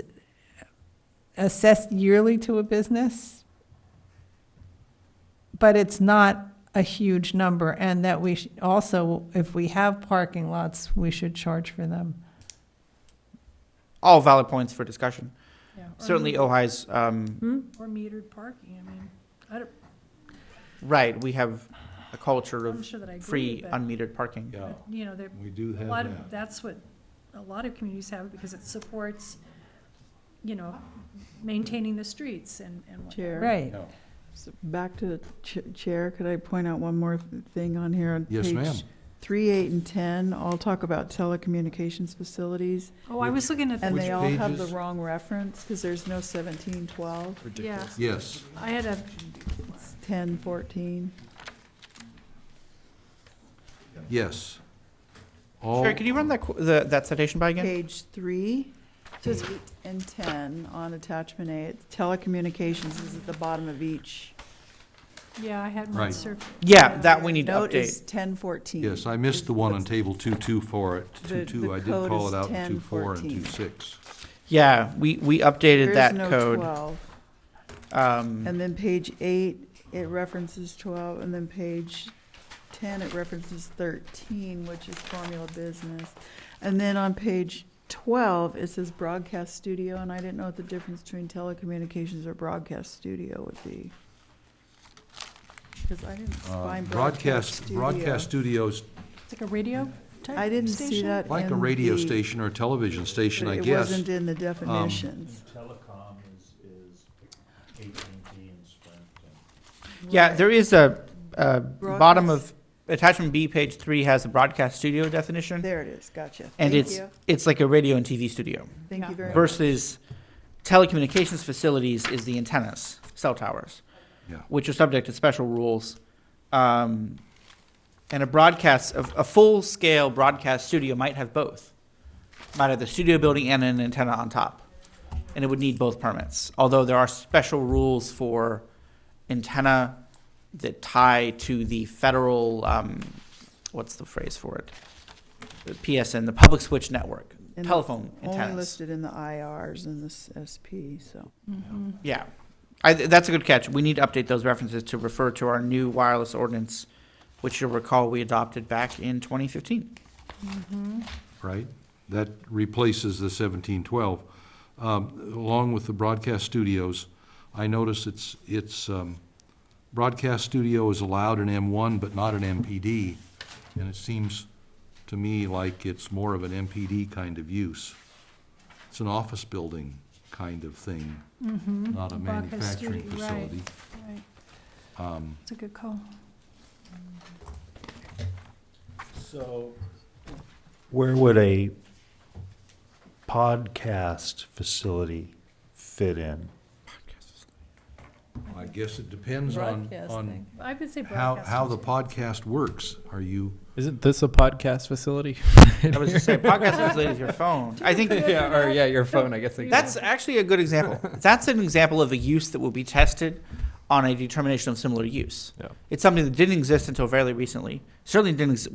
assessed yearly to a business, but it's not a huge number, and that we also, if we have parking lots, we should charge for them. All valid points for discussion. Yeah, or Certainly Ojai's, Or metered parking, I don't, right, we have a culture I'm of sure that I agree, free but, unmetered parking. Yeah, there, we do a have lot that. of, that's what a lot of communities have, because it supports, maintaining the streets and whatnot. Chair. Right. Yeah. So back to the chair, could I point out one more thing on here on Yes, ma'am. page 3, 8, and 10? All talk about telecommunications facilities, Oh, I was looking at, and Which they all have the pages? wrong reference, because there's no 1712, yeah, Yes. I had a, 1014. Yes. All, Sherry, could you run that citation by again? Page 3, So it's- 8, and 10 on attachment A. Telecommunications is at the bottom of each. yeah, I had mine Right. circled. Yeah, that we need to Note is update. 1014. yes, I missed the one on table 2.2 for it. The- 2.2, the I did code call is it out in 2.4 and 1014. 2.6. Yeah, we updated There is that no code. 12. Um, And then page 8, it references 12, and then page 10, it references 13, which is formula business. And then on page 12, it says broadcast studio, and I didn't know what the difference between telecommunications or broadcast studio would be. Because I didn't find broadcast Broadcast studio. studios, It's like a radio type I didn't see station? that like a in radio the- station or a television station, I It guess. wasn't in the definitions. Telecom is AT&T and Sprint. yeah, Right. there is a bottom Broadcast- of attachment B, page 3 has the broadcast studio definition, There it is, gotcha. and Thank you. it's like a radio and TV studio. Thank you very much. Versus telecommunications facilities is the antennas, cell towers, Yeah. which are subject to special rules. And a full-scale broadcast studio might have both. Might have the studio building and an antenna on top. And it would need both permits. Although there are special rules for antenna that tie to the federal, what's the phrase for it? The PSN, the public switch network, And telephone Only antennas. listed in the IRs and the SP, so. Yeah, that's a good catch. We need to update those references to refer to our new wireless ordinance, which you'll recall we adopted back in 2015. Right? That replaces the 1712. Along with the broadcast studios, I notice it's broadcast studio is allowed in M1, but not in MPD, and it seems to me like it's more of an MPD kind of use. It's an office building kind of thing, not a Broadcast manufacturing studio, right. facility. Right. It's a good call. So, where would a podcast facility fit in? I guess it depends on Broadcasting. I would say how broadcast. the podcast works. Are you, Isn't this a podcast facility? I was just saying, podcast facility is your phone. I think yeah, your phone, I guess. that's actually a good example. That's an example of a use that will be tested on a determination of similar use. Yeah. It's something that didn't exist until fairly recently. Certainly didn't,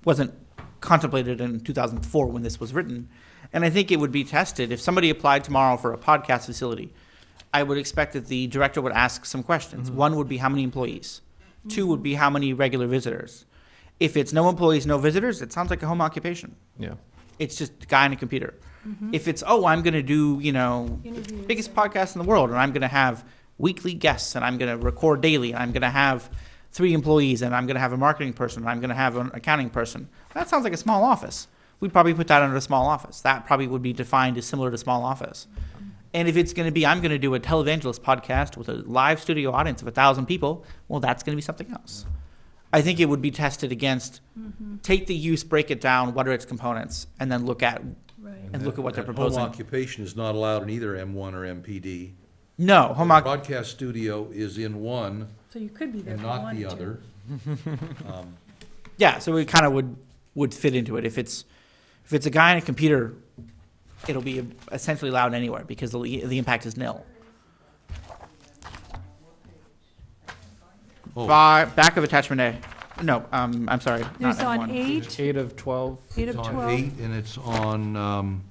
wasn't contemplated in 2004 when this was written. And I think it would be tested. If somebody applied tomorrow for a podcast facility, I would expect that the director would ask some questions. One would be how many employees? Two would be how many regular visitors? If it's no employees, no visitors, it sounds like a home occupation. Yeah. It's just a guy and a computer. If it's, I'm going to do, Interviews biggest and- podcast in the world, and I'm going to have weekly guests, and I'm going to record daily, and I'm going to have 3 employees, and I'm going to have a marketing person, and I'm going to have an accounting person. That sounds like a small office. We'd probably put that under a small office. That probably would be defined as similar to small office. And if it's going to be, I'm going to do a televangelist podcast with a live studio audience of 1,000 people, well, that's going to be something else. I think it would be tested against, take the use, break it down, what are its components, and then look at Right. and look at what they're that proposing. home occupation is not allowed in either M1 or MPD. No, home occup- Broadcast studio is in one, So you could be there and if you not wanted the to. other. Yeah, so it kind of would fit into it. If it's a guy in a computer, it'll be essentially allowed anywhere because the impact is nil. Oh, Back of attachment A. No, I'm sorry. There's not on M1. 8, 8 of 12. 8 it's of on 12. 8, and it's on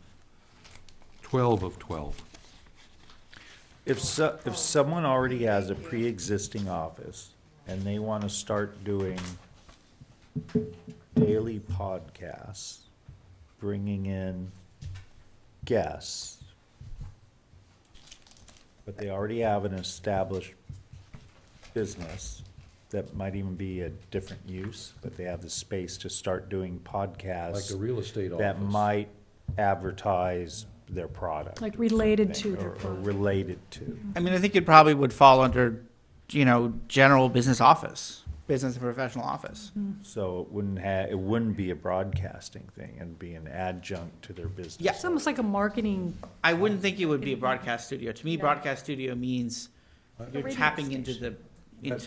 12 of 12. If someone already has a pre-existing office and they want to start doing daily podcasts, bringing in guests, but they already have an established business that might even be a different use, but they have the space to start doing Like podcasts a real estate office. that might advertise their product. Like or related something, to their or product. related to. I mean, I think it probably would fall under, general business office, business and professional office. So it wouldn't be a broadcasting thing, it'd be an adjunct to their business. Yeah. It's almost like a marketing, I wouldn't think it would be a broadcast studio. To me, broadcast studio means you're radio tapping into station.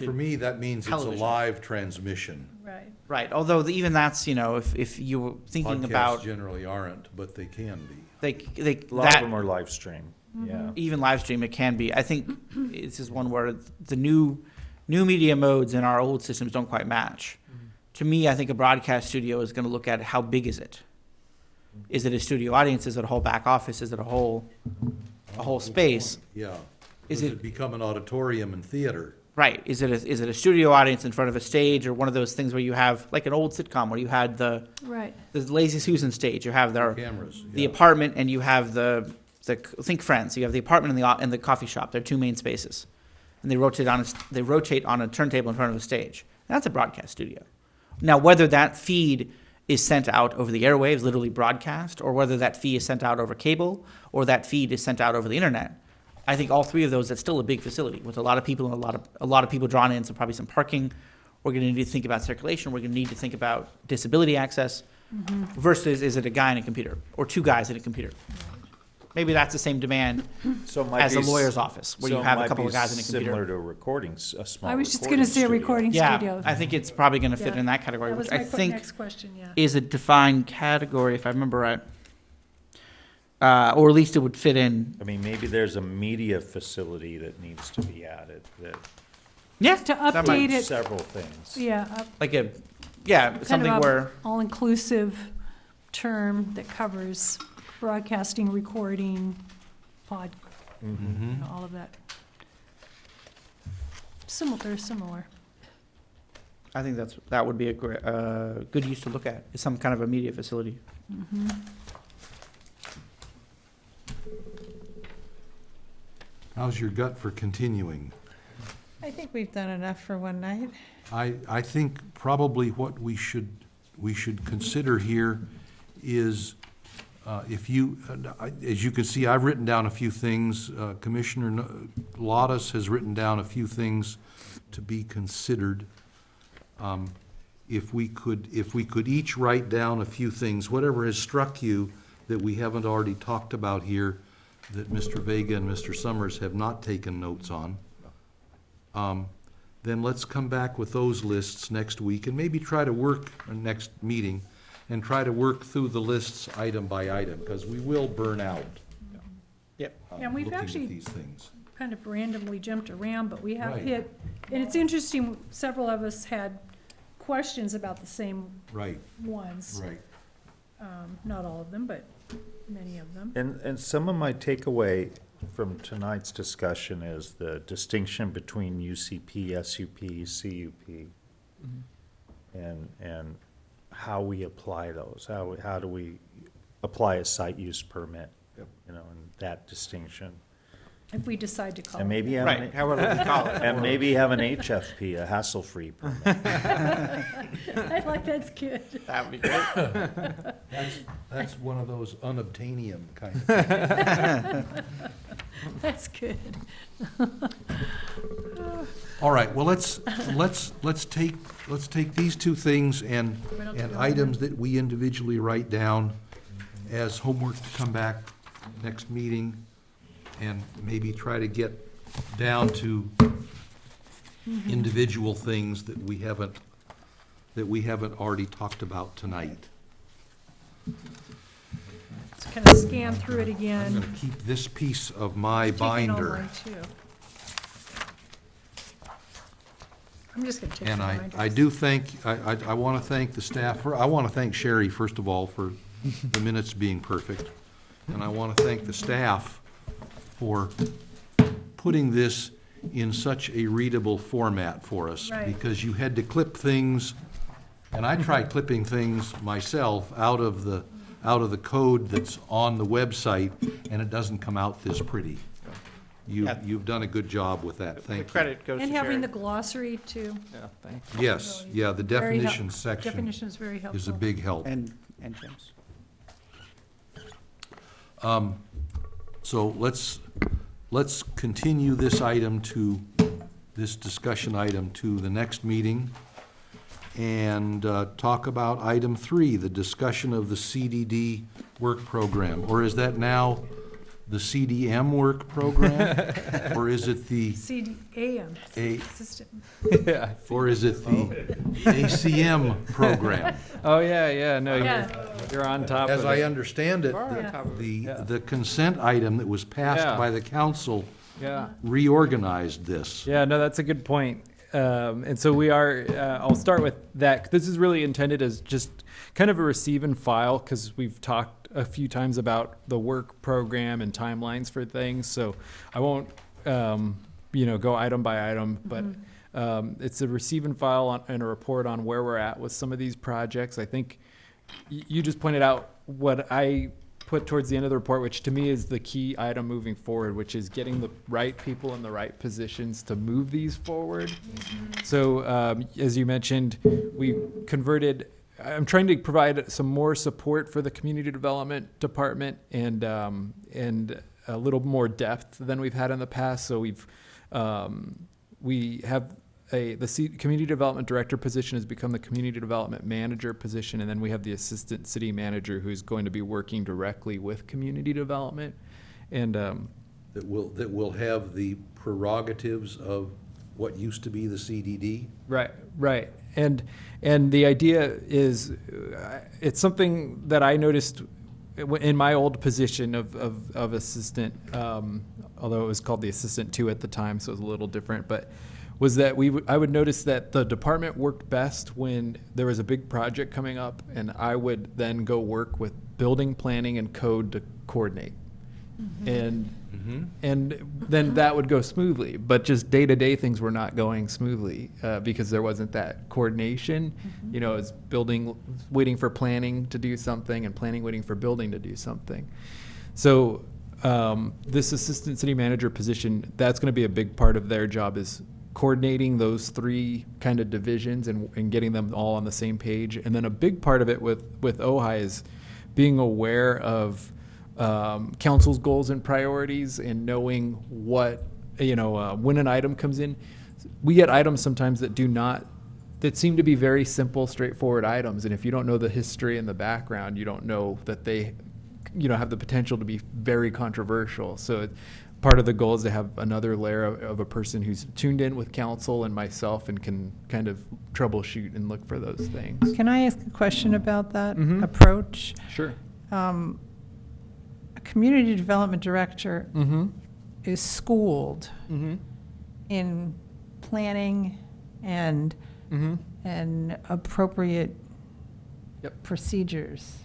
For me, that means it's a television. live transmission. right. right. Although even that's, if you were thinking Podcasts about generally aren't, but they can be. they A lot of them are live stream, yeah. even live stream, it can be. I think this is one where the new media modes in our old systems don't quite match. To me, I think a broadcast studio is going to look at how big is it. Is it a studio audience? Is it a whole back office? Is it a whole space? Yeah. Is Does it- it become an auditorium and theater? Right. Is it a studio audience in front of a stage, or one of those things where you have like an old sitcom where you had the Right. Lazy Susan stage, you have Cameras. the yeah. apartment, and you have the think Friends. You have the apartment and the coffee shop. They're two main spaces, and they rotate on a turntable in front of a stage. That's a broadcast studio. Now, whether that feed is sent out over the airwaves, literally broadcast, or whether that feed is sent out over cable, or that feed is sent out over the internet, I think all three of those, that's still a big facility with a lot of people and a lot of people drawn in, so probably some parking. We're going to need to think about circulation. We're going to need to think about disability access versus is it a guy in a computer or two guys in a computer? Maybe that's the same demand So it might as a be lawyer's office where so you it have a might couple be of guys in a Similar computer. to a recording, a small I was just going to say a studio. recording Yeah, studio. I think it's probably going to fit Yeah. in that category, That which was I my think next question, yeah. is a defined category, if I remember right. Or at least it would fit in. I mean, maybe there's a media facility that needs to be added, that, Yeah, To that might- update it, several things. yeah, like kind of something a where all-inclusive term that covers broadcasting, recording, all of that. They're similar. I think that would be a good use to look at, is some kind of a media facility. How's your gut for continuing? I think we've done enough for one night. I think probably what we should consider here is, as you can see, I've written down a few things. Commissioner Lottis has written down a few things to be considered. If we could each write down a few things, whatever has struck you that we haven't already talked about here, that Mr. Vega and Mr. Summers have not taken notes on, then let's come back with those lists next week and maybe try to work, next meeting, and try to work through the lists item by item, because we will burn out. Yep. And we've looking at actually these things. kind of randomly jumped around, but we have Right. hit, and it's interesting, several of us had questions about the same Right, ones. right. Not all of them, but many of them. And some of my takeaway from tonight's discussion is the distinction between UCP, SUP, CUP, and how we apply those, how do we apply a site use permit, Yep. and that distinction. If we decide to call it. And maybe have, Right, however we call it. and maybe have an HFP, a hassle-free permit. I like that's good. That would be great. That's one of those unobtainium kind of things. That's good. All right, well, let's take these two things and items that we individually write down as homework to come back next meeting, and maybe try to get down to individual things that we haven't already talked about tonight. Let's kind of scan through it I'm again. gonna keep this piece of my Taking all binder. mine, too. I'm just gonna take And the I binders. do thank, I want to thank the staff, I want to thank Sherry, first of all, for the minutes being perfect. And I want to thank the staff for putting this in such a readable format for us. Right. Because you had to clip things, and I tried clipping things myself out of the code that's on the website, and it doesn't come out this pretty. Yeah. You've done a good job with that, The thank you. credit goes to And having Sherry. the glossary too. Yeah, thank you. Yes, yeah, the Very help- definition section Definition is very helpful. is a big help. And Jim's. So let's continue this discussion item to the next meeting and talk about item 3, the discussion of the CDD work program. Or is that now the CDM work program? Or is it the, CDAM, A- system. Yeah. or is it the ACM program? Oh, yeah, no, Yeah. you're on top As of I it. understand it, Yeah. the consent item that was passed Yeah. by the council Yeah. reorganized this. Yeah, no, that's a good point. And so we are, I'll start with that. This is really intended as just kind of a receive and file, because we've talked a few times about the work program and timelines for things. So I won't, go item by item, but it's a receive and file and a report on where we're at with some of these projects. I think you just pointed out what I put towards the end of the report, which to me is the key item moving forward, which is getting the right people in the right positions to move these forward. So, as you mentioned, we converted, I'm trying to provide some more support for the community development department and a little more depth than we've had in the past. So we have the community development director position has become the community development manager position, and then we have the assistant city manager who's going to be working directly with community development. And That will have the prerogatives of what used to be the CDD? Right. And the idea is, it's something that I noticed in my old position of assistant, although it was called the assistant 2 at the time, so it was a little different, but was that I would notice that the department worked best when there was a big project coming up, and I would then go work with building, planning, and code to coordinate. And then that would go smoothly, but just day-to-day things were not going smoothly because there wasn't that coordination. It's building waiting for planning to do something, and planning waiting for building to do something. So this assistant city manager position, that's going to be a big part of their job, is coordinating those 3 kind of divisions and getting them all on the same page. And then a big part of it with Ojai is being aware of council's goals and priorities, and knowing what, when an item comes in. We get items sometimes that seem to be very simple, straightforward items. And if you don't know the history and the background, you don't know that they, have the potential to be very controversial. So part of the goal is to have another layer of a person who's tuned in with council and myself and can kind of troubleshoot and look for those things. Can I ask a question about that Mhm. approach? Sure. A community development director Mm-hmm. is schooled Mm-hmm. in planning and appropriate Yep. procedures.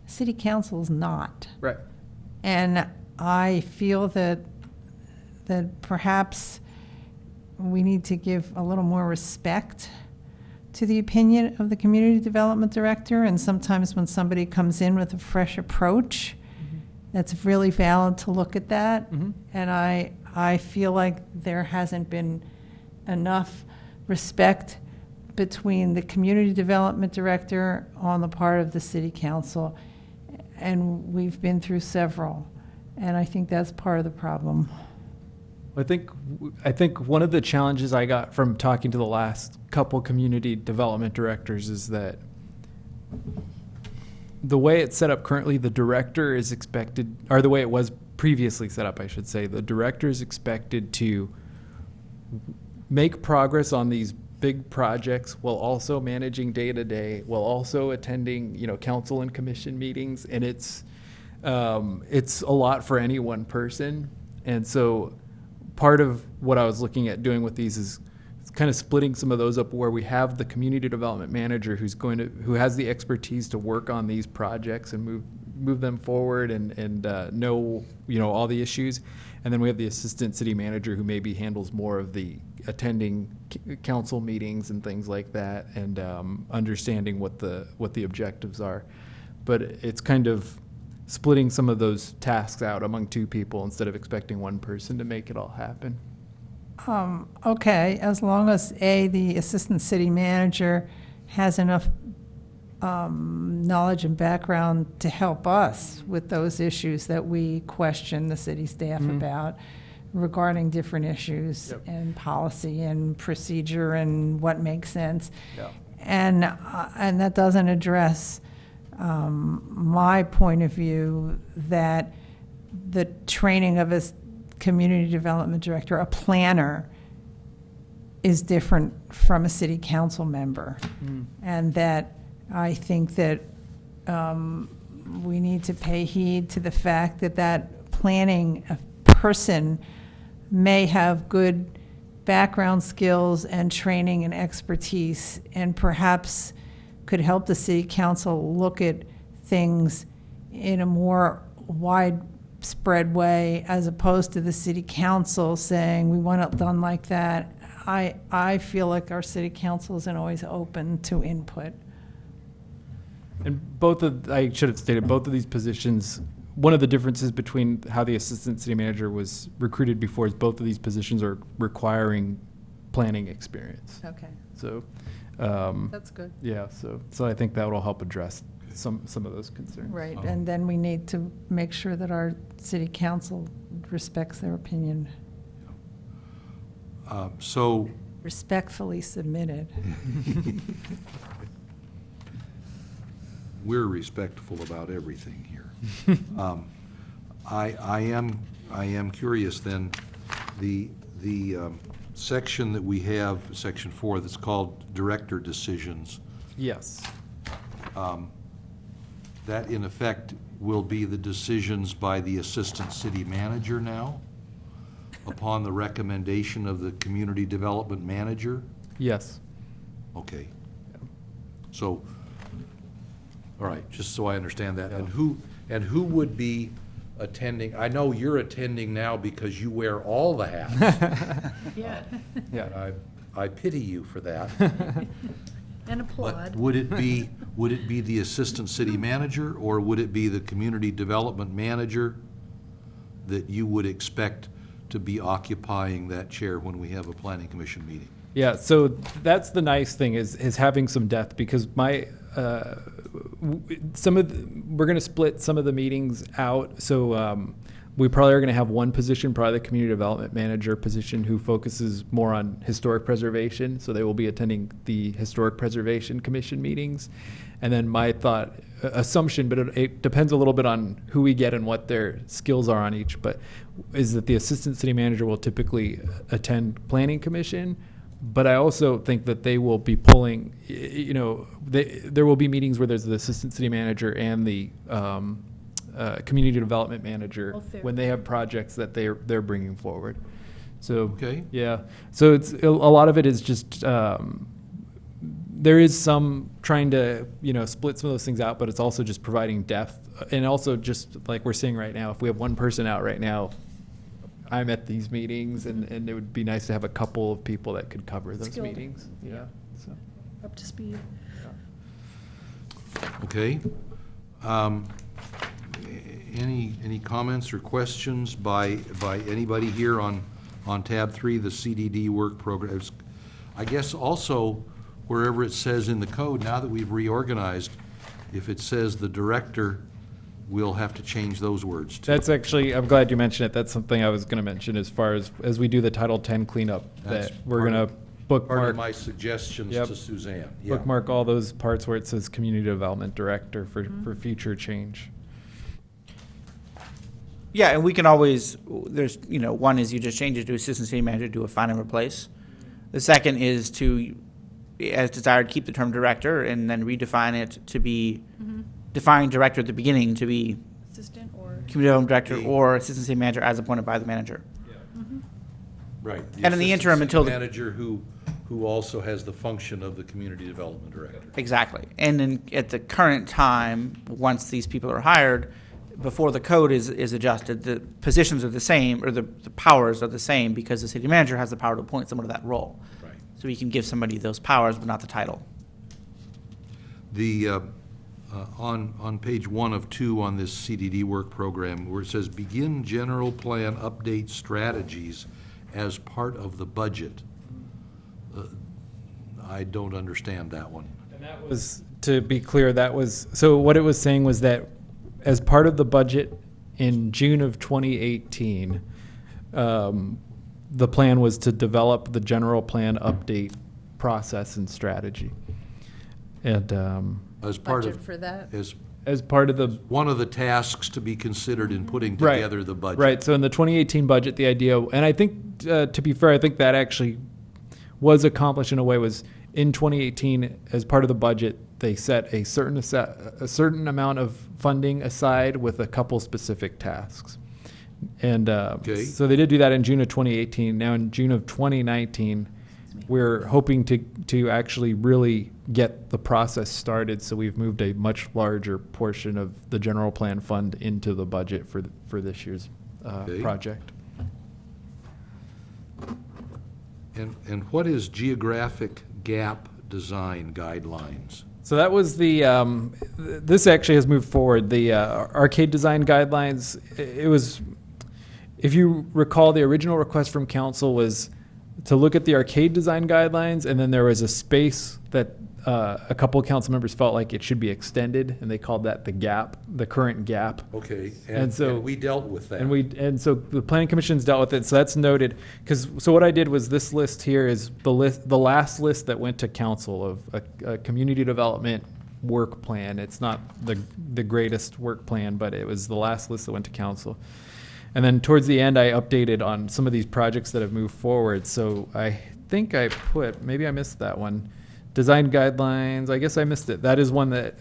City council's not. Right. And I feel that perhaps we need to give a little more respect to the opinion of the community development director. And sometimes when somebody comes in with a fresh approach, that's really valid to look at that. Mhm. And I feel like there hasn't been enough respect between the community development director on the part of the city council. And we've been through several. And I think that's part of the problem. I think one of the challenges I got from talking to the last couple community development directors is that the way it's set up currently, the director is expected, or the way it was previously set up, I should say, the director is expected to make progress on these big projects while also managing day to day, while also attending, council and commission meetings. And it's a lot for any one person. And so part of what I was looking at doing with these is kind of splitting some of those up where we have the community development manager who has the expertise to work on these projects and move them forward and know all the issues. And then we have the assistant city manager who maybe handles more of the attending council meetings and things like that, and understanding what the objectives are. But it's kind of splitting some of those tasks out among two people instead of expecting one person to make it all happen. Okay, as long as the assistant city manager has enough knowledge and background to help us with those issues that we question the city staff about regarding different issues Yep. and policy and procedure and what makes sense. Yeah. And that doesn't address my point of view that the training of a community development director, a planner, is different from a city council member. And that I think that we need to pay heed to the fact that planning person may have good background skills and training and expertise, and perhaps could help the city council look at things in a more widespread way, as opposed to the city council saying, we want it done like that. I feel like our city council isn't always open to input. And I should have stated, both of these positions, one of the differences between how the assistant city manager was recruited before is both of these positions are requiring planning experience. Okay, So, that's good. yeah, so I think that will help address some of those concerns. Right, and then we need to make sure that our city council respects their opinion, So, respectfully submitted. we're respectful about everything here. I am curious then, the section that we have, section 4, that's called director decisions, Yes. that in effect will be the decisions by the assistant city manager now, upon the recommendation of the community development manager? Yes. Okay. So, all right, just so I understand that. And who would be attending? I know you're attending now because you wear all the hats. Yeah. Yeah. I pity you for that. And But applaud. would it be the assistant city manager, or would it be the community development manager that you would expect to be occupying that chair when we have a planning commission meeting? Yeah, so that's the nice thing is having some depth, because we're going to split some of the meetings out. So we probably are going to have one position, probably the community development manager position, who focuses more on historic preservation. So they will be attending the Historic Preservation Commission meetings. And then my assumption, but it depends a little bit on who we get and what their skills are on each, but is that the assistant city manager will typically attend planning commission. But I also think that they will be pulling, there will be meetings where there's the assistant city manager and the community development manager Both there. when they have projects that they're bringing forward. So, Okay. yeah. So it's a lot of it is just, there is some trying to, split some of those things out, but it's also just providing depth. And also just like we're seeing right now, if we have one person out right now, I'm at these meetings, and it would be nice to have a couple of people that could cover those Skilled. meetings. Yeah. So. Up to speed. Okay. Any comments or questions by anybody here on tab 3, the CDD work programs? I guess also, wherever it says in the code, now that we've reorganized, if it says the director, we'll have to change those words too. That's actually, I'm glad you mentioned it. That's something I was going to mention as far as we do the Title 10 cleanup, That's that we're part going of- to Part of bookmark, my suggestions Yep. to Suzanne. Yeah. bookmark all those parts where it says Community Development Director for future change. Yeah, and we can always, one is you just change it to assistant city manager, do a find and replace. The second is to, as desired, keep the term director and then redefine it to be, define director at the beginning to be Assistant or? community development director or assistant city manager as appointed by the manager. Right. And in the interim, until the- Manager who also has the function of the community development director. Exactly. And then at the current time, once these people are hired, before the code is adjusted, the positions are the same, or the powers are the same, because the city manager has the power to appoint someone to that role. Right. So you can give somebody those powers, but not the title. The, on page 1 of 2 on this CDD work program, where it says, begin general plan update strategies as part of the budget. I don't understand that one. And that was, to be clear, that was, so what it was saying was that as part of the budget in June of 2018, the plan was to develop the general plan update process and strategy. And As part Budget of, for that? as part of the one of the tasks to be considered in putting Right. together the budget. Right. So in the 2018 budget, the idea, and I think, to be fair, I think that actually was accomplished in a way, was in 2018, as part of the budget, they set a certain amount of funding aside with a couple specific tasks. And Okay. so they did do that in June of 2018. Now in June of 2019, we're hoping to actually really get the process started. So we've moved a much larger portion of the general plan fund into the budget for this year's Okay. project. And what is geographic gap design guidelines? So that was the, this actually has moved forward. The arcade design guidelines, it was, if you recall, the original request from council was to look at the arcade design guidelines, and then there was a space that a couple of council members felt like it should be extended, and they called that the gap, the current gap. Okay, And so- and we dealt with that. And so the planning commission's dealt with it, so that's noted. So what I did was, this list here is the last list that went to council of a community development work plan. It's not the greatest work plan, but it was the last list that went to council. And then towards the end, I updated on some of these projects that have moved forward. So I think I put, maybe I missed that one. Design guidelines, I guess I missed it. That is one that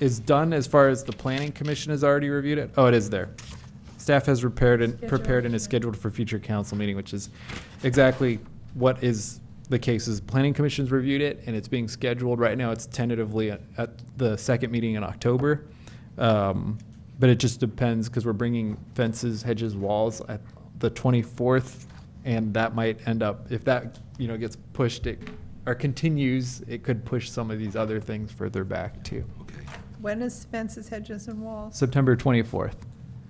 is done as far as the planning commission has already reviewed it. Oh, it is there. Staff has prepared and is scheduled for future council meeting, which is exactly what is the case. Is planning commission's reviewed it, and it's being scheduled right now. It's tentatively at the second meeting in October. But it just depends, because we're bringing fences, hedges, walls at the 24th, and that might end up, if that, gets pushed, or continues, it could push some of these other things further back too. Okay. When is fences, hedges, and walls? September 24th.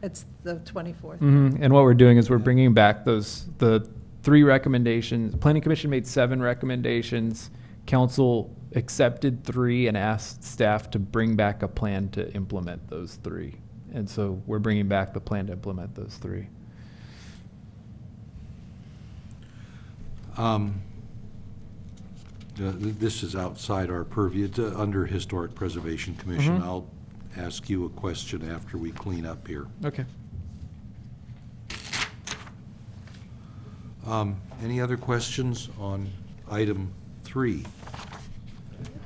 It's the 24th. And what we're doing is we're bringing back the 3 recommendations. Planning Commission made 7 recommendations. Council accepted 3 and asked staff to bring back a plan to implement those 3. And so we're bringing back the plan to implement those 3. This is outside our purview. It's under Historic Preservation Commission. Mhm. I'll ask you a question after we clean up here. Okay. Any other questions on item 3?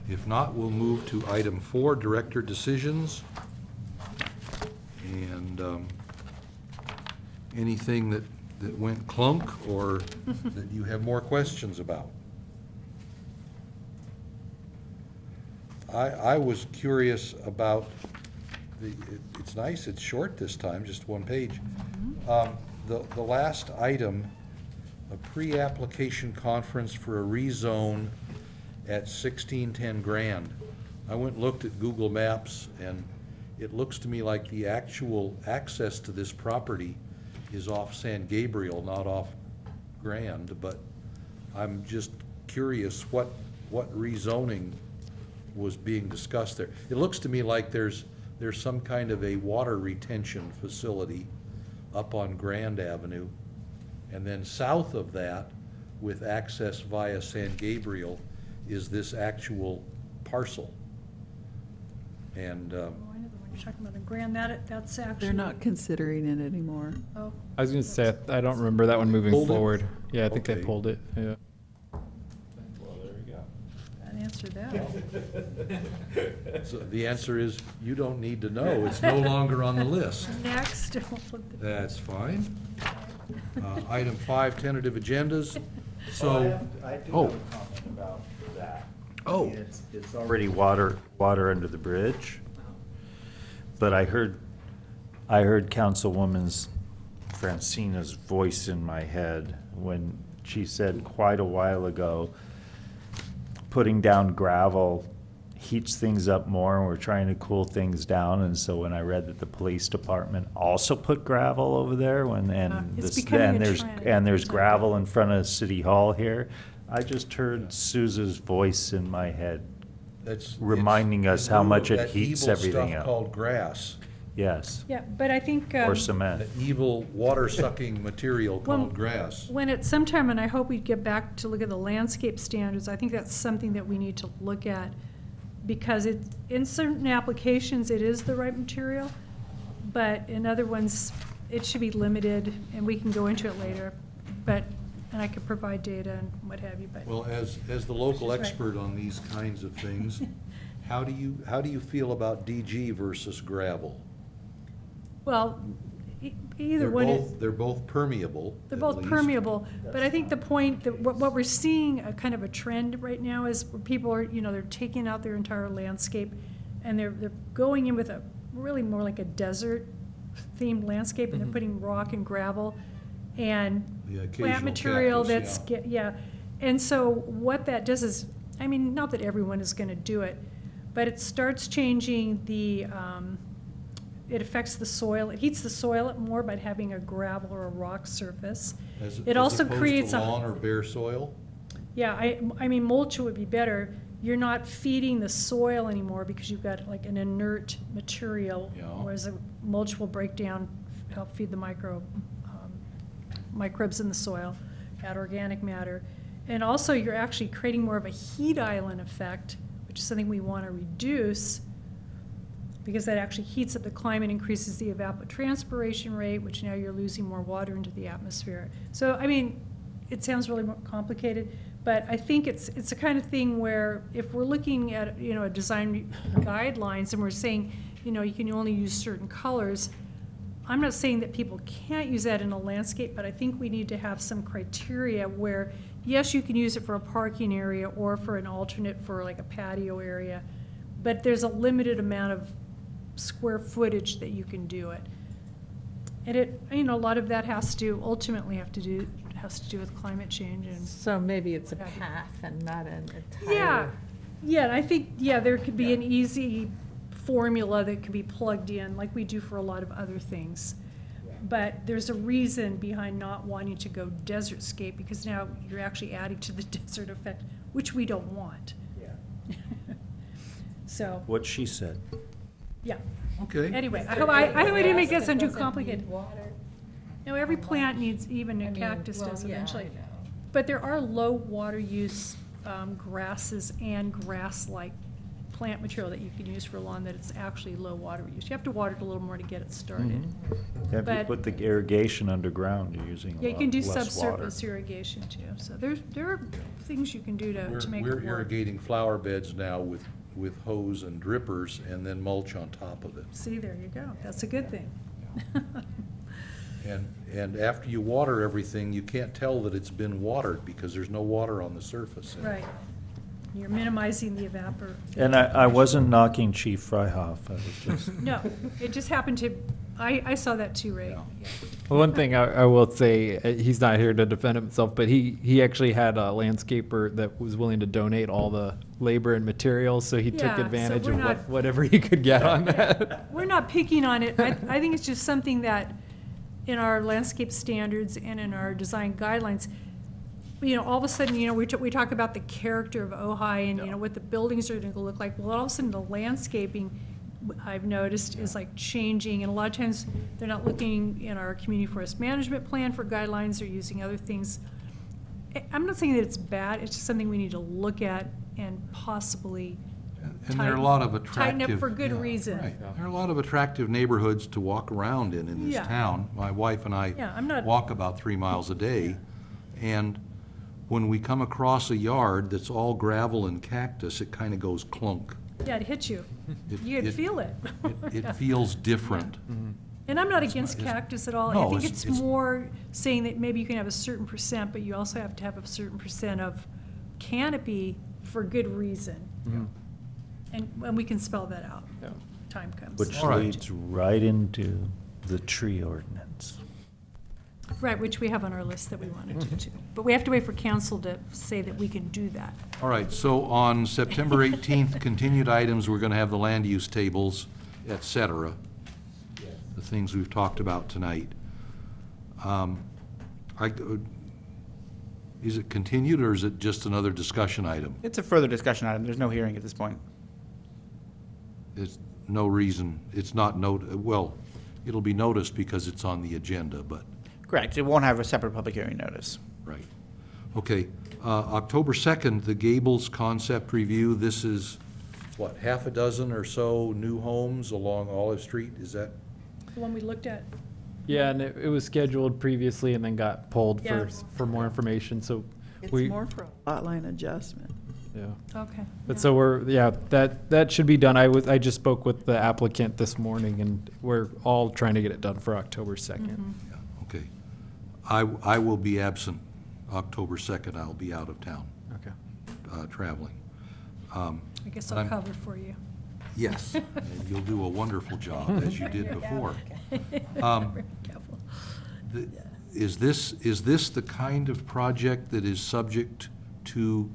If not, we'll move to item 4, director decisions. And anything that went clunk or that you have more questions about? I was curious about it's nice, it's short this time, just 1 page. The last item, a pre-application conference for a rezone at 1610 Grand. I went and looked at Google Maps, and it looks to me like the actual access to this property is off San Gabriel, not off Grand, but I'm just curious what rezoning was being discussed there. It looks to me like there's some kind of a water retention facility up on Grand Avenue, and then south of that, with access via San Gabriel, is this actual parcel. And Oh, I know the one you're talking about, in Grand, that's actually. They're not considering it anymore. Oh, I was going to say, I don't remember that one moving Pulled it? forward. Yeah, I think they Okay. pulled it. Yeah. answer that. So the answer is, you don't need to know. It's no longer on the list. Next. That's fine. Item 5, tentative agendas. So, I do oh. have a comment about that. Oh. I mean, it's already water under the bridge. But I heard Councilwoman Francina's voice in my head when she said quite a while ago, putting down gravel heats things up more, and we're trying to cool things down. And so when I read that the police department also put gravel over there, It's becoming a trend. there's gravel in front of City Hall here, I just heard Sousa's voice in my head, that's. reminding it's us how in lieu much of it that heats evil everything stuff up. called grass, Yes, Yeah, but I think. or cement. that evil water-sucking material Well, called grass. When it's sometime, and I hope we get back to look at the landscape standards, I think that's something that we need to look at, because in certain applications, it is the right material, but in other ones, it should be limited, and we can go into it later, and I could provide data and what have you, but. Well, as the local She's right. expert on these kinds of things, how do you feel about DG versus gravel? Well, either one. They're both permeable. They're at both least. permeable, but I think the point, that what we're seeing, a kind of a trend right now is where people are, they're taking out their entire landscape, and they're going in with a, really more like a desert themed landscape, and they're putting rock and gravel and The plant occasional material cactus, that's, yeah. And so what that does is, I mean, not that everyone is gonna do it, but it starts changing it affects the soil, it heats the soil up more by having a gravel or a rock surface. It also creates As opposed to lawn or bare soil? Yeah, I mean, mulch would be better. You're not feeding the soil anymore because you've got like an inert material, Yeah. whereas a mulch will break down, help feed the microbes in the soil, add organic matter. And also, you're actually creating more of a heat island effect, which is something we want to reduce, because that actually heats up the climate, increases the evapotranspiration rate, which now you're losing more water into the atmosphere. So, I mean, it sounds really more complicated, but I think it's the kind of thing where if we're looking at, a design guidelines and we're saying, you can only use certain colors, I'm not saying that people can't use that in a landscape, but I think we need to have some criteria where, yes, you can use it for a parking area or for an alternate for like a patio area, but there's a limited amount of square footage that you can do it. And a lot of that ultimately has to do with climate change and. So maybe it's a Yeah. path and not an entire. Yeah, and I think, there could be an easy formula that could be plugged in, like we do for a lot of other things. But there's a reason behind not wanting to go desertscape, because now you're actually adding to the desert effect, which we don't want. Yeah. So, What she said. yeah. Okay. Anyway, I hope I didn't make that sound too complicated. No, every plant needs, even a cactus does eventually. But there are low water use grasses and grass-like plant material that you can use for lawn that it's actually low water use. You have to water it a little more to get it started. If you But- put the irrigation underground, you're using a Yeah, you can do lot less water. subsurface irrigation too. So there are things you can do to make it We're work. irrigating flower beds now with hose and drippers and then mulch on top of it. See, there you go. That's a good thing. And after you water everything, you can't tell that it's been watered because there's no water on the surface. Right. You're minimizing the evapor. And I wasn't knocking Chief Fryhoff, I was just. No, it just happened to, I saw that too, Ray. Yeah. Yeah. Well, one thing I will say, he's not here to defend himself, but he actually had a landscaper that was willing to donate all the labor and materials, so he Yeah, took so advantage we're of not- whatever he could get on that. We're not picking on it. I think it's just something that in our landscape standards and in our design guidelines, all of a sudden, we talk about the character of Ojai and, what the buildings are gonna look like. Well, all of a sudden, the landscaping, I've noticed, is like changing, and a lot of times, they're not looking in our community forest management plan for guidelines, they're using other things. I'm not saying that it's bad, it's just something we need to look at and possibly And there are a lot of tighten attractive. up for good yeah, reason. Right. There are a lot of attractive neighborhoods to walk around in this Yeah. town. My wife and Yeah, I'm I not- walk about 3 miles a day. And when we come across a yard that's all gravel and cactus, it kind of goes clunk. Yeah, it hits you. It- You could it- feel it. It feels different. And I'm not against cactus at all. I No, think it's- it's more saying that maybe you can have a certain percent, but you also have to have a certain percent of canopy for good reason. And we can spell that out. Yeah. Time comes. Which All right. leads right into the tree ordinance. Right, which we have on our list that we wanted to do. But we have to wait for council to say that we can do that. All right, so on September 18th, continued items, we're going to have the land use tables, et cetera, the things we've talked about tonight. Is it continued, or is it just another discussion item? It's a further discussion item. There's no hearing at this point. It's no reason, it's not well, it'll be noticed because it's on the agenda, but, Correct. It won't have a separate public hearing notice. right. Okay, October 2nd, the Gables Concept Review. This is, what, half a dozen or so new homes along Olive Street? Is that? The one we looked at. Yeah, and it was scheduled previously and then got pulled Yeah. for more information, so It's we, more for a lot line adjustment. yeah. Okay. But so that should be done. I just spoke with the applicant this morning, and we're all trying to get it done for October 2nd. Yeah, okay. I will be absent October 2nd. I'll be out of town, Okay. traveling. I guess I'll I'm- cover for you. Yes, and you'll do a wonderful job, as you did before. Very careful. The- Is this the kind of project that is subject to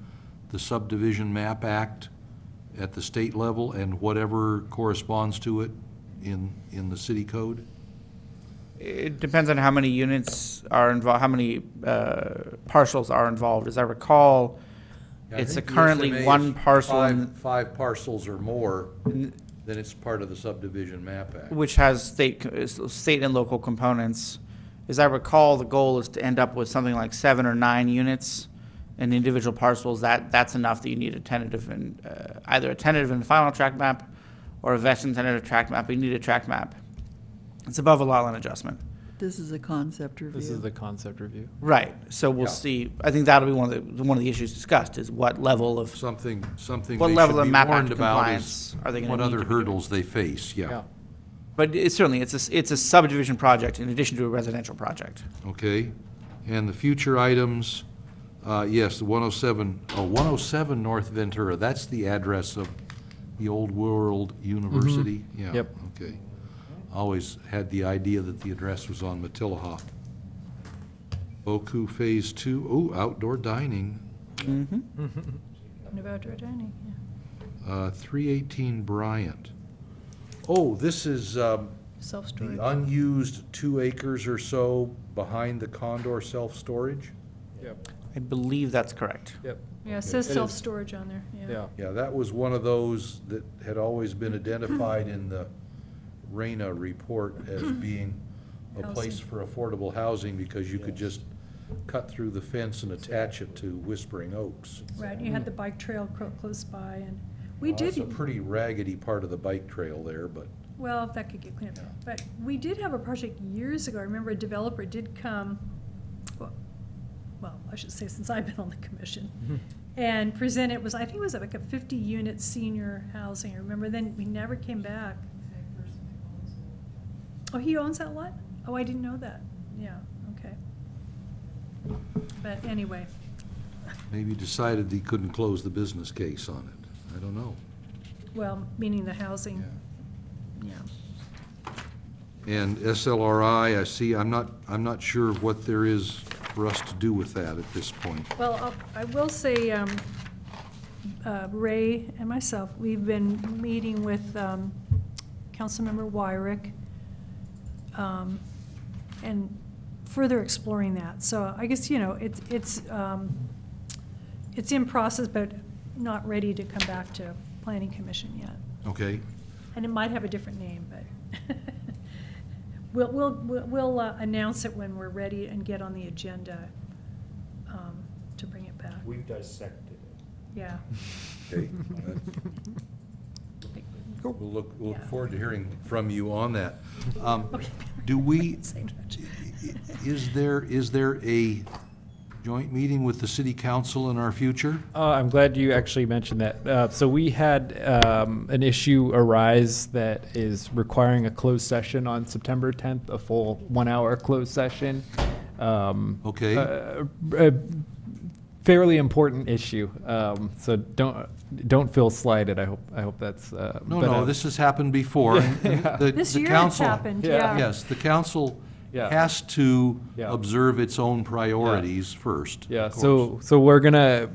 the Subdivision Map Act at the state level and whatever corresponds to it in the city code? It depends on how many units are involved, how many parcels are involved. As I recall, I it's think the currently SMA one is parcel in- five parcels or more, then it's part of the Subdivision Map Act. which has state and local components. As I recall, the goal is to end up with something like 7 or 9 units in individual parcels. That's enough that you need a tentative and either a tentative and final tract map or a vested tentative tract map. You need a tract map. It's above a lot line adjustment. This is a concept review. This is the concept review. Right. So we'll Yeah. see. I think that'll be one of the issues discussed is what level of Something what they level should of be map warned act about compliance is are they going what to need other to be doing. hurdles they face, yeah. But it's certainly it's a subdivision project in addition to a residential project. Okay, and the future items, yes, the 107 North Ventura, that's the address of the Old World University? Yeah. Yep. Okay. Always had the idea that the address was on Matilaha. Boku Phase 2, outdoor dining, Nevada dining, yeah. 318 Bryant. Oh, this is Self-storage. the unused 2 acres or so behind the Condor self-storage? Yep. I believe that's correct. Yep. Yeah, it says It is. self-storage on there, yeah. Yeah. Yeah, that was one of those that had always been identified in the RENA report as being a place Housing. for affordable housing because you could just cut through the fence and attach it to Whispering Oaks. Right, you had the bike trail close by, and we Well, did. It's a pretty raggedy part of the bike trail there, but, Well, that could get cleaned up. But we did have a project years ago. I remember a developer did come, well, I should say since I've been on the commission, and present it was, I think it was like a 50-unit senior housing. I remember then we never came back. Oh, he owns that lot? Oh, I didn't know that. Yeah, okay. But anyway, maybe decided he couldn't close the business case on it. I don't know. well, meaning the housing, yeah. And SLRI, I see, I'm not sure what there is for us to do with that at this point. Well, I will say, Ray and myself, we've been meeting with Councilmember Wyrick and further exploring that. So I guess, it's in process, but not ready to come back to Planning Commission yet. Okay? And it might have a different name, but we'll announce it when we're ready and get on the agenda to bring it back. We've dissected it. Yeah. Okay. We'll look Yeah. forward to hearing from you on that. Okay. Do we, Say much. is there a joint meeting with the city council in our future? I'm glad you actually mentioned that. So we had an issue arise that is requiring a closed session on September 10th, a full 1 hour closed session. Okay. A fairly important issue. So don't feel slighted. I hope that's. No, this has happened before. And the- This the year it's council- happened, Yeah. yeah. Yes, the council Yeah. has to Yeah. observe its own priorities first. Yeah, of course. so we're gonna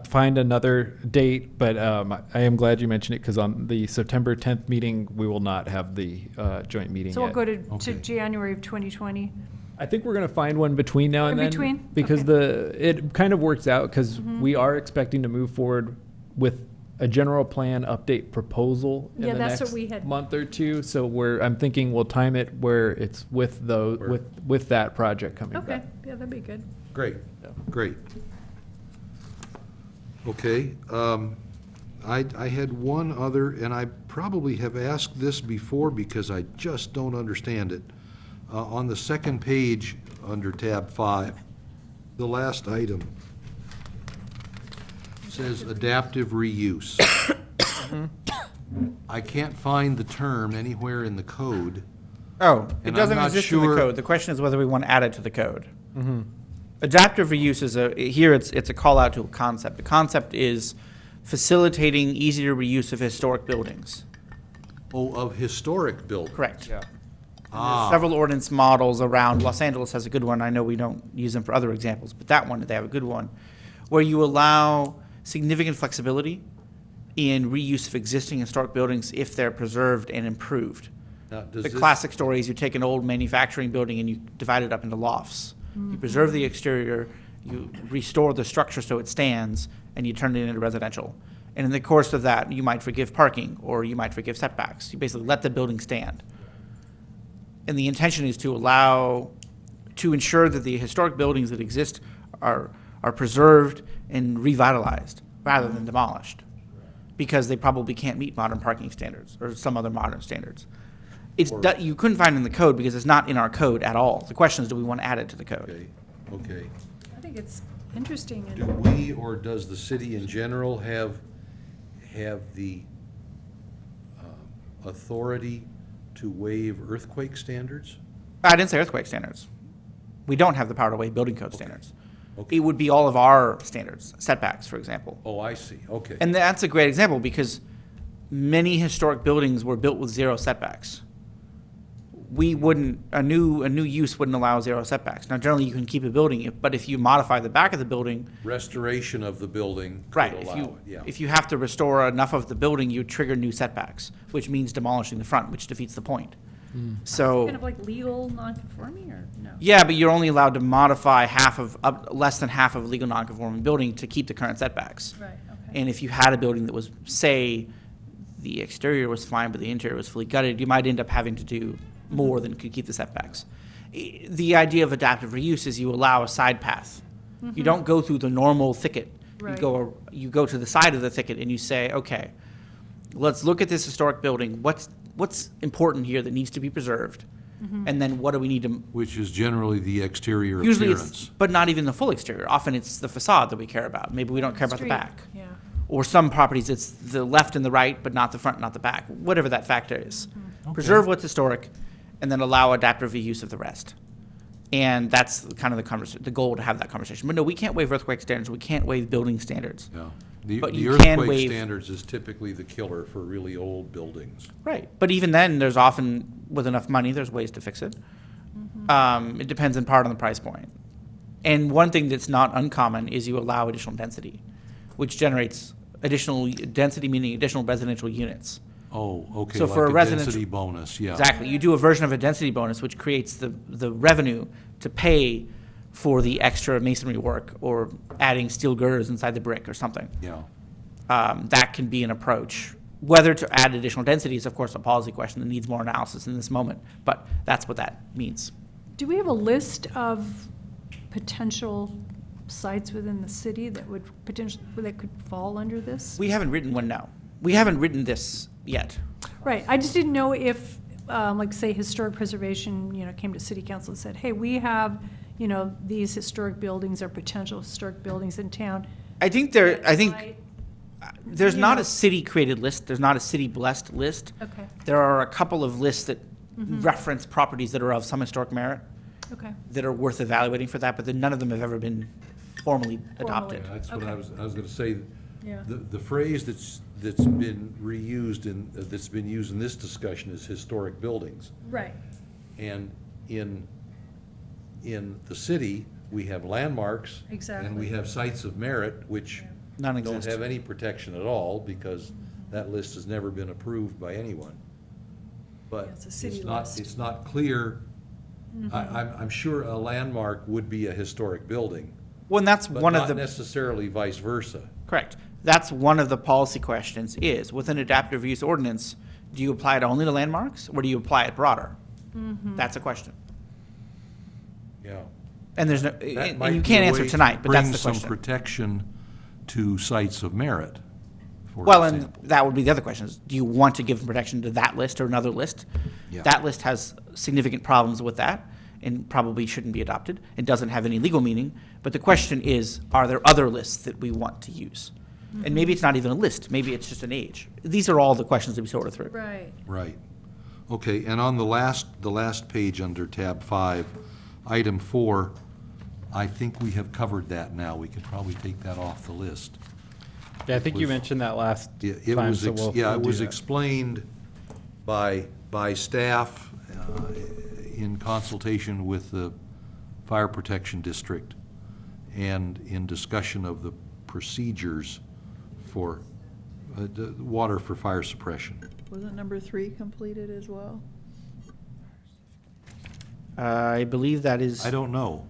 find another date, but I am glad you mentioned it because on the September 10th meeting, we will not have the joint meeting So we'll yet. go to Okay. January of 2020. I think we're gonna find one between now and In then. between? Because Okay. it kind of works out because we are expecting to move forward with a general plan update proposal in Yeah, the that's what next we had- month or two. So I'm thinking we'll time it where it's with with that project coming Okay, back. yeah, that'd be good. Great, Yeah. great. Okay, I had one other, and I probably have asked this before because I just don't understand it. On the second page, under tab 5, the last item says adaptive reuse. I can't find the term anywhere in the code. Oh, it And doesn't I'm not exist in the sure- code. The question is whether we want to add it to the code. Adaptive reuse is here it's a call out to a concept. The concept is facilitating easier reuse of historic buildings. Oh, of historic buildings. Correct. Yeah. Ah. Several ordinance models around. Los Angeles has a good one. I know we don't use them for other examples, but that one, they have a good one, where you allow significant flexibility in reuse of existing historic buildings if they're preserved and improved. Now, does The this- classic story is you take an old manufacturing building and you divide it up into lofts. You preserve the exterior, you restore the structure so it stands, and you turn it into residential. And in the course of that, you might forgive parking, or you might forgive setbacks. You basically let the building stand. And the intention is to ensure that the historic buildings that exist are preserved and revitalized rather than demolished, because they probably can't meet modern parking standards or some other modern standards. You couldn't find it in the code because it's not in our code at all. The question is, do we want to add it to the code? Okay, okay. I think it's interesting. Do we, or does the city in general have the authority to waive earthquake standards? I didn't say earthquake standards. We don't have the power to waive building code standards. Okay. It would be all of our standards, setbacks, for example. Oh, I see, okay. And that's a great example because many historic buildings were built with zero setbacks. A new use wouldn't allow zero setbacks. Now, generally, you can keep a building, but if you modify the back of the building, Restoration of the building could right, allow it, yeah. if you have to restore enough of the building, you trigger new setbacks, which means demolishing the front, which defeats the point. So. Kind of like legal non-conforming, or no? Yeah, but you're only allowed to modify less than half of a legal non-conforming building to keep the current setbacks. Right, okay. And if you had a building that was, say, the exterior was fine, but the interior was fully gutted, you might end up having to do more than could keep the setbacks. The idea of adaptive reuse is you allow a side path. You don't go through the normal thicket. Right. You go to the side of the thicket and you say, okay, let's look at this historic building. What's important here that needs to be preserved? And then what do we need to Which is generally the exterior usually appearance. but not even the full exterior. Often it's the facade that we care about. Maybe we don't care about the Street, back. Yeah. Or some properties, it's the left and the right, but not the front, not the back, whatever that factor is. Preserve what's historic, and then allow adaptive reuse of the rest. And that's kind of the goal, to have that conversation. But no, we can't waive earthquake standards. We can't waive building standards. Yeah. The But the you can earthquake waive- standards is typically the killer for really old buildings. Right. But even then, there's often, with enough money, there's ways to fix it. It depends in part on the price point. And one thing that's not uncommon is you allow additional density, which generates additional density, meaning additional residential units. Oh, okay, So like for a a residential- density bonus, yeah. Exactly. You do a version of a density bonus, which creates the revenue to pay for the extra masonry work or adding steel girders inside the brick or something. Yeah. That can be an approach. Whether to add additional density is, of course, a policy question that needs more analysis in this moment, but that's what that means. Do we have a list of potential sites within the city that could fall under this? We haven't written one, no. We haven't written this yet. Right, I just didn't know if, like, say, historic preservation, came to city council and said, hey, we have, you know, these historic buildings are potential historic buildings in town. I think there's You not know. a city-created list. There's not a city-blessed list. Okay, There are a couple of lists that reference properties that are of some historic merit okay. that are worth evaluating for that, but then none of them have ever been formally adopted. Yeah, that's what Okay. I was gonna say. Yeah. The phrase that's been reused that's been used in this discussion is historic buildings. Right. And in the city, we have landmarks. And Exactly. we have sites of merit, which None don't exist. have any protection at all, because that list has never been approved by anyone. But Yeah, it's a city not, list. it's not clear. I'm sure a landmark would be a historic building, Well, and that's but one of not the, necessarily vice versa. correct. That's one of the policy questions is, with an adaptive use ordinance, do you apply it only to landmarks, or do you apply it broader? That's a question. Yeah. And there's no, That and might you be can't a answer way to tonight, but that's the bring some question. protection to sites of merit, for Well, and example. that would be the other question is, do you want to give them protection to that list or another list? Yeah. That list has significant problems with that and probably shouldn't be adopted. It doesn't have any legal meaning. But the question is, are there other lists that we want to use? And maybe it's not even a list. Maybe it's just an age. These are all the questions that we sort of through. Right. Right. Okay, and on the last page under tab 5, item 4, I think we have covered that now. We could probably take that off the list. Yeah, I think you was- mentioned that last It time, was, so we'll yeah, we'll it do was that. explained by staff in consultation with the Fire Protection District and in discussion of the procedures for the water for fire suppression. Wasn't number 3 completed as well? I believe that is. I don't know.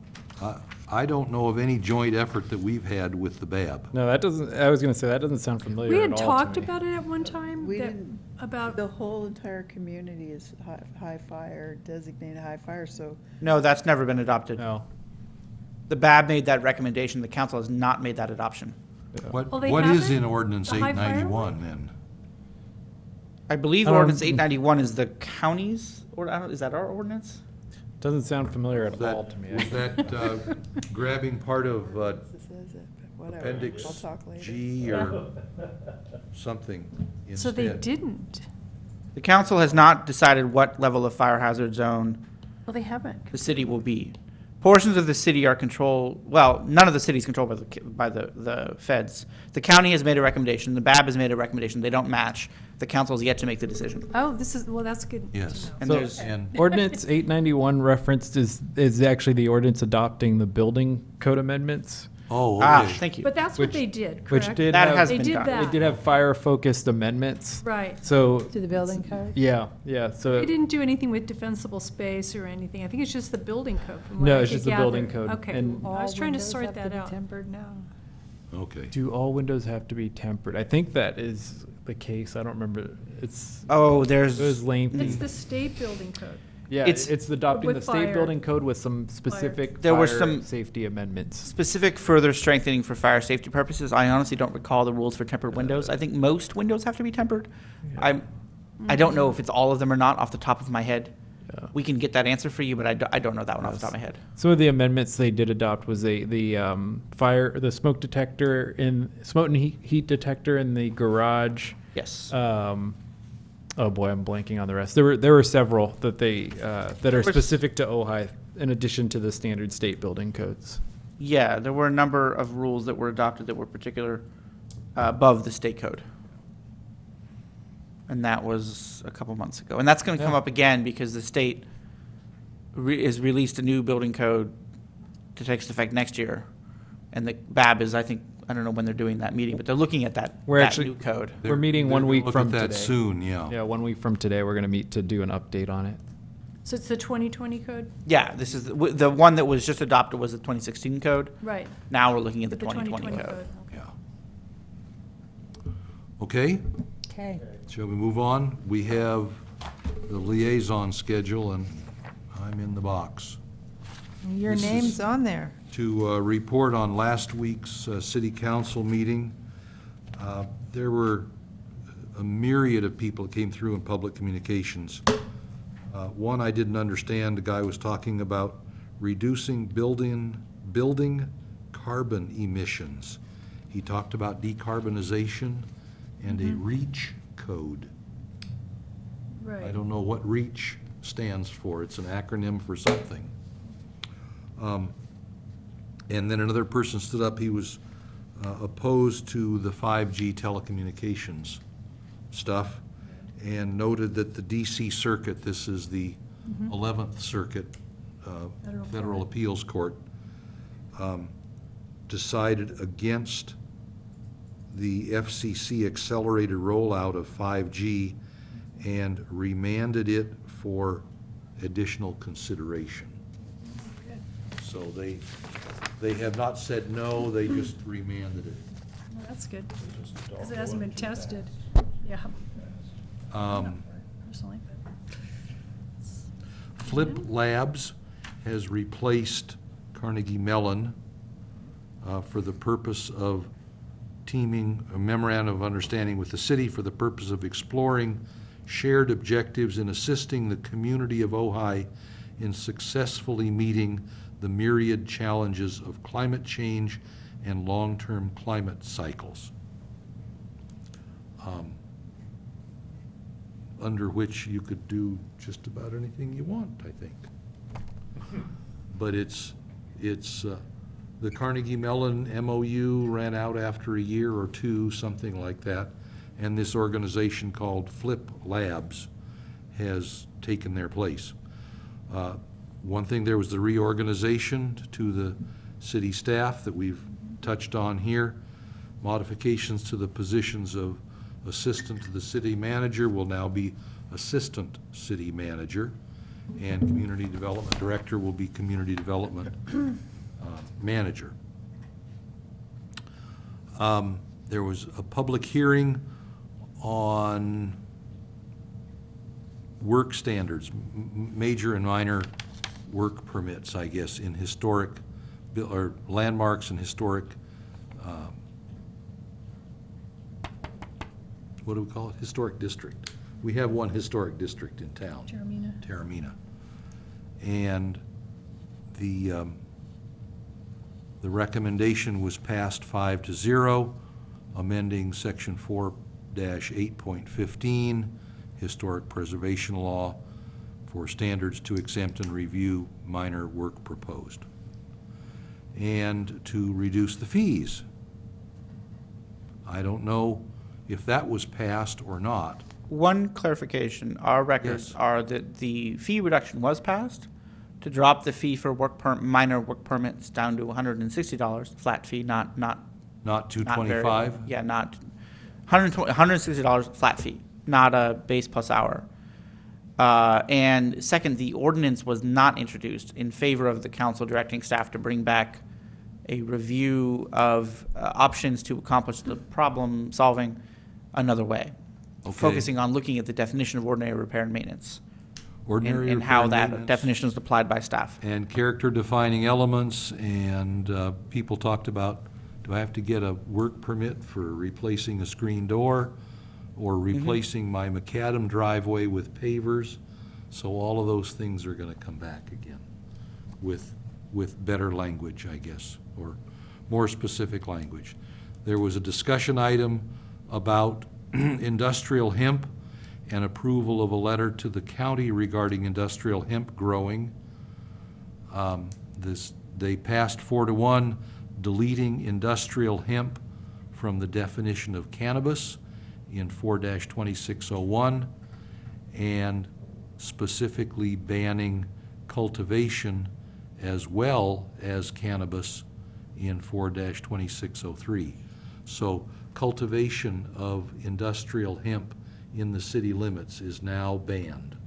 I don't know of any joint effort that we've had with the BAB. No, that doesn't, I was gonna say, that doesn't sound familiar We at had all to talked me. about it at one time. We that- didn't. About, The whole entire community is high fire, designated high fire, so No, that's never been adopted. No. The BAB made that recommendation. The council has not made that adoption. What Oh, they is haven't? in ordinance The high fire 891 then? I believe I don't- ordinance 891 is the county's, or is that our ordinance? Doesn't sound familiar at Was that- all to me. Was that grabbing part of this says it, but whatever. I'll Appendix talk later. G or something instead? so they didn't. The council has not decided what level of fire hazard zone Well, they haven't. the city will be. Portions of the city are controlled, well, none of the city is controlled by the feds. The county has made a recommendation, the BAB has made a recommendation, they don't match. The council has yet to make the decision. Oh, well, that's good. to Yes. know. And So- there's, And Ordinance 891 referenced is actually the ordinance adopting the building code amendments, okay. thank you. But that's Which- what they did, which correct? did That have, has They been did done. that. it did have fire-focused amendments. Right. So, To the building code? yeah, so. They didn't do anything with defensible space or anything. I think it's just the building code from what No, I it's could just the building gather. code. Okay, And- I was trying to All sort windows have that to be out. tempered now. Okay. Do all windows have to be tempered? I think that is the case. I don't remember. It's, Oh, it there's, was lengthy. It's the state building code. Yeah, it's- it's adopting With the state fire. building code with some specific There were fire some- safety amendments. specific further strengthening for fire safety purposes. I honestly don't recall the rules for tempered windows. I think most windows have to be tempered. I don't know if it's all of them or not off the top of my head. Yeah. We can get that answer for you, but I don't know that one off the top of my head. Some of the amendments they did adopt was the smoke detector smoke and heat detector in the garage. Yes. Oh boy, I'm blanking on the rest. There were several that that are was- specific to Ojai, in addition to the standard state building codes. Yeah, there were a number of rules that were adopted that were particular above the state code. And that was a couple months ago. And that's going to come Yeah. up again because the state is released a new building code that takes effect next year. And the BAB is, I don't know when they're doing that meeting, but they're looking at that We're actually- new code. We're meeting They're 1 gonna week look from at that today. soon, yeah. Yeah, 1 week from today, we're going to meet to do an update on it. So it's the 2020 code? Yeah, this is the one that was just adopted was the 2016 code. Right. Now we're looking at the But 2020 code. Yeah. Okay, Okay. shall we move on? We have the liaison schedule, and I'm in the box. Your This is- name's on there. To report on last week's city council meeting. There were a myriad of people that came through in public communications. One I didn't understand, the guy was talking about reducing building carbon emissions. He talked about decarbonization and a REACH code. Right. I don't know what REACH stands for. It's an acronym for something. And then another person stood up. He was opposed to the 5G telecommunications stuff and noted that the DC Circuit, this is the 11th Circuit Federal Appeals Court, decided against the FCC accelerated rollout of 5G and remanded it for additional consideration. So they have not said no, they just remanded it. Well, that's good, because it hasn't been tested. Yeah. Personally. Flip Labs has replaced Carnegie Mellon for the purpose of teaming a memorandum of understanding with the city for the purpose of exploring shared objectives in assisting the community of Ojai in successfully meeting the myriad challenges of climate change and long-term climate cycles, under which you could do just about anything you want, I think. But it's the Carnegie Mellon MOU ran out after a year or two, something like that, and this organization called Flip Labs has taken their place. One thing, there was the reorganization to the city staff that we've touched on here. Modifications to the positions of assistant to the city manager will now be assistant city manager, and community development director will be community development manager. There was a public hearing on work standards, major and minor work permits, I guess, in historic, or landmarks and historic, what do we call it? Historic district. We have one historic district in town. Taormina. And the recommendation was passed 5-0, amending section 4-8.15, historic preservation law, for standards to exempt and review minor work proposed, and to reduce the fees. I don't know if that was passed or not. One clarification, our records Yes. are that the fee reduction was passed to drop the fee for minor work permits down to $160, flat fee, not Not not 225? variable. Yeah, not $160 flat fee, not a base plus hour. And second, the ordinance was not introduced in favor of the council directing staff to bring back a review of options to accomplish the problem solving another way. Okay. Focusing on looking at the definition of ordinary repair and maintenance. Ordinary And repair how and that maintenance. definition is applied by staff. And character-defining elements, and people talked about, do I have to get a work permit for replacing a screen door or replacing my macadam driveway with pavers? So all of those things are gonna come back again with better language, I guess, or more specific language. There was a discussion item about industrial hemp and approval of a letter to the county regarding industrial hemp growing. They passed 4-1, deleting industrial hemp from the definition of cannabis in 4-2601, and specifically banning cultivation as well as cannabis in 4-2603. So cultivation of industrial hemp in the city limits is now banned,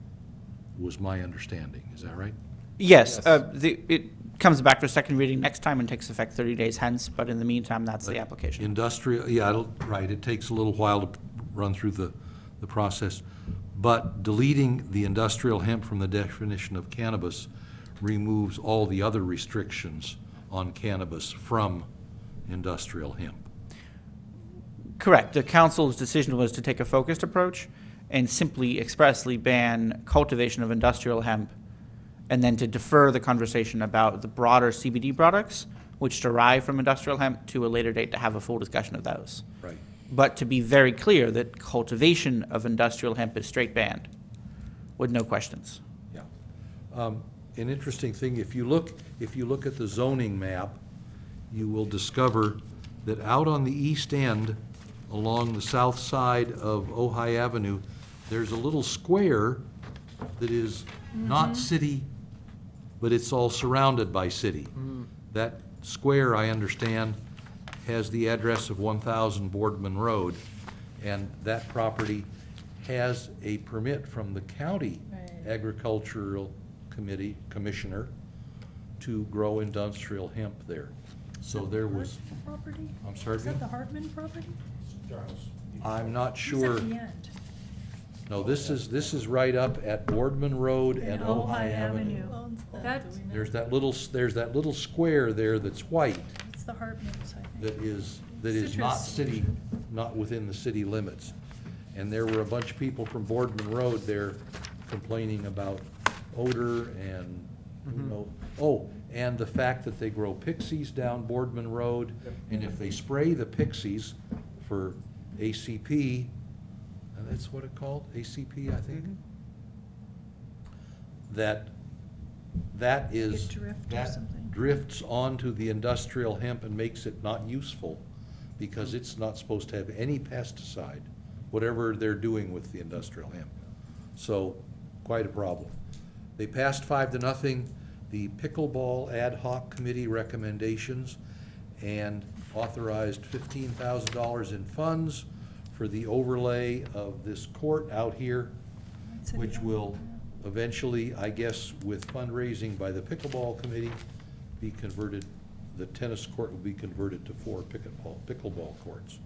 was my understanding. Is that right? Yes, it comes back for second reading next time and takes effect 30 days hence, but in the meantime, that's the application. Industrial, yeah, right, it takes a little while to run through the process. But deleting the industrial hemp from the definition of cannabis removes all the other restrictions on cannabis from industrial hemp. Correct. The council's decision was to take a focused approach and simply expressly ban cultivation of industrial hemp and then to defer the conversation about the broader CBD products, which derive from industrial hemp, to a later date to have a full discussion of those. Right. But to be very clear that cultivation of industrial hemp is straight banned, with no questions. Yeah. An interesting thing, if you look at the zoning map, you will discover that out on the east end, along the south side of Ojai Avenue, there's a little square that is not city, but it's all surrounded by city. That square, I understand, has the address of 1000 Boardman Road, and that property has a permit from the county agricultural commissioner to grow industrial hemp there. So there was, Property? I'm sorry? Is that the Hartman property? I'm not He's sure. at the end. No, this is right up at Boardman Road and Ojai Avenue. That's, There's that little square there that's white it's the Hartmans, I think. that is not Citrus. city, not within the city limits. And there were a bunch of people from Boardman Road there complaining about odor and, and the fact that they grow pixies down Boardman Road. And if they spray the pixies for ACP, that's what it called, ACP, I think? That is, Like a drift or that something. drifts onto the industrial hemp and makes it not useful, because it's not supposed to have any pesticide, whatever they're doing with the industrial hemp. So, quite a problem. They passed 5-0, the pickleball ad hoc committee recommendations, and authorized $15,000 in funds for the overlay of this court out here, which will eventually, I guess, with fundraising by the pickleball committee, be converted, the tennis court will be converted to 4 pickleball courts.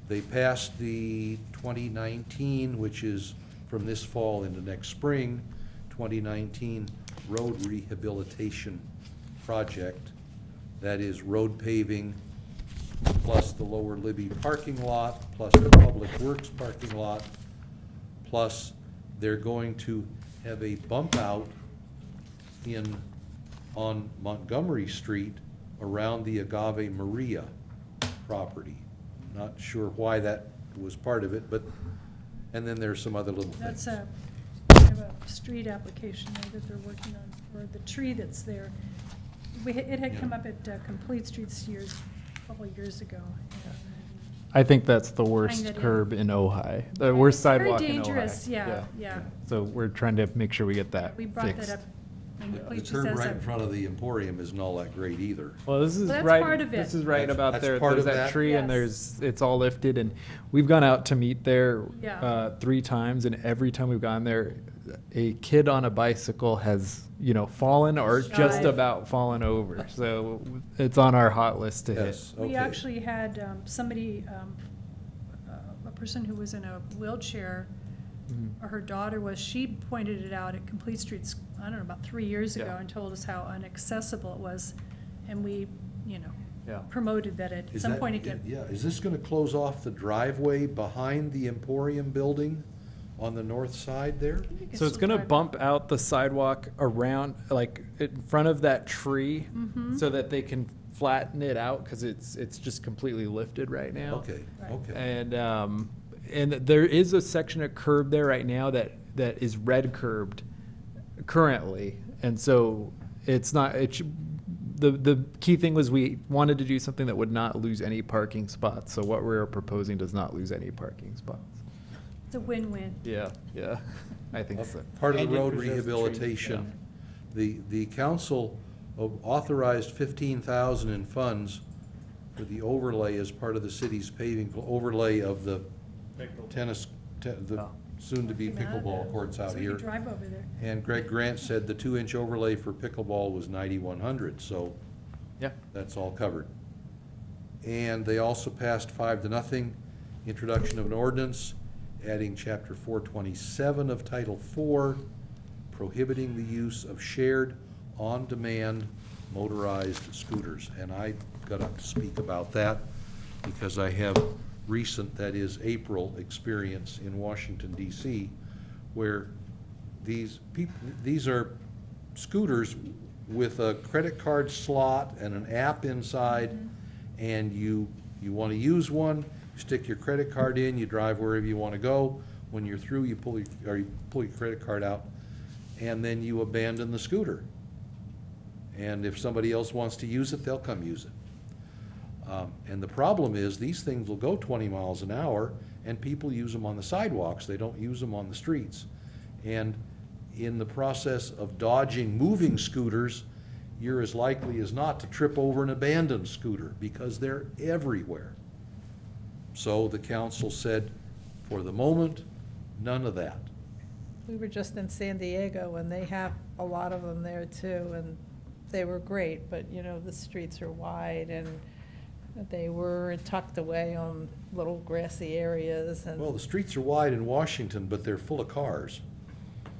They passed the 2019, which is from this fall into next spring, 2019 road rehabilitation project. That is road paving, plus the Lower Libby parking lot, plus the Public Works parking lot, plus they're going to have a bump out on Montgomery Street around the Agave Maria property. Not sure why that was part of it, but, and then there's some other little things. That's a, they have a street application there that they're working on, or the tree that's there. It had come up at Complete Streets a couple of years ago. I think that's the Tying worst that in. curb in Ojai, the worst It's very sidewalk in Ojai. dangerous, yeah. So we're trying to make sure we get that We brought that fixed. up. And The Complete just curb says right that- in front of the Emporium isn't all that great either. Well, this is Well, that's right, part of this it. is right about That's there, part there's of that that? tree and Yes. it's all lifted and we've gone out to meet there Yeah. 3 times and every time we've gone there, a kid on a bicycle has, fallen or just Dive. about fallen over. So it's on our hot list to hit. Yes, We okay. actually had somebody, a person who was in a wheelchair, or her daughter was, she pointed it out at Complete Streets, I don't know, about 3 years ago, Yeah. and told us how inaccessible it was. And we, Yeah. promoted that at Is some that- point again. Yeah, is this gonna close off the driveway behind the Emporium building on the north side there? So it's gonna bump out the sidewalk around, like, in front of that tree, Mm-hmm. so that they can flatten it out, because it's just completely lifted right now. Okay, Right. okay. And there is a section of curb there right now that is red curbed currently, and so it's not, the key thing was we wanted to do something that would not lose any parking spots, so what we're proposing does not lose any parking spots. It's a win-win. Yeah, I think so. Part of And the it road preserves the trees, rehabilitation, the council authorized $15,000 in funds for the overlay as part of the city's paving, overlay of the tennis, the Oh. soon-to-be pickleball courts out So we here. could drive over there. And Greg Grant said the 2-inch overlay for pickleball was $9,100, so Yeah. that's all covered. And they also passed 5-0, introduction of an ordinance, adding chapter 427 of Title IV, prohibiting the use of shared, on-demand motorized scooters. And I got up to speak about that because I have recent, that is April, experience in Washington DC, where these are scooters with a credit card slot and an app inside, and you want to use one, stick your credit card in, you drive wherever you want to go. When you're through, you pull your credit card out, and then you abandon the scooter. And if somebody else wants to use it, they'll come use it. And the problem is, these things will go 20 miles an hour, and people use them on the sidewalks. They don't use them on the streets. And in the process of dodging moving scooters, you're as likely as not to trip over an abandoned scooter, because they're everywhere. So the council said, for the moment, none of that. We were just in San Diego, and they have a lot of them there too, and they were great, but, you know, the streets are wide, and they were tucked away on little grassy areas, and. Well, the streets are wide in Washington, but they're full of cars,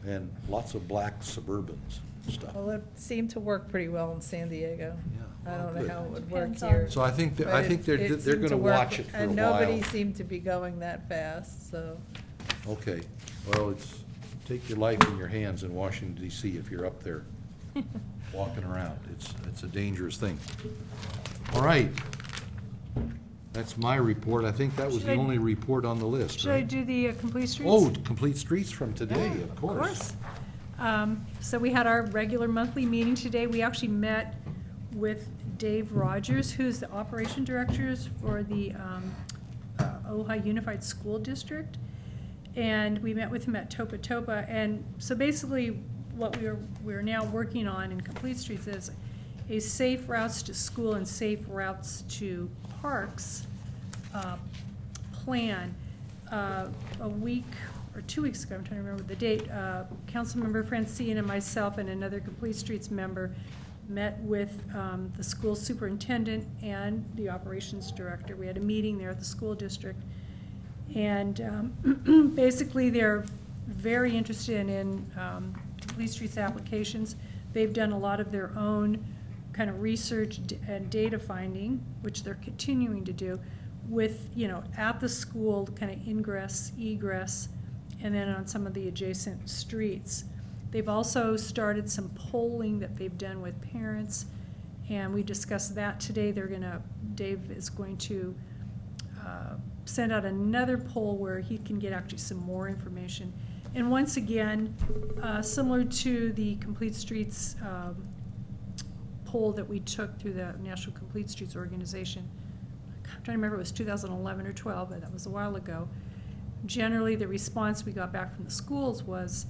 and lots of black Suburbans and stuff. Well, it seemed to work pretty well in San Diego. Yeah, I well, don't know good. how it would work Depends on- here. So I think, but I think it they're seemed to gonna work, watch it for a while. And nobody seemed to be going that fast, so. Okay, well, take your life in your hands in Washington DC if you're up there walking around. It's a dangerous thing. All right. That's my report. I think that was Should the I- only report on the list, Should I right? do the complete streets? Oh, complete streets from today, Yeah, of course. So we had our regular monthly meeting today. We actually met with Dave Rogers, who's the operation director for the Ojai Unified School District. And we met with him at Topa Topa. And so basically, what we're now working on in Complete Streets is a safe routes to school and safe routes to parks plan. A week or 2 weeks ago, I'm trying to remember the date, Councilmember Francine and myself and another Complete Streets member met with the school superintendent and the operations director. We had a meeting there at the school district. And basically, they're very interested in Complete Streets applications. They've done a lot of their own kind of research and data finding, which they're continuing to do, with, you know, at the school, kind of ingress, egress, and then on some of the adjacent streets. They've also started some polling that they've done with parents, and we discussed that today. Dave is going to send out another poll where he can get actually some more information. And once again, similar to the Complete Streets poll that we took through the National Complete Streets Organization, I'm trying to remember, it was 2011 or 12, but that was a while ago. Generally, the response we got back from the schools was,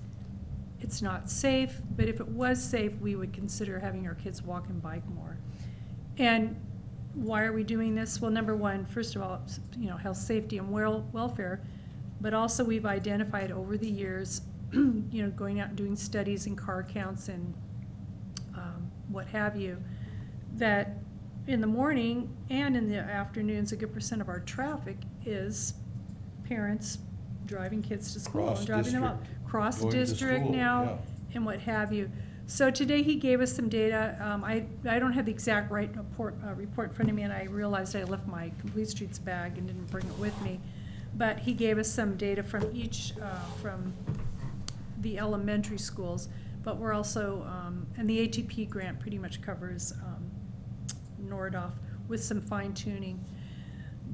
it's not safe, but if it was safe, we would consider having our kids walk and bike more. And why are we doing this? Well, number one, first of all, you know, health, safety, and welfare, but also we've identified over the years, you know, going out and doing studies and car counts and what have you, that in the morning and in the afternoons, a good percent of our traffic is parents driving kids to school and driving them up. Going to Cross-district school, now, yeah. and what have you. So today he gave us some data. I don't have the exact right report in front of me, and I realized I left my Complete Streets bag and didn't bring it with me. But he gave us some data from each, from the elementary schools. But we're also, and the ATP grant pretty much covers Nordoff with some fine tuning.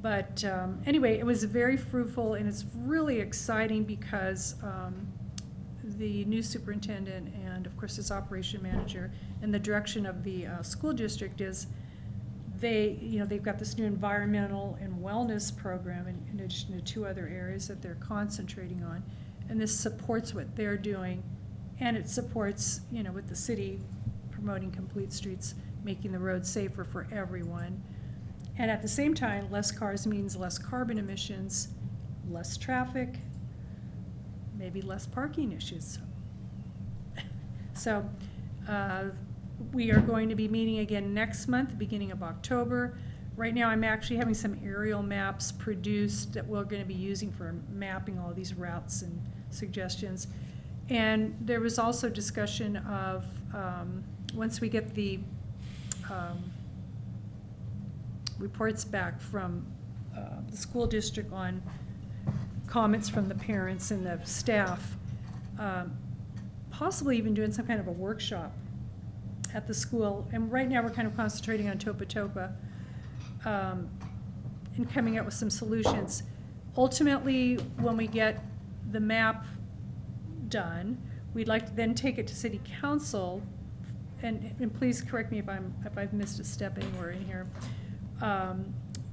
But anyway, it was very fruitful, and it's really exciting because the new superintendent and, of course, his operation manager and the direction of the school district is they've got this new environmental and wellness program in addition to 2 other areas that they're concentrating on. And this supports what they're doing, and it supports, you know, with the city promoting Complete Streets, making the roads safer for everyone. And at the same time, less cars means less carbon emissions, less traffic, maybe less parking issues. So we are going to be meeting again next month, beginning of October. Right now, I'm actually having some aerial maps produced that we're going to be using for mapping all these routes and suggestions. And there was also discussion of, once we get the reports back from the school district on comments from the parents and the staff, possibly even doing some kind of a workshop at the school. And right now, we're kind of concentrating on Topa Topa, and coming up with some solutions. Ultimately, when we get the map done, we'd like to then take it to city council, and please correct me if I've missed a step anywhere in here,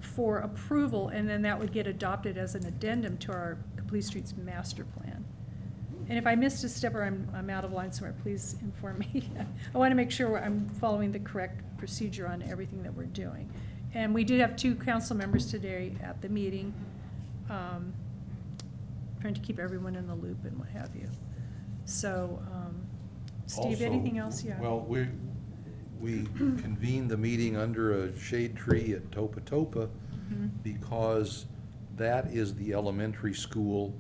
for approval, and then that would get adopted as an addendum to our Complete Streets Master Plan. And if I missed a step or I'm out of line somewhere, please inform me. I want to make sure I'm following the correct procedure on everything that we're doing. And we did have 2 council members today at the meeting, trying to keep everyone in the loop and what have you. So, Steve, Also, anything else? Yeah. Well, we convened the meeting under a shade tree at Topa Topa Mhm. because that is the elementary school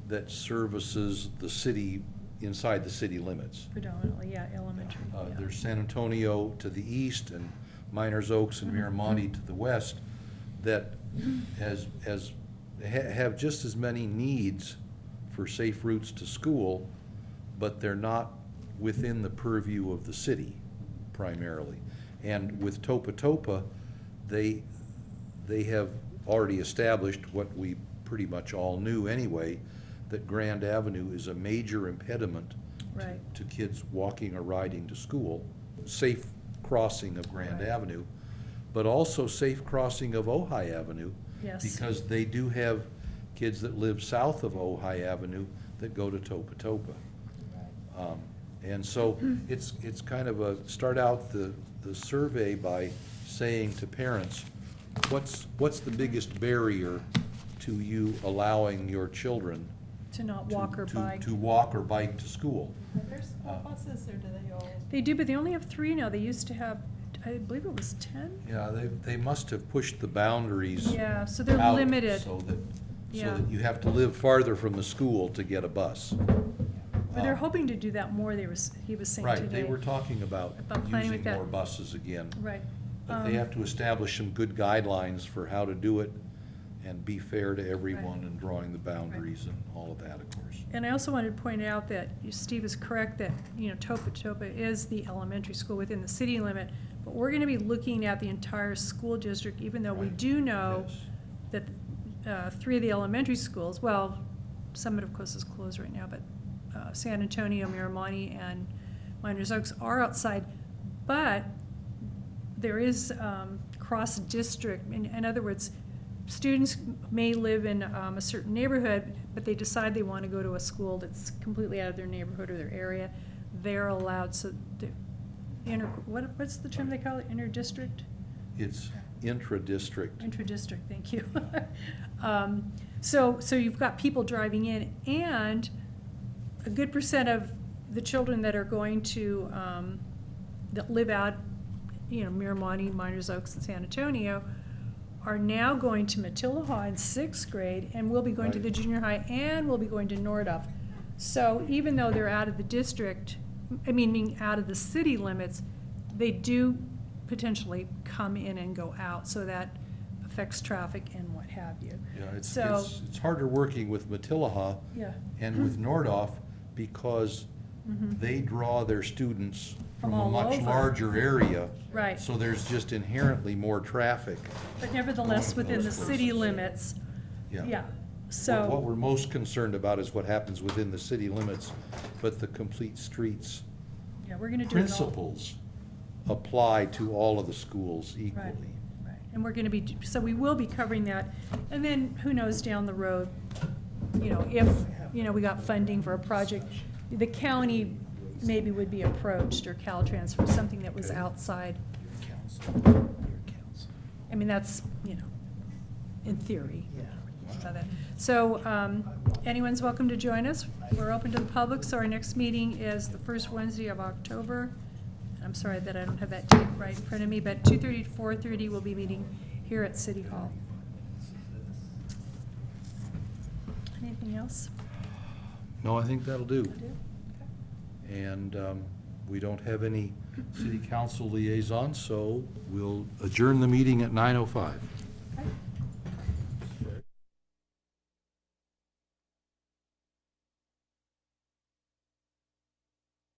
that services the city, inside the city limits. Predominantly, yeah, elementary. Yeah. There's San Antonio to the east and Miners Oaks and Miramonte to the west that have just as many needs for safe routes to school, but they're not within the purview of the city primarily. And with Topa Topa, they have already established what we pretty much all knew anyway, that Grand Avenue is a major impediment Right. to kids walking or riding to school. Safe crossing of Grand Right. Avenue, but also safe crossing of Ojai Avenue. Yes. Because they do have kids that live south of Ojai Avenue that go to Topa Topa. And so it's kind of start out the survey by saying to parents, what's the biggest barrier to you allowing your children To not walk or bike. to walk or bike to school? There's buses, or do they all? They do, but they only have 3 now. They used to have, I believe it was 10? Yeah, they must have pushed the boundaries Yeah, so they're out limited. so that Yeah. you have to live farther from the school to get a bus. But they're hoping to do that more, he was saying today. Right, they were talking about About planning with using that. more buses again. Right. But they have to establish some good guidelines for how to do it and be fair to everyone and drawing the boundaries and all of that, of course. And I also wanted to point out that Steve is correct that, Topa Topa is the elementary school within the city limit, but we're gonna be looking at the entire school district, even though we Right. do know Yes. that 3 of the elementary schools, well, Summit, of course, is closed right now, but San Antonio, Miramonte, and Miners Oaks are outside, but there is cross-district. In other words, students may live in a certain neighborhood, but they decide they want to go to a school that's completely out of their neighborhood or their area. They're allowed, so what's the term they call it, inter-district? It's intra-district. Intra-district, thank you. So you've got people driving in, and a good percent of the children that are going to, that live out, Miramonte, Miners Oaks, and San Antonio, are now going to Matilahaw in 6th grade, and will be going to the Right. junior high, and will be going to Nordoff. So even though they're out of the district, meaning out of the city limits, they do potentially come in and go out, so that affects traffic and what have you. Yeah, So- it's harder working with Matilahaw Yeah. and with Nordoff because they draw their students From from a all much over. larger area. Right. So there's just inherently more traffic. But nevertheless, Going to within the those city places. limits, yeah, What so, we're most concerned about is what happens within the city limits, but the complete streets yeah, we're gonna do it all. principles apply to all of the schools Right, equally. right, and we're gonna be, so we will be covering that, and then who knows down the road, if, we got funding for a project, the county maybe would be approached, or Caltrans, for something that was outside. I mean, that's, in theory. So, anyone's welcome to join us. We're open to the public, so our next meeting is the first Wednesday of October. I'm sorry that I don't have that date right in front of me, but 2:30 to 4:30 we'll be meeting here at City Hall. Anything else? No, I think that'll do. Will do? Okay. And we don't have any city council liaisons, so we'll adjourn the meeting at 9:05.